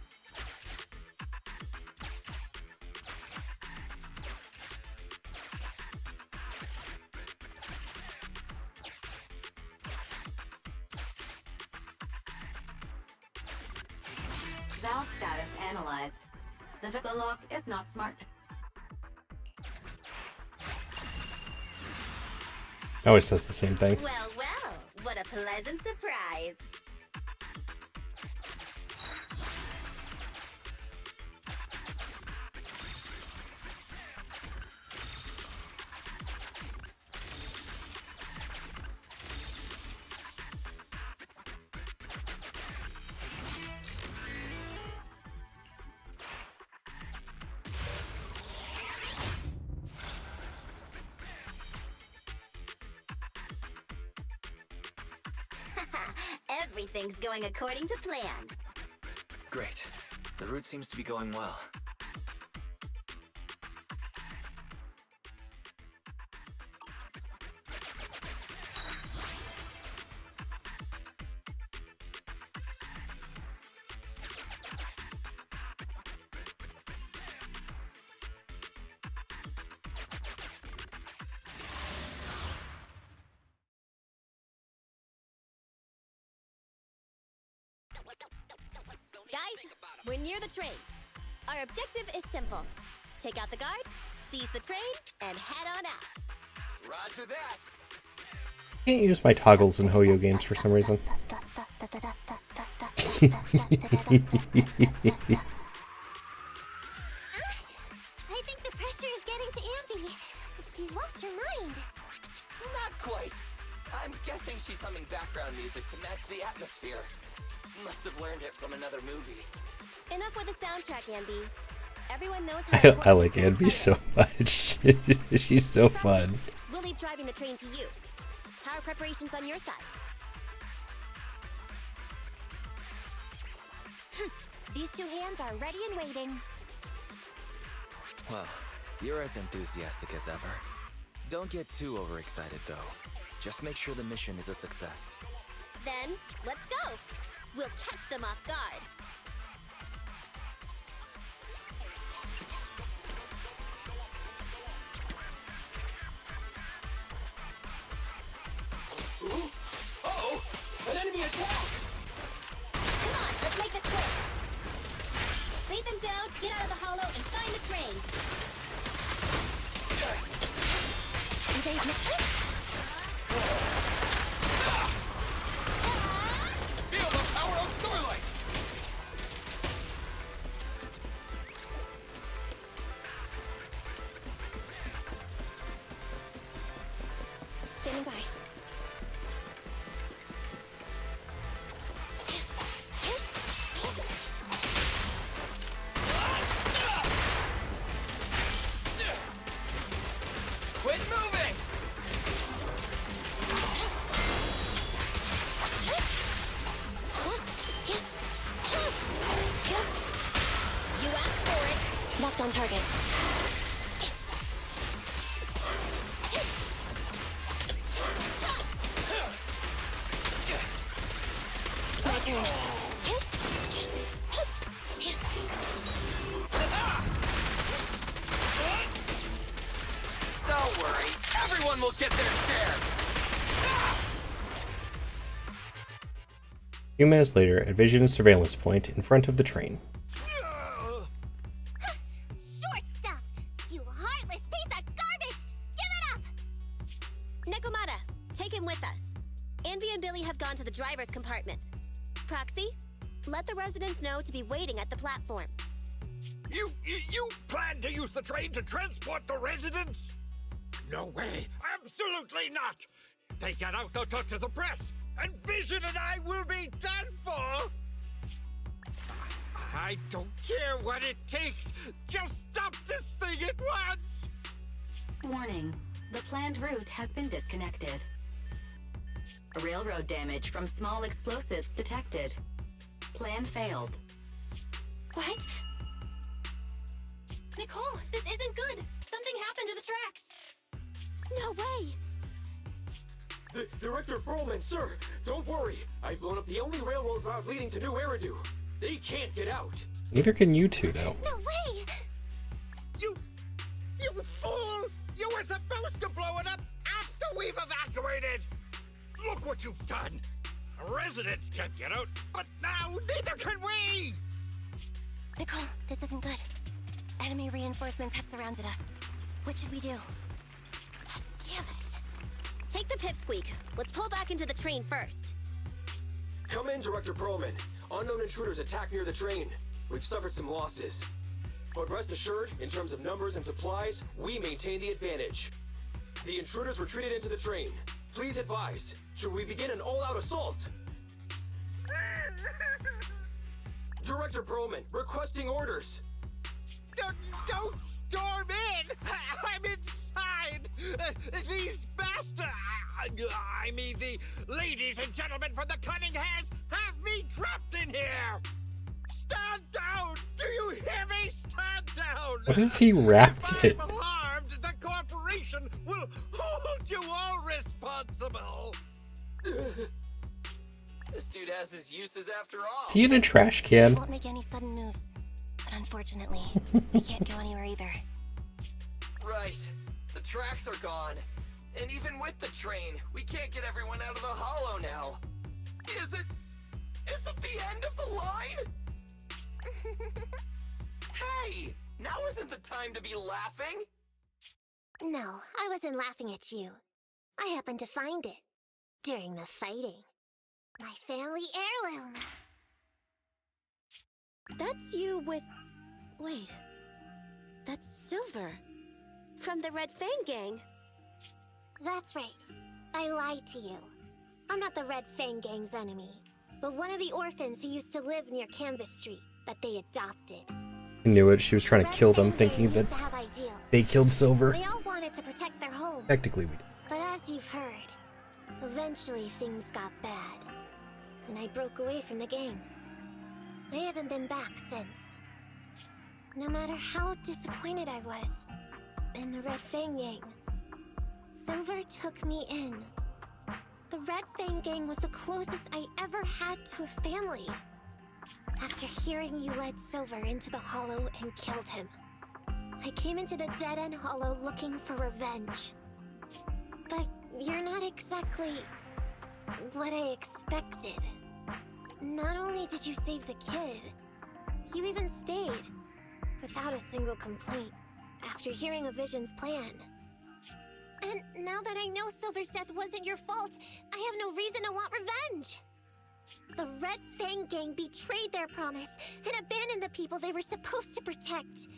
Valve status analyzed. The lock is not smart. Always says the same thing. Well, well, what a pleasant surprise. Everything's going according to plan. Great. The route seems to be going well. Guys, we're near the train. Our objective is simple. Take out the guards, seize the train, and head on out. Roger that. I can't use my toggles in Hoyo games for some reason. I think the pressure is getting to Ambi. She's lost her mind. Not quite. I'm guessing she's humming background music to match the atmosphere. Must have learned it from another movie. Enough with the soundtrack, Ambi. Everyone knows how I like Anby so much. She's so fun. We'll leave driving the train to you. How are preparations on your side? These two hands are ready and waiting. Well, you're as enthusiastic as ever. Don't get too overexcited, though. Just make sure the mission is a success. Then, let's go! We'll catch them off guard. Uh-oh! An enemy attack! Come on, let's make this quick! Bait them down, get out of the hollow, and find the train! Evade mission? Feel the power of Starlight! Standing by. Quit moving! You asked for it. Locked on target. My turn. Don't worry, everyone will get their share. A few minutes later, at Vision's surveillance point in front of the train. Short stuff! You heartless piece of garbage! Give it up! Nekomata, take him with us. Anby and Billy have gone to the driver's compartment. Proxy, let the residents know to be waiting at the platform. You plan to use the train to transport the residents? No way! Absolutely not! If they get out, they'll talk to the press, and Vision and I will be done for! I don't care what it takes! Just stop this thing at once! Warning. The planned route has been disconnected. Railroad damage from small explosives detected. Plan failed. What? Nicole, this isn't good! Something happened to the tracks! No way! Director Perlman, sir, don't worry. I've blown up the only railroad route leading to New Eridu. They can't get out. Neither can you two, though. No way! You fool! You were supposed to blow it up after we've evacuated! Look what you've done! Residents can't get out, but now neither can we! Nicole, this isn't good. Enemy reinforcements have surrounded us. What should we do? Damn it. Take the pipsqueak. Let's pull back into the train first. Come in, Director Perlman. Unknown intruders attacked near the train. We've suffered some losses. But rest assured, in terms of numbers and supplies, we maintain the advantage. The intruders retreated into the train. Please advise, should we begin an all-out assault? Director Perlman, requesting orders. Don't storm in! I'm inside! These bastards! I mean, the ladies and gentlemen from the Cunning Hands have me trapped in here! Stand down! Do you hear me? Stand down! What is he wrapped in? If I'm alarmed, the corporation will hold you all responsible! This dude has his uses after all. Is he in a trash can? We won't make any sudden moves. But unfortunately, we can't go anywhere either. Right. The tracks are gone. And even with the train, we can't get everyone out of the hollow now. Is it the end of the line? Hey! Now isn't the time to be laughing! No, I wasn't laughing at you. I happened to find it. During the fighting. My family heirloom. That's you with... Wait. That's Silver. From the Red Fang Gang. That's right. I lied to you. I'm not the Red Fang Gang's enemy, but one of the orphans who used to live near Canvas Street that they adopted. I knew it. She was trying to kill them, thinking that they killed Silver. They all wanted to protect their home. Technically, we did. But as you've heard, eventually things got bad. And I broke away from the gang. I haven't been back since. No matter how disappointed I was in the Red Fang Gang, Silver took me in. The Red Fang Gang was the closest I ever had to a family. After hearing you led Silver into the Hollow and killed him, I came into the dead-end Hollow looking for revenge. But you're not exactly what I expected. Not only did you save the kid, you even stayed, without a single complaint, after hearing a Vision's plan. And now that I know Silver's death wasn't your fault, I have no reason to want revenge! The Red Fang Gang betrayed their promise and abandoned the people they were supposed to protect.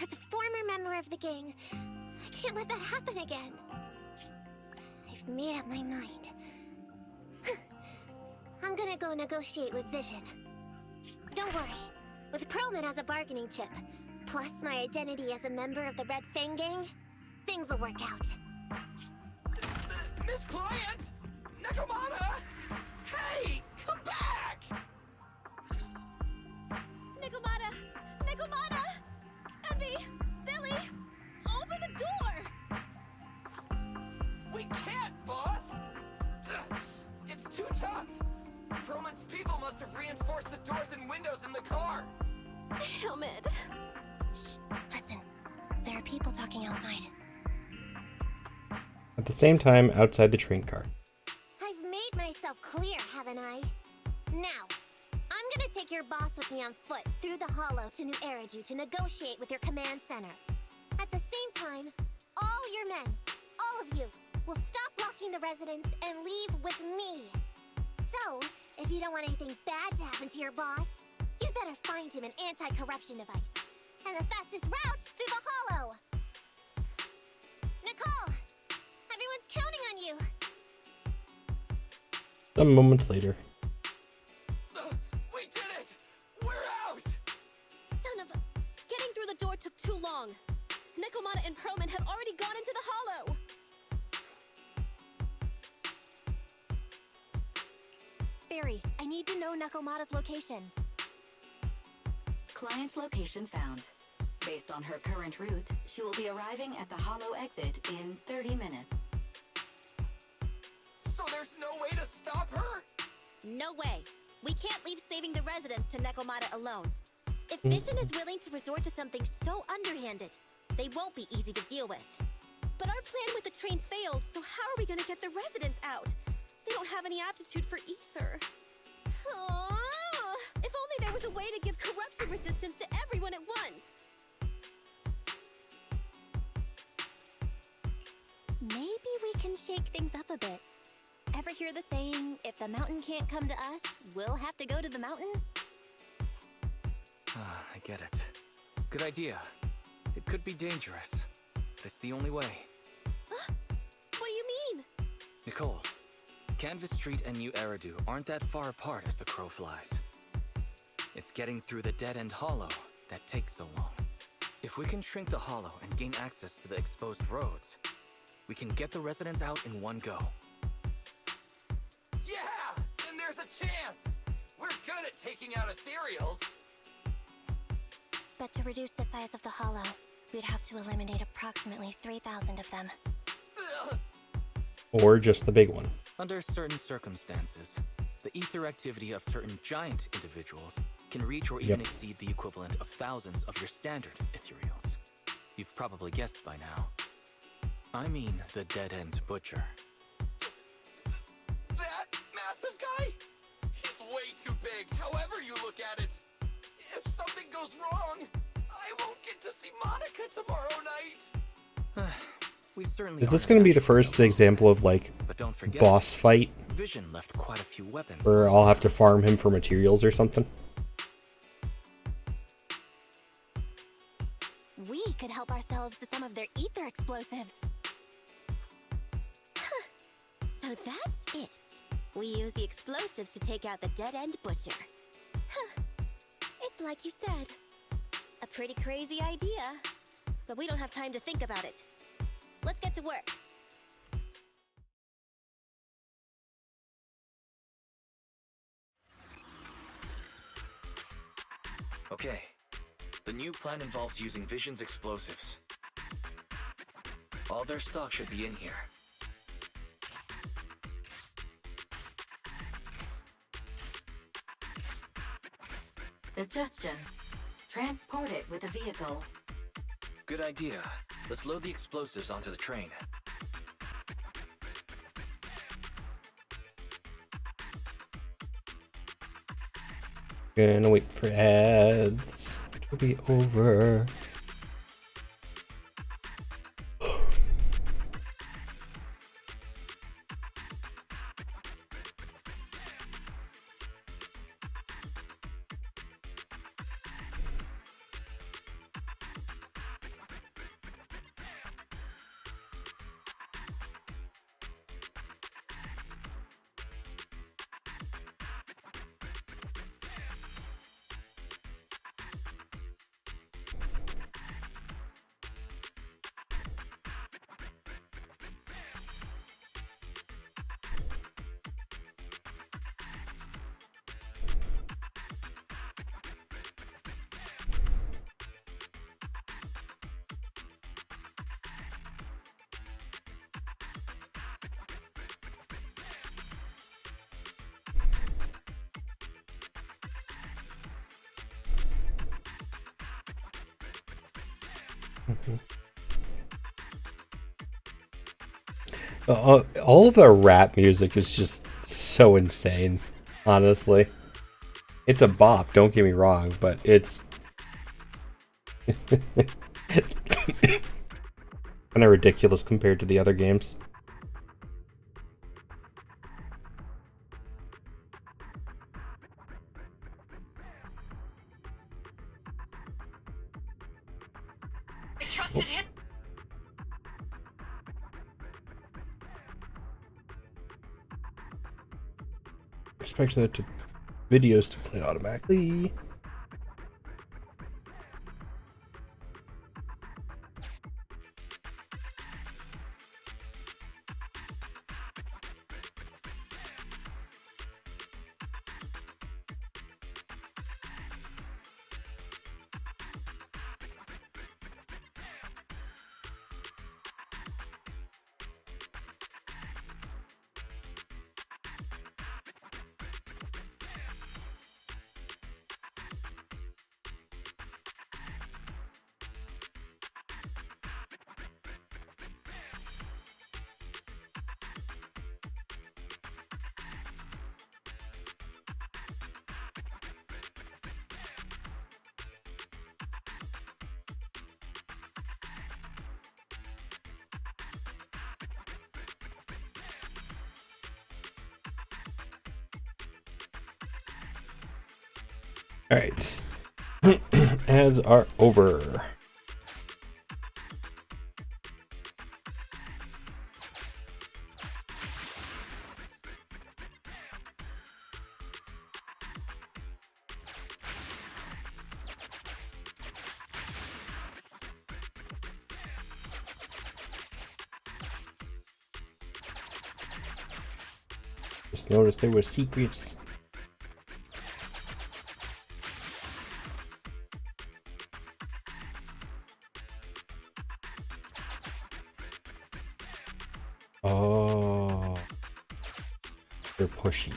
As a former member of the gang, I can't let that happen again. I've made up my mind. I'm gonna go negotiate with Vision. Don't worry. With Perlman as a bargaining chip, plus my identity as a member of the Red Fang Gang, things will work out. Miss Client! Nakamata! Hey! Come back! Nakamata! Nakamata! Envy! Billy! Open the door! We can't, boss! It's too tough! Perlman's people must have reinforced the doors and windows in the car! Damn it! Shh, listen. There are people talking outside. At the same time, outside the train car. I've made myself clear, haven't I? Now, I'm gonna take your boss with me on foot through the Hollow to New Eridu to negotiate with your command center. At the same time, all your men, all of you, will stop blocking the residents and leave with me. So, if you don't want anything bad to happen to your boss, you better find him an anti-corruption device. And the fastest route through the Hollow! Nicole! Everyone's counting on you! Some moments later. We did it! We're out! Son of a... Getting through the door took too long. Nakamata and Perlman have already gone into the Hollow! Barry, I need to know Nakamata's location. Client location found. Based on her current route, she will be arriving at the Hollow exit in 30 minutes. So there's no way to stop her? No way. We can't leave saving the residents to Nakamata alone. If Vision is willing to resort to something so underhanded, they won't be easy to deal with. But our plan with the train failed, so how are we gonna get the residents out? They don't have any aptitude for ether. Aww. If only there was a way to give corruption resistance to everyone at once. Maybe we can shake things up a bit. Ever hear the saying, if the mountain can't come to us, we'll have to go to the mountain? I get it. Good idea. It could be dangerous, but it's the only way. Huh? What do you mean? Nicole, Canvas Street and New Eridu aren't that far apart as the crow flies. It's getting through the dead-end Hollow that takes so long. If we can shrink the Hollow and gain access to the exposed roads, we can get the residents out in one go. Yeah! Then there's a chance! We're good at taking out ethereals! But to reduce the size of the Hollow, we'd have to eliminate approximately 3,000 of them. Or just the big one. Under certain circumstances, the ether activity of certain giant individuals can reach or even exceed the equivalent of thousands of your standard ethereals. You've probably guessed by now. I mean the dead-end butcher. That massive guy? He's way too big, however you look at it. If something goes wrong, I won't get to see Monica tomorrow night. We certainly Is this going to be the first example of, like, boss fight? Vision left quite a few weapons. Where I'll have to farm him for materials or something? We could help ourselves to some of their ether explosives. So that's it. We use the explosives to take out the dead-end butcher. It's like you said. A pretty crazy idea. But we don't have time to think about it. Let's get to work. Okay. The new plan involves using Vision's explosives. All their stock should be in here. Suggestion. Transport it with a vehicle. Good idea. Let's load the explosives onto the train. Gonna wait for ads to be over. All of the rap music is just so insane, honestly. It's a bop, don't get me wrong, but it's kind of ridiculous compared to the other games. I trusted him. Expect that to videos to play automatically. All right. Ads are over. Just noticed there were secrets. Oh, they're pushy.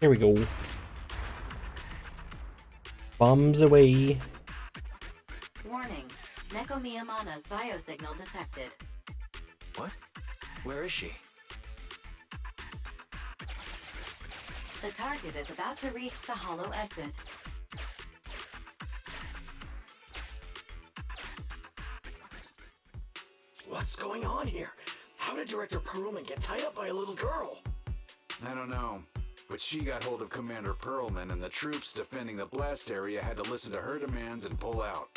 Here we go. Bombs away. Warning. Neko Miyamana's biosignal detected. What? Where is she? The target is about to reach the hollow exit. What's going on here? How did Director Perlman get tied up by a little girl? I don't know, but she got hold of Commander Perlman, and the troops defending the blast area had to listen to her demands and pull out.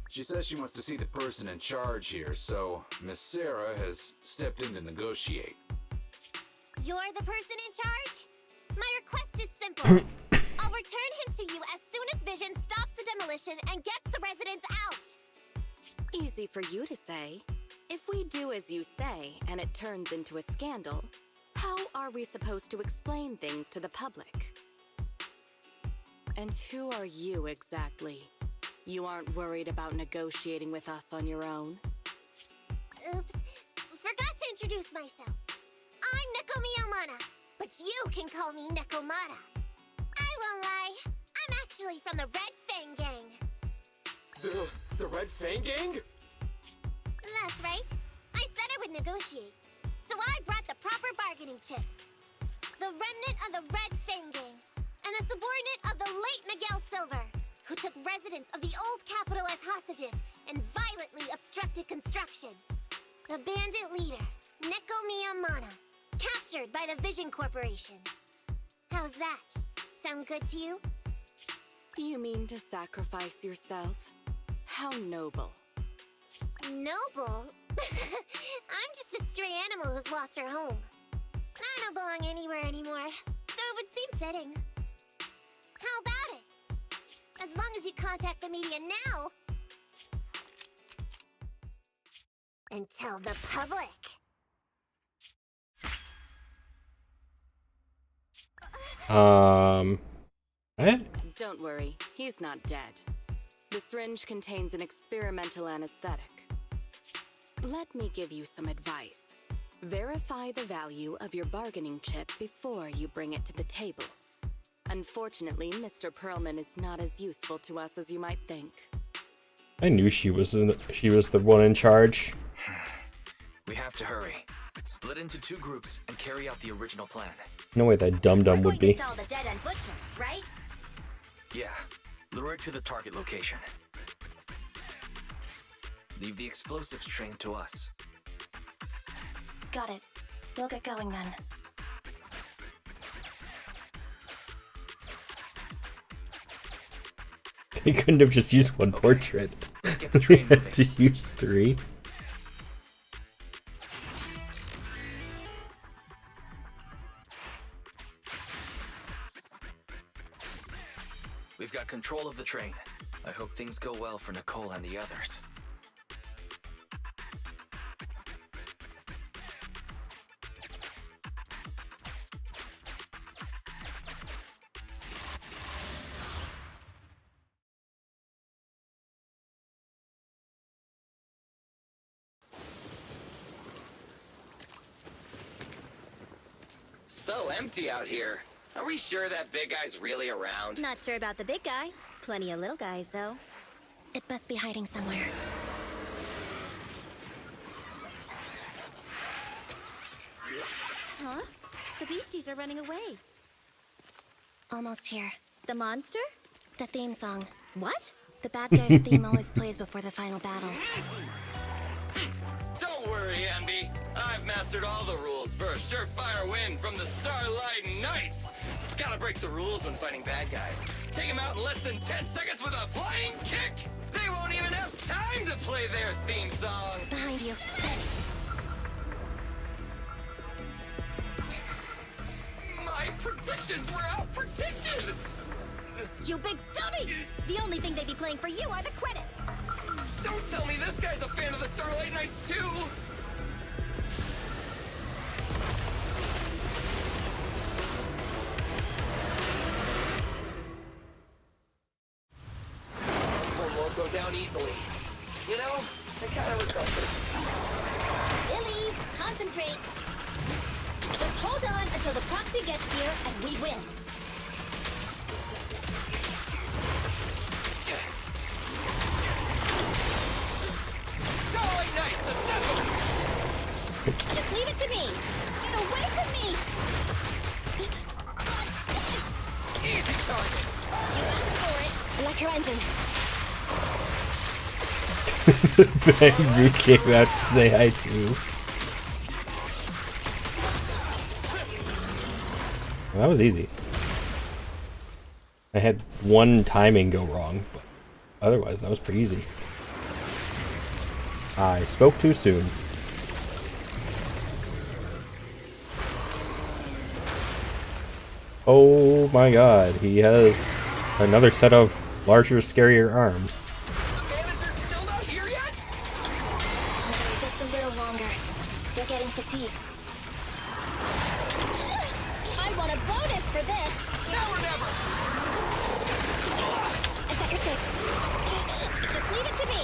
She says she wants to see the person in charge here, so Miss Sarah has stepped in to negotiate. You're the person in charge? My request is simple. I'll return him to you as soon as Vision stops the demolition and gets the residents out. Easy for you to say. If we do as you say and it turns into a scandal, how are we supposed to explain things to the public? And who are you exactly? You aren't worried about negotiating with us on your own? Oops, forgot to introduce myself. I'm Neko Miyamata, but you can call me Nekomata. I won't lie, I'm actually from the Red Fang Gang. The Red Fang Gang? That's right. I said I would negotiate. So I brought the proper bargaining chips. The remnant of the Red Fang Gang, and a subordinate of the late Miguel Silver, who took residents of the old capital as hostages and violently obstructed construction. The bandit leader, Neko Miyamata, captured by the Vision Corporation. How's that? Sound good to you? You mean to sacrifice yourself? How noble. Noble? I'm just a stray animal who's lost her home. I don't belong anywhere anymore, so it would seem fitting. How about it? As long as you contact the media now and tell the public. What? Don't worry, he's not dead. The syringe contains an experimental anesthetic. Let me give you some advice. Verify the value of your bargaining chip before you bring it to the table. Unfortunately, Mr. Perlman is not as useful to us as you might think. I knew she was the one in charge. We have to hurry. Split into 2 groups and carry out the original plan. No way that dum-dum would be. Install the dead-end butcher, right? Yeah. Lure it to the target location. Leave the explosives train to us. Got it. We'll get going then. They couldn't have just used one portrait. Let's get the train They had moving. to use 3. We've got control of the train. I hope things go well for Nicole and the others. So empty out here. Are we sure that big guy's really around? Not sure about the big guy. Plenty of little guys, though. It must be hiding somewhere. Huh? The beasties are running away. Almost here. The monster? The theme song. What? The bad guy's theme always plays before the final battle. Don't worry, Ambi. I've mastered all the rules for a surefire win from the Starlight Knights. Gotta break the rules when fighting bad guys. Take them out in less than 10 seconds with a flying kick. They won't even have time to play their theme song. Behind you. My predictions were out-predicted. You big dummy! The only thing they'd be playing for you are the credits! Don't tell me this guy's a fan of the Starlight Knights too! This one won't go down easily. You know, I kinda regret this. Billy, concentrate! Just hold on until the proxy gets here and we win. Starlight Knights, assemble! Just leave it to me! Get away from me! What's this? target. You asked for it. Electro engine. Bang Boo came out to say hi too. Well, that was easy. I had one timing go wrong, but otherwise that was pretty easy. I spoke too soon. Oh my god, he has another set of larger, scarier arms. Just a little longer. They're getting fatigued. I want a bonus for this. Now or never. Sector 6. Just leave it to me.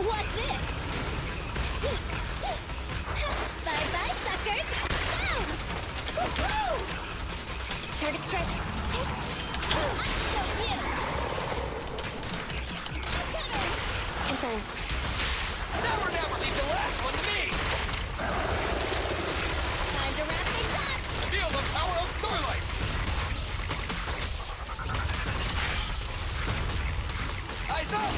What's this? Bye-bye, suckers. Boom! Woo-hoo! Target strike. I'm so cute. I'm coming. Confirmed. Now or never. Leave the last one to me. Time to wrap things up. Feel the power of Starlight. Eyes up.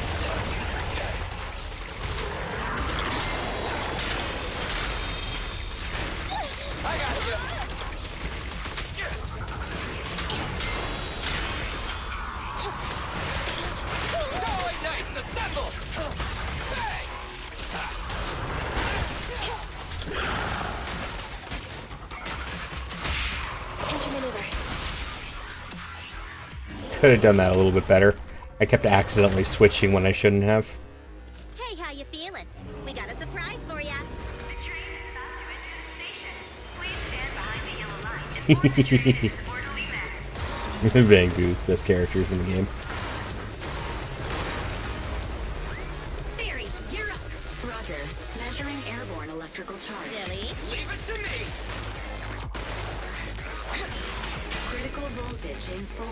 I got you. Starlight Knights, assemble! Bang! Intermaneuver. Could have done that a little bit better. I kept accidentally switching when I shouldn't have. Hey, how you feeling? We got a surprise for ya. Bang Boo's best characters in the game. Theory, you're up. Roger. Measuring airborne electrical charge. Billy? Leave it to me! Critical voltage in 4.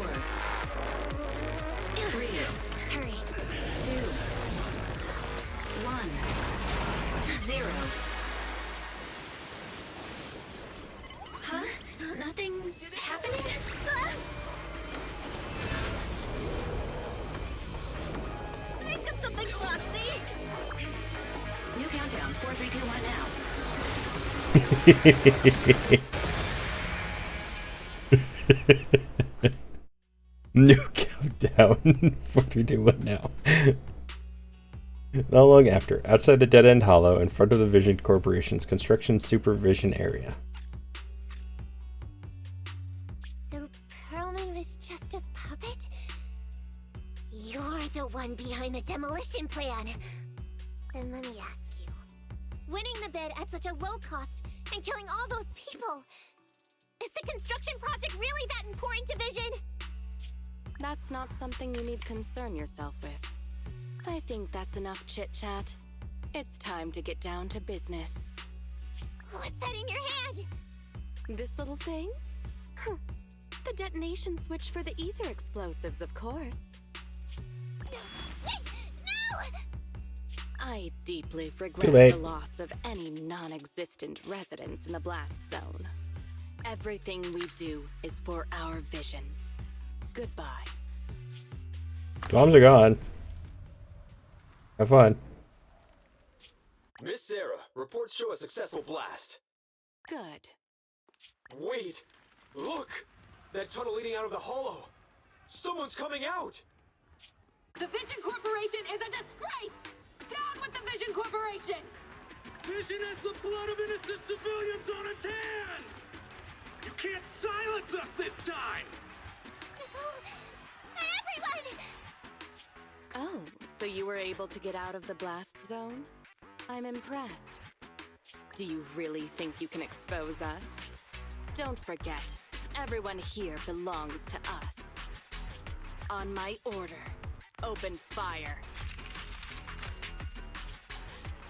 3. Hurry. 2. 1. 0. Huh? Nothing's happening? Think of something, Foxy! New countdown. 4, 3, 2, 1 now. New countdown. 4, 3, 2, 1 now. Not long after, outside the Dead End Hollow, in front of the Vision Corporation's construction supervision area. So Perlman was just a puppet? You're the one behind the demolition plan. Then let me ask you. Winning the bid at such a low cost and killing all those people. Is the construction project really that important to Vision? That's not something you need concern yourself with. I think that's enough chit-chat. It's time to get down to business. What's that in your hand? This little thing? Huh. The detonation switch for the ether explosives, of course. Wait! No! I deeply Too regret late. the loss of any non-existent residents in the blast zone. Everything we do is for our vision. Goodbye. Bombs are gone. Have fun. Miss Sarah, reports show a successful blast. Good. Wait! Look! That tunnel leading out of the hollow! Someone's coming out! The Vision Corporation is a disgrace! Down with the Vision Corporation! Vision has the blood of innocent civilians on its hands! You can't silence us this time! Everyone! Oh, so you were able to get out of the blast zone? I'm impressed. Do you really think you can expose us? Don't forget, everyone here belongs to us. On my order, open fire.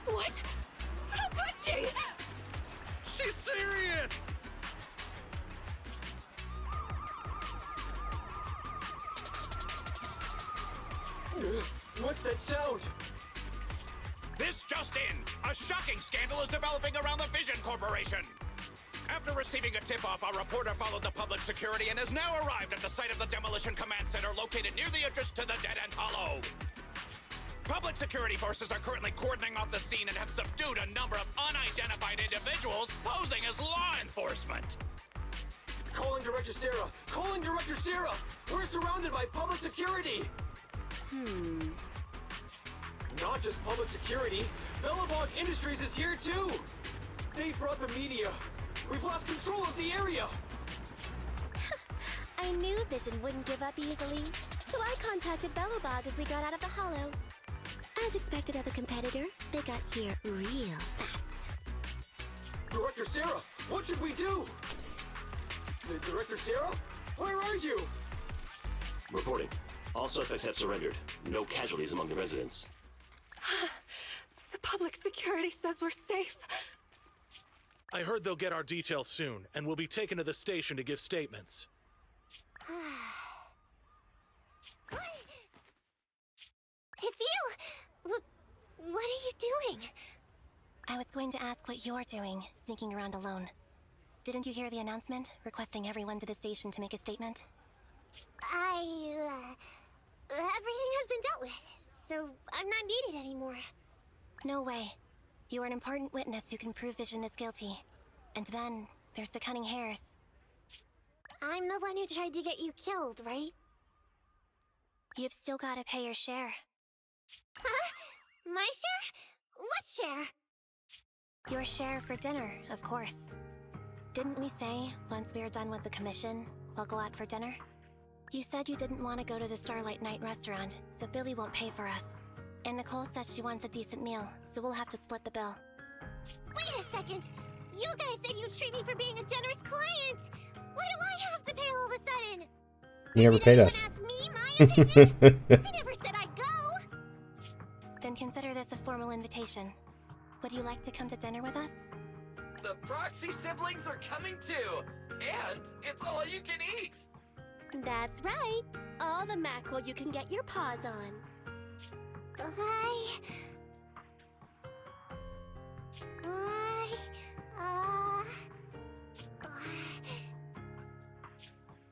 What? How could she? She's serious! What's that sound? This just in! A shocking scandal is developing around the Vision Corporation! After receiving a tip-off, our reporter followed the public security and has now arrived at the site of the demolition command center located near the entrance to the dead-end hollow. Public security forces are currently cordoning off the scene and have subdued a number of unidentified individuals posing as law enforcement. Calling Director Sarah! Calling Director Sarah! We're surrounded by public security! Not just public security, Bellabog Industries is here too! They brought the media! We've lost control of the area! I knew Vision wouldn't give up easily, so I contacted Bellabog as we got out of the hollow. As expected of a competitor, they got here real fast. Director Sarah, what should we do? Director Sarah? Where are you? Reporting. All suspects have surrendered. No casualties among the residents. The public security says we're safe. I heard they'll get our details soon, and we'll be taken to the station to give statements. It's you! What are you doing? I was going to ask what you're doing, sneaking around alone. Didn't you hear the announcement, requesting everyone to the station to make a statement? Everything has been dealt with, so I'm not needed anymore. No way. You are an important witness who can prove Vision is guilty. And then, there's the Cunning Hares. I'm the one who tried to get you killed, right? You've still gotta pay your share. Huh? My share? What share? Your share for dinner, of course. Didn't we say, once we are done with the commission, we'll go out for dinner? You said you didn't want to go to the Starlight Night restaurant, so Billy won't pay for us. And Nicole says she wants a decent meal, so we'll have to split the bill. Wait a second! You guys said you'd treat me for being a generous client! Why do I have to pay all of a sudden? You never paid us. Ask me my opinion? I never said I'd go! Then consider this a formal invitation. Would you like to come to dinner with us? The Proxy siblings are coming too! And it's all you can eat! That's right. All the mackerel you can get your paws on.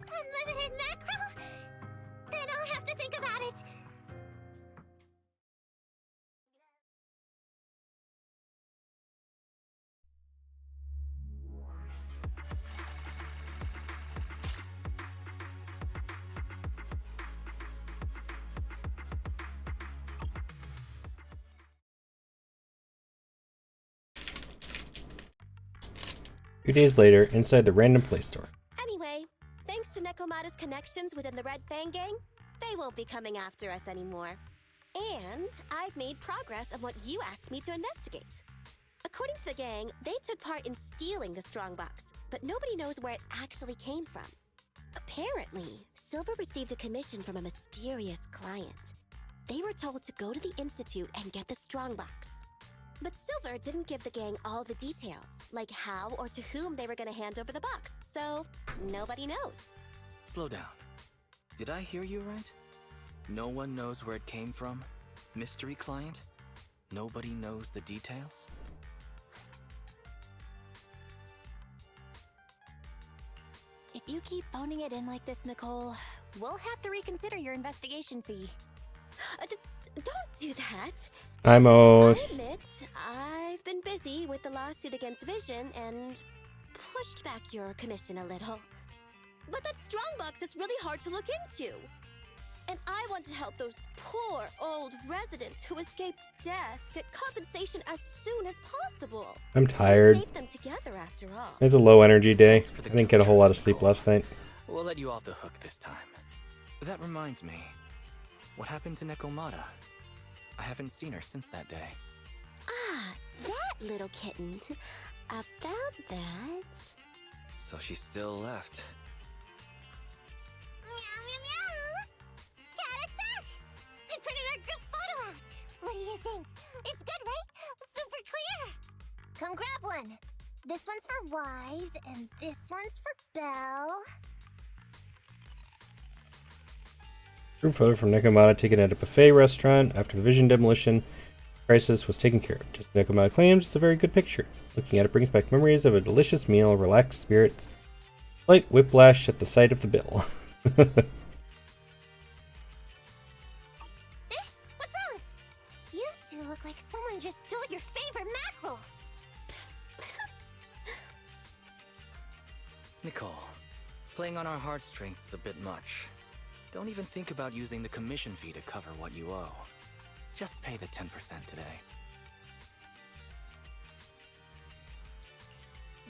Unlimited mackerel? Then I'll have to think about it. A few days later, inside the random play store. Anyway, thanks to Nekomata's connections within the Red Fang gang, they won't be coming after us anymore. And I've made progress on what you asked me to investigate. According to the gang, they took part in stealing the strongbox, but nobody knows where it actually came from. Apparently, Silver received a commission from a mysterious client. They were told to go to the Institute and get the strongbox. But Silver didn't give the gang all the details, like how or to whom they were going to hand over the box, so nobody knows. Slow down. Did I hear you right? No one knows where it came from? Mystery client? Nobody knows the details? If you keep phoning it in like this, Nicole, we'll have to reconsider your investigation fee. Don't do that. I I admit, I've been busy with the lawsuit against Vision and pushed back your commission a little. But that strongbox is really hard to look into. And I want to help those poor old residents who escaped death get compensation as soon as possible. I'm tired. Save them together after all. It's a low energy day. I didn't get a whole lot of sleep last night. We'll let you off the hook this time. That reminds me. What happened to Nekomata? I haven't seen her since that day. Ah, that little kitten. About that... So she still left. Meow, meow, meow! Cat attack! I printed our group photo out! What do you think? It's good, right? Super clear! Come grab one. This one's for Wise, and this one's for Belle. Group photo from Nekomata taken at a buffet restaurant after the Vision demolition. crisis was taken care of. Just like Nekomata claims, it's a very good picture. Looking at it brings back memories of a delicious meal, relaxed spirits, slight whiplash at the sight of the bill. What's wrong? You two look like someone just stole your favorite mackerel. Nicole, playing on our heartstrings is a bit much. Don't even think about using the commission fee to cover what you owe. Just pay the 10% today.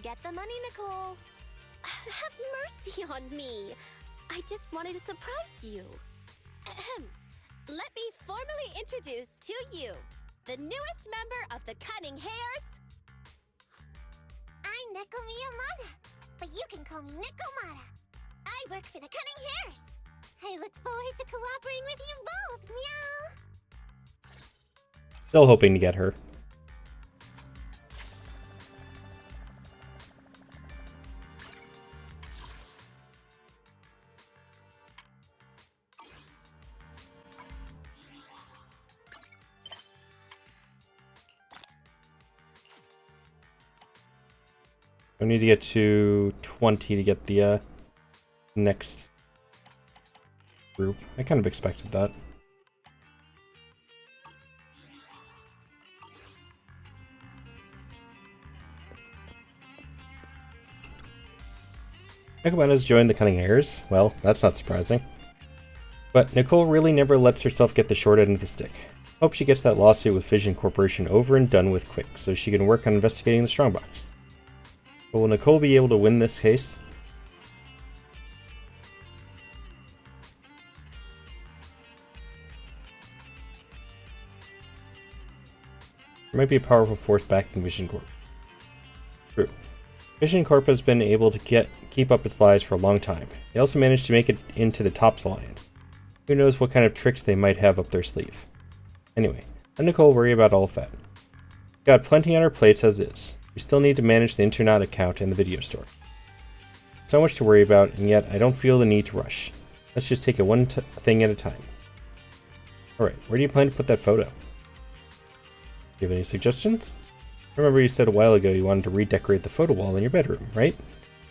Get the money, Nicole. Have mercy on me. I just wanted to surprise you. Let me formally introduce to you the newest member of the Cunning Hares. I'm Neko Miyamada, but you can call me Nekomata. I work for the Cunning Hares. I look forward to cooperating with you both, meow. Still hoping to get her. I need to get to 20 to get the next group. I kind of expected that. Nekomata's joined the Cunning Hares. Well, that's not surprising. But Nicole really never lets herself get the short end of the stick. Hope she gets that lawsuit with Vision Corporation over and done with quick, so she can work on investigating the Strongbox. But will Nicole be able to win this case? There might be a powerful force backing Vision Corp. True. Vision Corp has been able to keep up its lies for a long time. They also managed to make it into the TOPS Alliance. Who knows what kind of tricks they might have up their sleeve. Anyway, let Nicole worry about all of that. We've got plenty on our plates as is. We still need to manage the internet account and the video store. So much to worry about, and yet I don't feel the need to rush. Let's just take it one thing at a time. Alright, where do you plan to put that photo? Do you have any suggestions? I remember you said a while ago you wanted to redecorate the photo wall in your bedroom, right?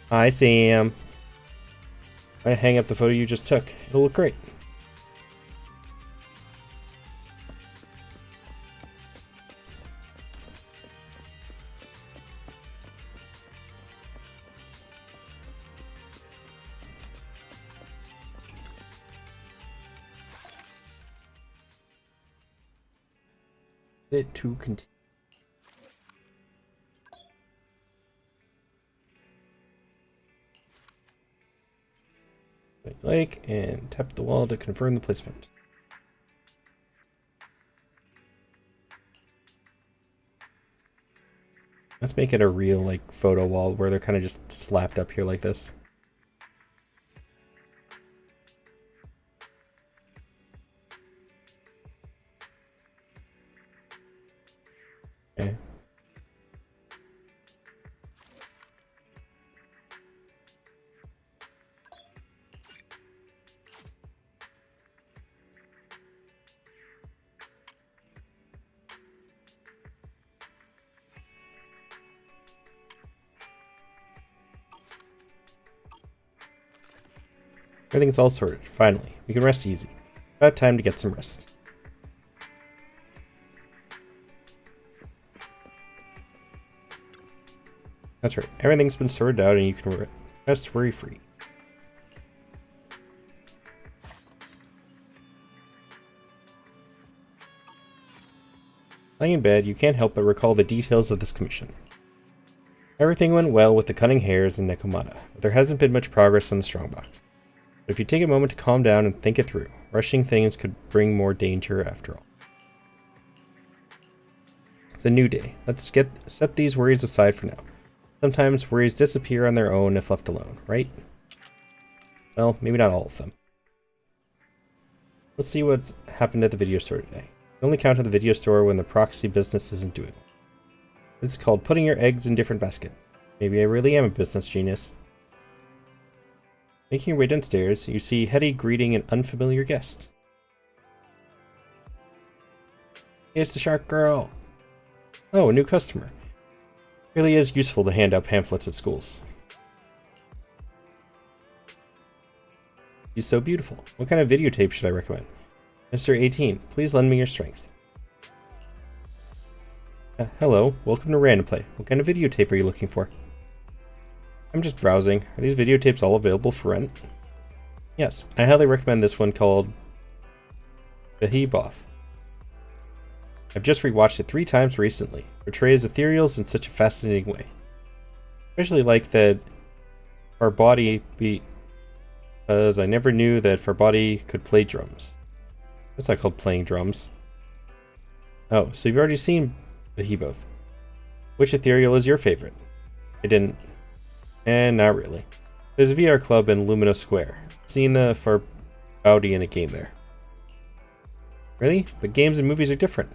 Hi, Sam. Why not hang up the photo you just took? It'll look great. To continue. Like and tap the wall to confirm the placement. Let's make it a real like photo wall where they're kind of just slapped up here like this. Okay. Everything's all sorted. Finally, we can rest easy. About time to get some rest. That's right. Everything's been sorted out and you can rest worry-free. Lying in bed, you can't help but recall the details of this commission. Everything went well with the Cunning Hares and Nekomata, but there hasn't been much progress on the Strongbox. But if you take a moment to calm down and think it through, rushing things could bring more danger after all. It's a new day. Let's set these worries aside for now. Sometimes worries disappear on their own if left alone, right? Well, maybe not all of them. Let's see what's happened at the video store today. You only count on the video store when the proxy business isn't doing well. This is called putting your eggs in different baskets. Maybe I really am a business genius. Making your way downstairs, you see Hetty greeting an unfamiliar guest. It's the shark girl. Oh, a new customer. Really is useful to hand out pamphlets at schools. She's so beautiful. What kind of videotape should I recommend? Mr. 18, please lend me your strength. Hello, welcome to Random Play. What kind of videotape are you looking for? I'm just browsing. Are these videotapes all available for rent? Yes, I highly recommend this one called Pt.2. I've just rewatched it 3 times recently. It portrays ethereals in such a fascinating way. Especially like that our body because I never knew that Farbody could play drums. That's not called playing drums. Oh, so you've already seen Pt.2. Which ethereal is your favorite? I didn't. And not really. There's a VR club in Lumina Square. Seen the Farbody in a game there. Really? But games and movies are different.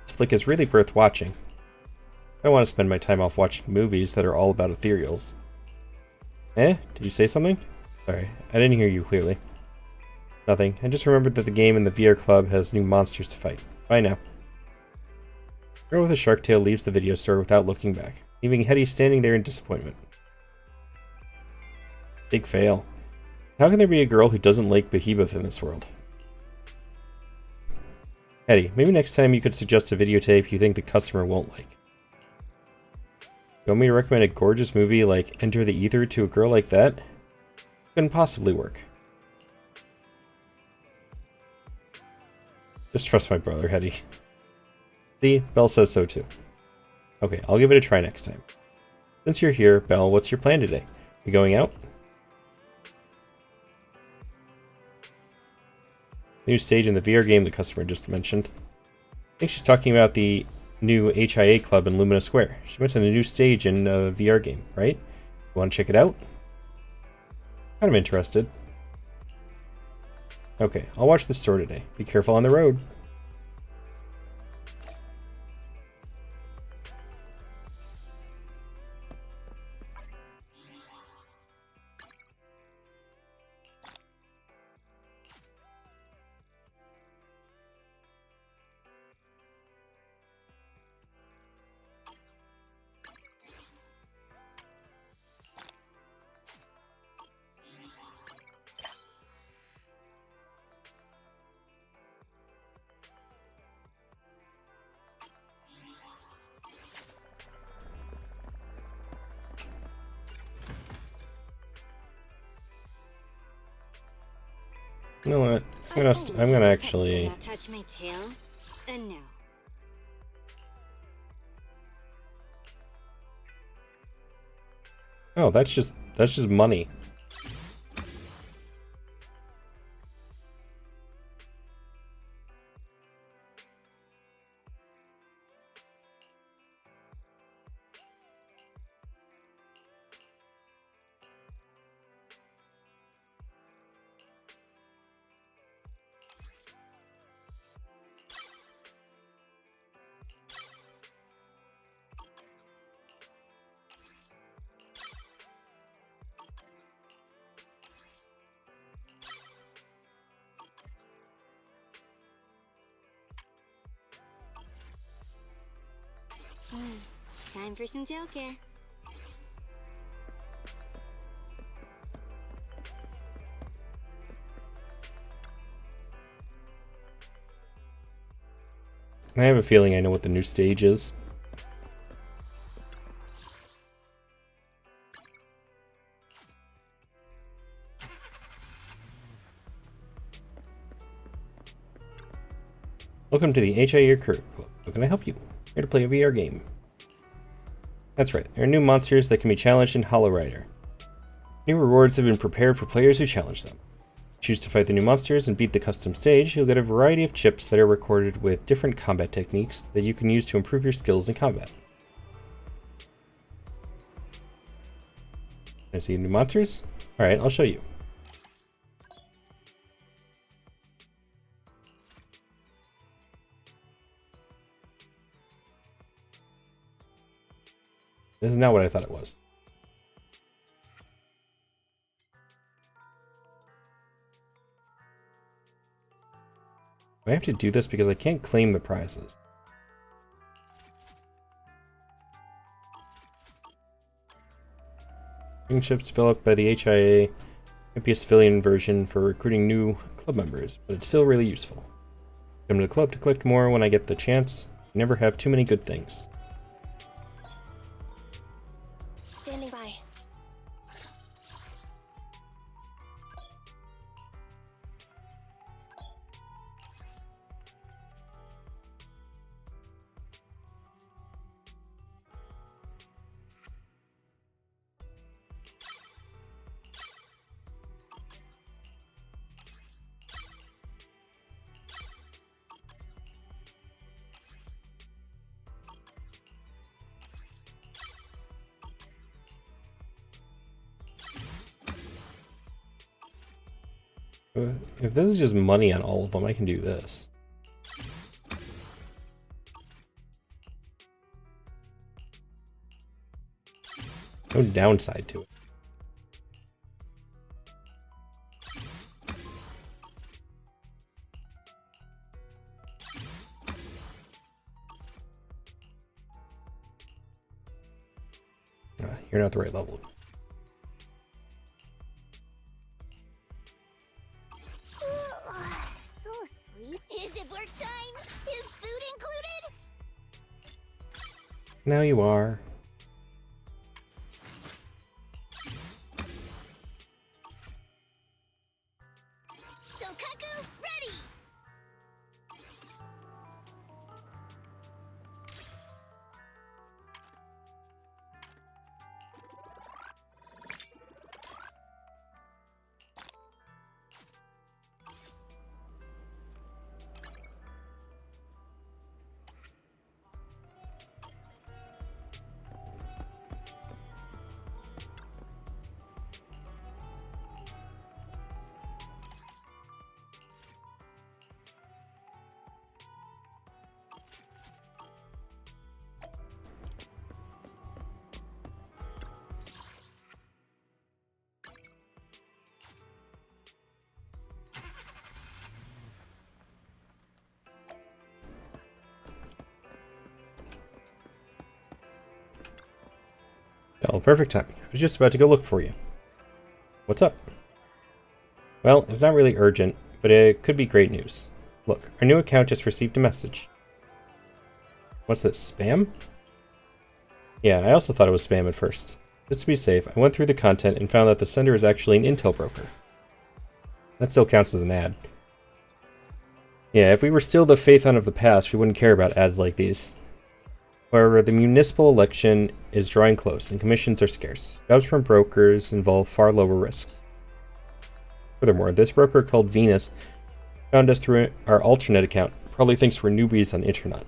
This flick is really worth watching. I don't want to spend my time off watching movies that are all about ethereals. Eh? Did you say something? Sorry, I didn't hear you clearly. Nothing. I just remembered that the game in the VR club has new monsters to fight. Bye now. Girl with a shark tail leaves the video store without looking back, leaving Hetty standing there in disappointment. Big fail. How can there be a girl who doesn't like Pt.2 in this world? Hetty, maybe next time you could suggest a videotape you think the customer won't like. You want me to recommend a gorgeous movie like Enter the Ether to a girl like that? Couldn't possibly work. Just trust my brother, Hetty. See, Belle says so too. Okay, I'll give it a try next time. Since you're here, Belle, what's your plan today? You going out? New stage in the VR game the customer just mentioned. I think she's talking about the new HIA club in Lumina Square. She mentioned a new stage in a VR game, right? You want to check it out? Kind of interested. Okay, I'll watch the store today. Be careful on the road. You know what? I'm gonna actually. Touch my tail? No. Oh, that's just money. Time for some tail care. I have a feeling I know what the new stage is. Welcome to the HIA Curve Club. How can I help you? Here to play a VR game. That's right, there are new monsters that can be challenged in Hollow Rider. New rewards have been prepared for players who challenge them. Choose to fight the new monsters and beat the custom stage, you'll get a variety of chips that are recorded with different combat techniques that you can use to improve your skills in combat. Can I see new monsters? Alright, I'll show you. This is not what I thought it was. I have to do this because I can't claim the prizes. Chips developed by the HIA might be a civilian version for recruiting new club members, but it's still really useful. Come to the club to collect more when I get the chance. You never have too many good things. Standing by. If this is just money on all of them, I can do this. No downside to it. You're not the right level. So asleep. Is it work time? Is food included? Now you are. Sokaku, ready! Oh, perfect timing. I was just about to go look for you. What's up? Well, it's not really urgent, but it could be great news. Look, our new account just received a message. What's this, spam? Yeah, I also thought it was spam at first. Just to be safe, I went through the content and found that the sender is actually an intel broker. That still counts as an ad. Yeah, if we were still the Phaethon of the past, we wouldn't care about ads like these. However, the municipal election is drawing close, and commissions are scarce. Jobs from brokers involve far lower risks. Furthermore, this broker called Venus found us through our alternate account. Probably thinks we're newbies on internet.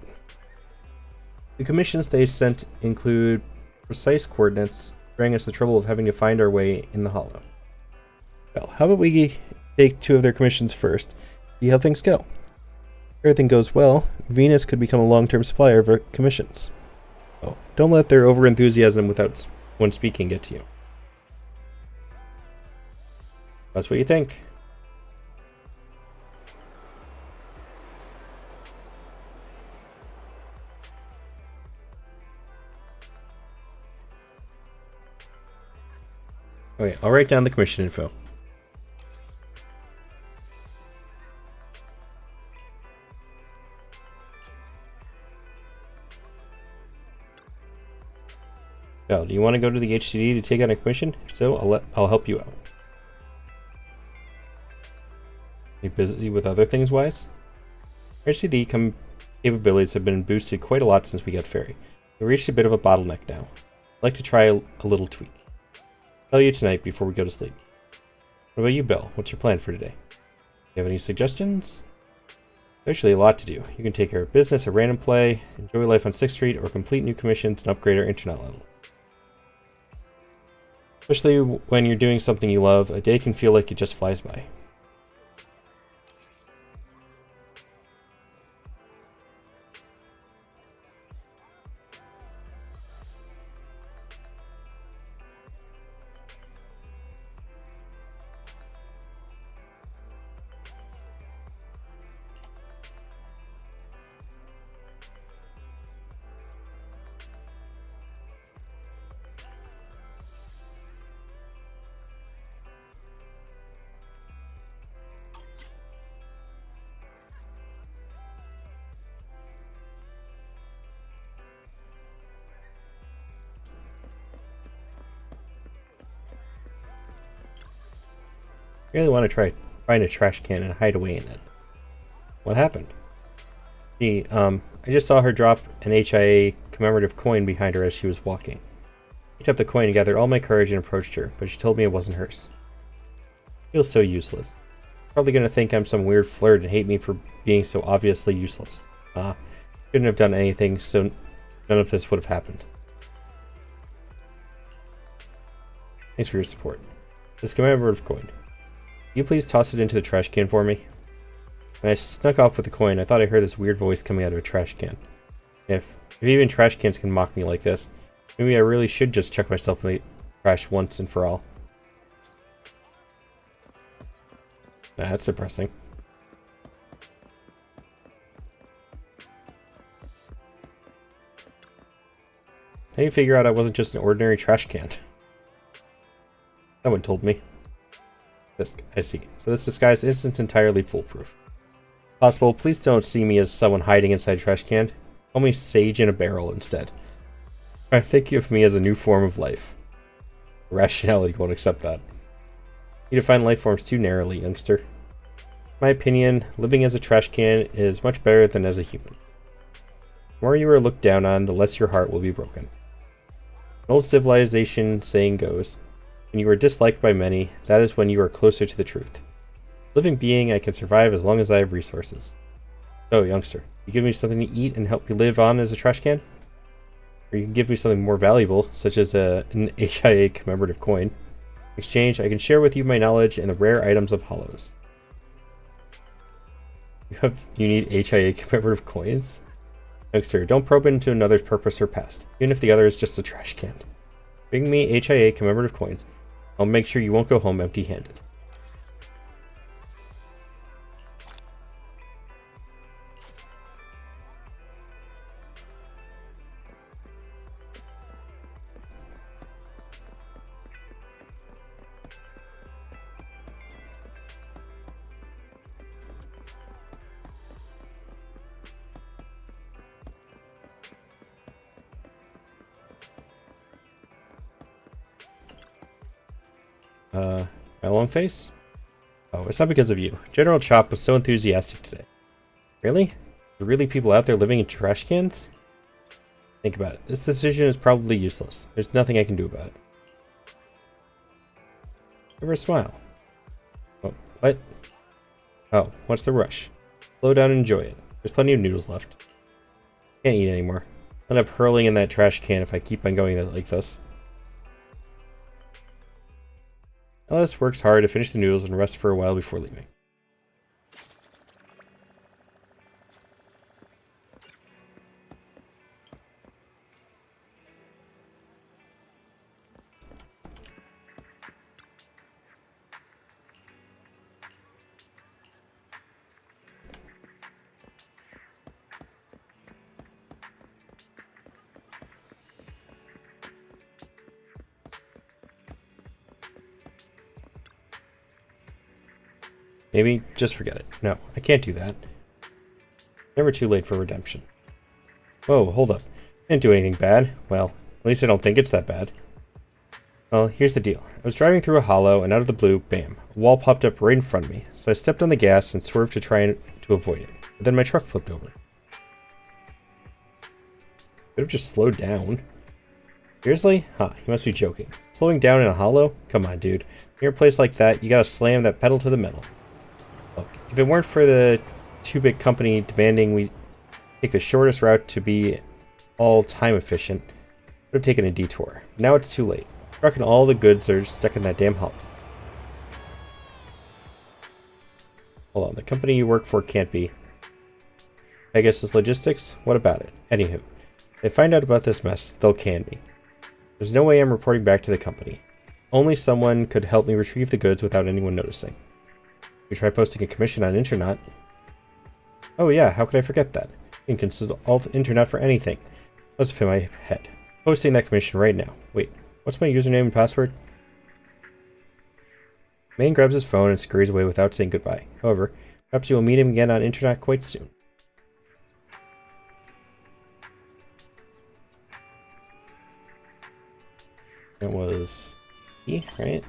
The commissions they sent include precise coordinates, sparing us the trouble of having to find our way in the hollow. Well, how about we take 2 of their commissions first, see how things go. If everything goes well, Venus could become a long-term supplier of our commissions. Oh, don't let their overenthusiasm without one speaking get to you. That's what you think. Okay, I'll write down the commission info. Belle, do you want to go to the HCD to take on a commission? If so, I'll help you out. You busy with other things, Wise? HCD capabilities have been boosted quite a lot since we got Fairy. We reached a bit of a bottleneck now. I'd like to try a little tweak. I'll tell you tonight before we go to sleep. What about you, Belle? What's your plan for today? You have any suggestions? There's actually a lot to do. You can take care of business, a random play, enjoy life on 6th Street, or complete new commissions and upgrade our internet level. Especially when you're doing something you love, a day can feel like it just flies by. I really want to find a trash can and hide away in it. What happened? Gee, I just saw her drop an HIA commemorative coin behind her as she was walking. I picked up the coin and gathered all my courage and approached her, but she told me it wasn't hers. I feel so useless. Probably gonna think I'm some weird flirt and hate me for being so obviously useless. Couldn't have done anything, so none of this would have happened. Thanks for your support. This commemorative coin. Can you please toss it into the trash can for me? When I snuck off with the coin, I thought I heard this weird voice coming out of a trash can. If even trash cans can mock me like this, maybe I really should just chuck myself in the trash once and for all. That's depressing. How do you figure out I wasn't just an ordinary trash can? Someone told me. I see. So this disguise isn't entirely foolproof. Possible, please don't see me as someone hiding inside a trash can. Call me Sage in a barrel instead. I think of me as a new form of life. Rationality won't accept that. You define life forms too narrowly, youngster. In my opinion, living as a trash can is much better than as a human. The more you are looked down on, the less your heart will be broken. An old civilization saying goes, when you are disliked by many, that is when you are closer to the truth. Living being, I can survive as long as I have resources. So, youngster, you give me something to eat and help me live on as a trash can? Or you can give me something more valuable, such as an HIA commemorative coin. In exchange, I can share with you my knowledge and the rare items of hollows. You need HIA commemorative coins? Youngster, don't probe into another's purpose or past, even if the other is just a trash can. Bring me HIA commemorative coins. I'll make sure you won't go home empty-handed. My long face? Oh, it's not because of you. General Chop was so enthusiastic today. Really? Are there really people out there living in trash cans? Think about it. This decision is probably useless. There's nothing I can do about it. Give her a smile. Oh, what? Oh, what's the rush? Slow down and enjoy it. There's plenty of noodles left. Can't eat anymore. I'll end up hurling in that trash can if I keep on going like this. Alice works hard to finish the noodles and rest for a while before leaving. Maybe just forget it. No, I can't do that. Never too late for redemption. Whoa, hold up. I didn't do anything bad. Well, at least I don't think it's that bad. Well, here's the deal. I was driving through a hollow, and out of the blue, bam, a wall popped up right in front of me. So I stepped on the gas and swerved to try to avoid it. But then my truck flipped over. Could have just slowed down. Seriously? Huh, you must be joking. Slowing down in a hollow? Come on, dude. Near a place like that, you gotta slam that pedal to the metal. Look, if it weren't for the too-big company demanding we take the shortest route to be all time efficient, I would have taken a detour. Now it's too late. The truck and all the goods are stuck in that damn hollow. Hold on, the company you work for can't be. Pegasus Logistics? What about it? Anywho, if they find out about this mess, they'll can me. There's no way I'm reporting back to the company. Only someone could help me retrieve the goods without anyone noticing. You try posting a commission on Internet. Oh yeah, how could I forget that? You can consult Internet for anything. Must fit my head. Posting that commission right now. Wait, what's my username and password? Maine grabs his phone and scurries away without saying goodbye. However, perhaps you will meet him again on Internet quite soon. It was E, right?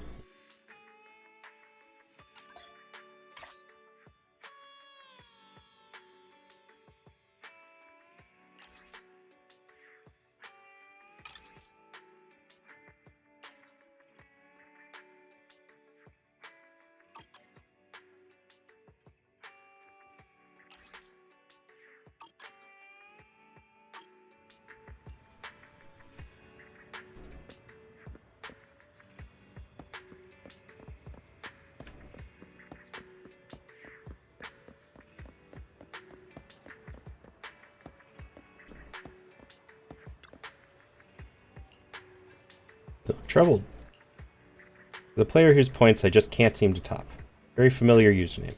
troubled. The player whose points I just can't seem to top. Very familiar username.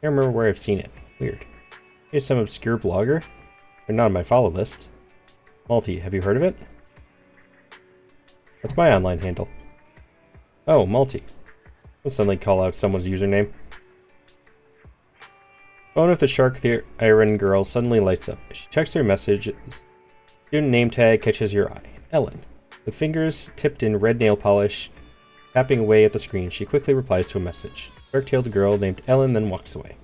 Can't remember where I've seen it. Weird. Here's some obscure blogger. They're not on my follow list. Multi, have you heard of it? That's my online handle. Oh, Multi. I'll suddenly call out someone's username. Phone of the Shark the Iron Girl suddenly lights up. She checks her messages. Student name tag catches your eye. Ellen. With fingers tipped in red nail polish, tapping away at the screen, she quickly replies to a message. Dark-tailed girl named Ellen then walks away.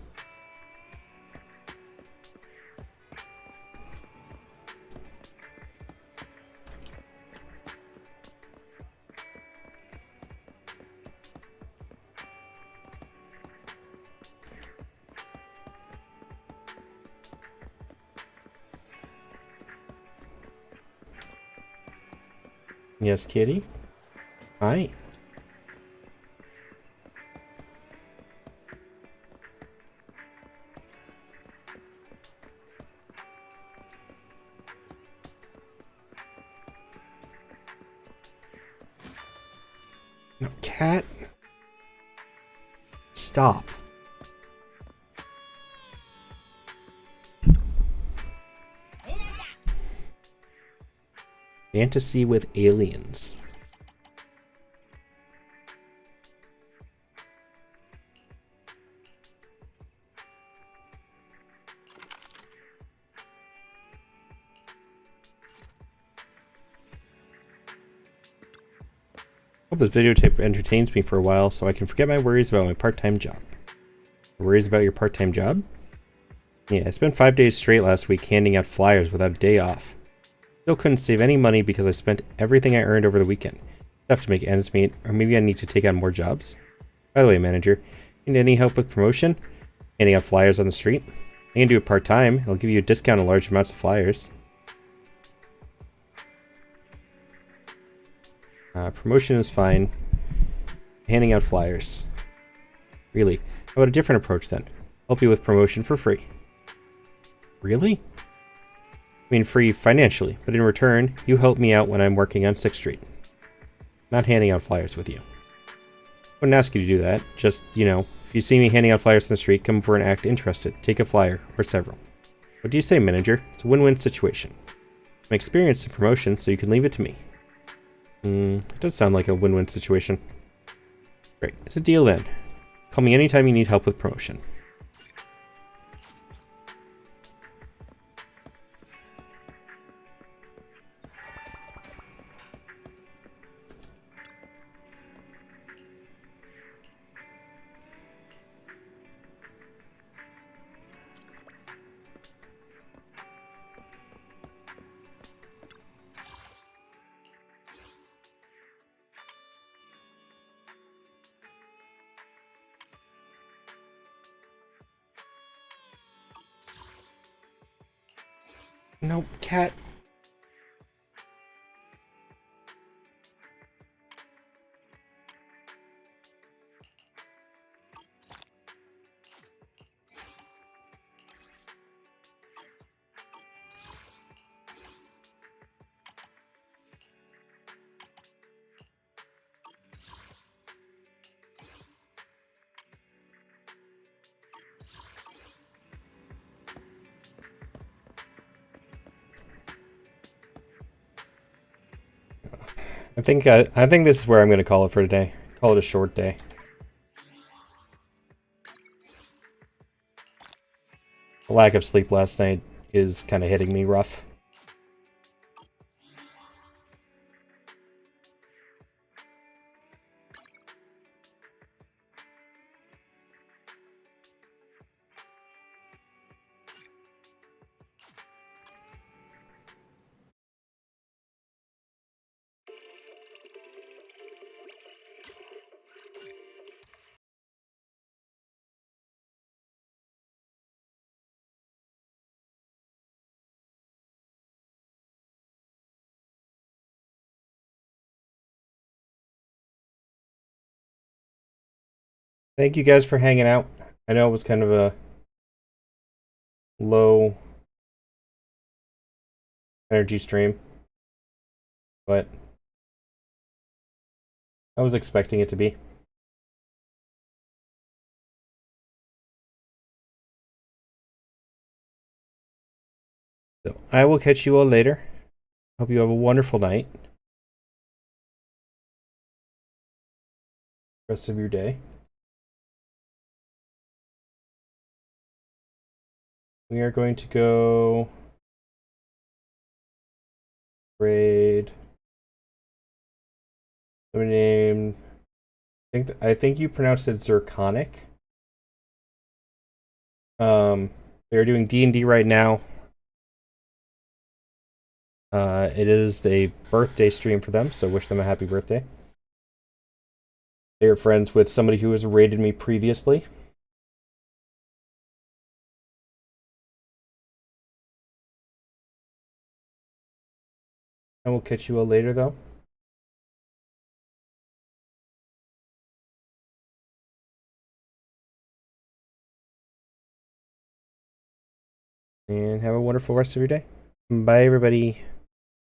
Yes, kitty? Hi. No, cat. Stop. Fantasy with aliens. Hope this videotape entertains me for a while so I can forget my worries about my part-time job. Worries about your part-time job? Yeah, I spent 5 days straight last week handing out flyers without a day off. Still couldn't save any money because I spent everything I earned over the weekend. I have to make ends meet, or maybe I need to take on more jobs. By the way, manager, need any help with promotion? Handing out flyers on the street? I can do it part-time. It'll give you a discount on large amounts of flyers. Promotion is fine. Handing out flyers. Really? How about a different approach then? Help you with promotion for free. Really? I mean free financially, but in return, you help me out when I'm working on 6th Street. Not handing out flyers with you. Wouldn't ask you to do that. Just, you know, if you see me handing out flyers in the street, come over and act interested. Take a flyer, or several. What do you say, manager? It's a win-win situation. I'm experienced in promotion, so you can leave it to me. It does sound like a win-win situation. Great. It's a deal then. Call me anytime you need help with promotion. No, cat. I think this is where I'm going to call it for today. Call it a short day. The lack of sleep last night is kind of hitting me rough. Thank you guys for hanging out. I know it was kind of a low energy stream, but I was expecting it to be. So I will catch you all later. Hope you have a wonderful night. Rest of your day. We are going to go raid somebody named, I think you pronounced it Zirconic. They're doing D&D right now. It is a birthday stream for them, so wish them a happy birthday. They are friends with somebody who has raided me previously. And we'll catch you all later, though. And have a wonderful rest of your day. Bye, everybody.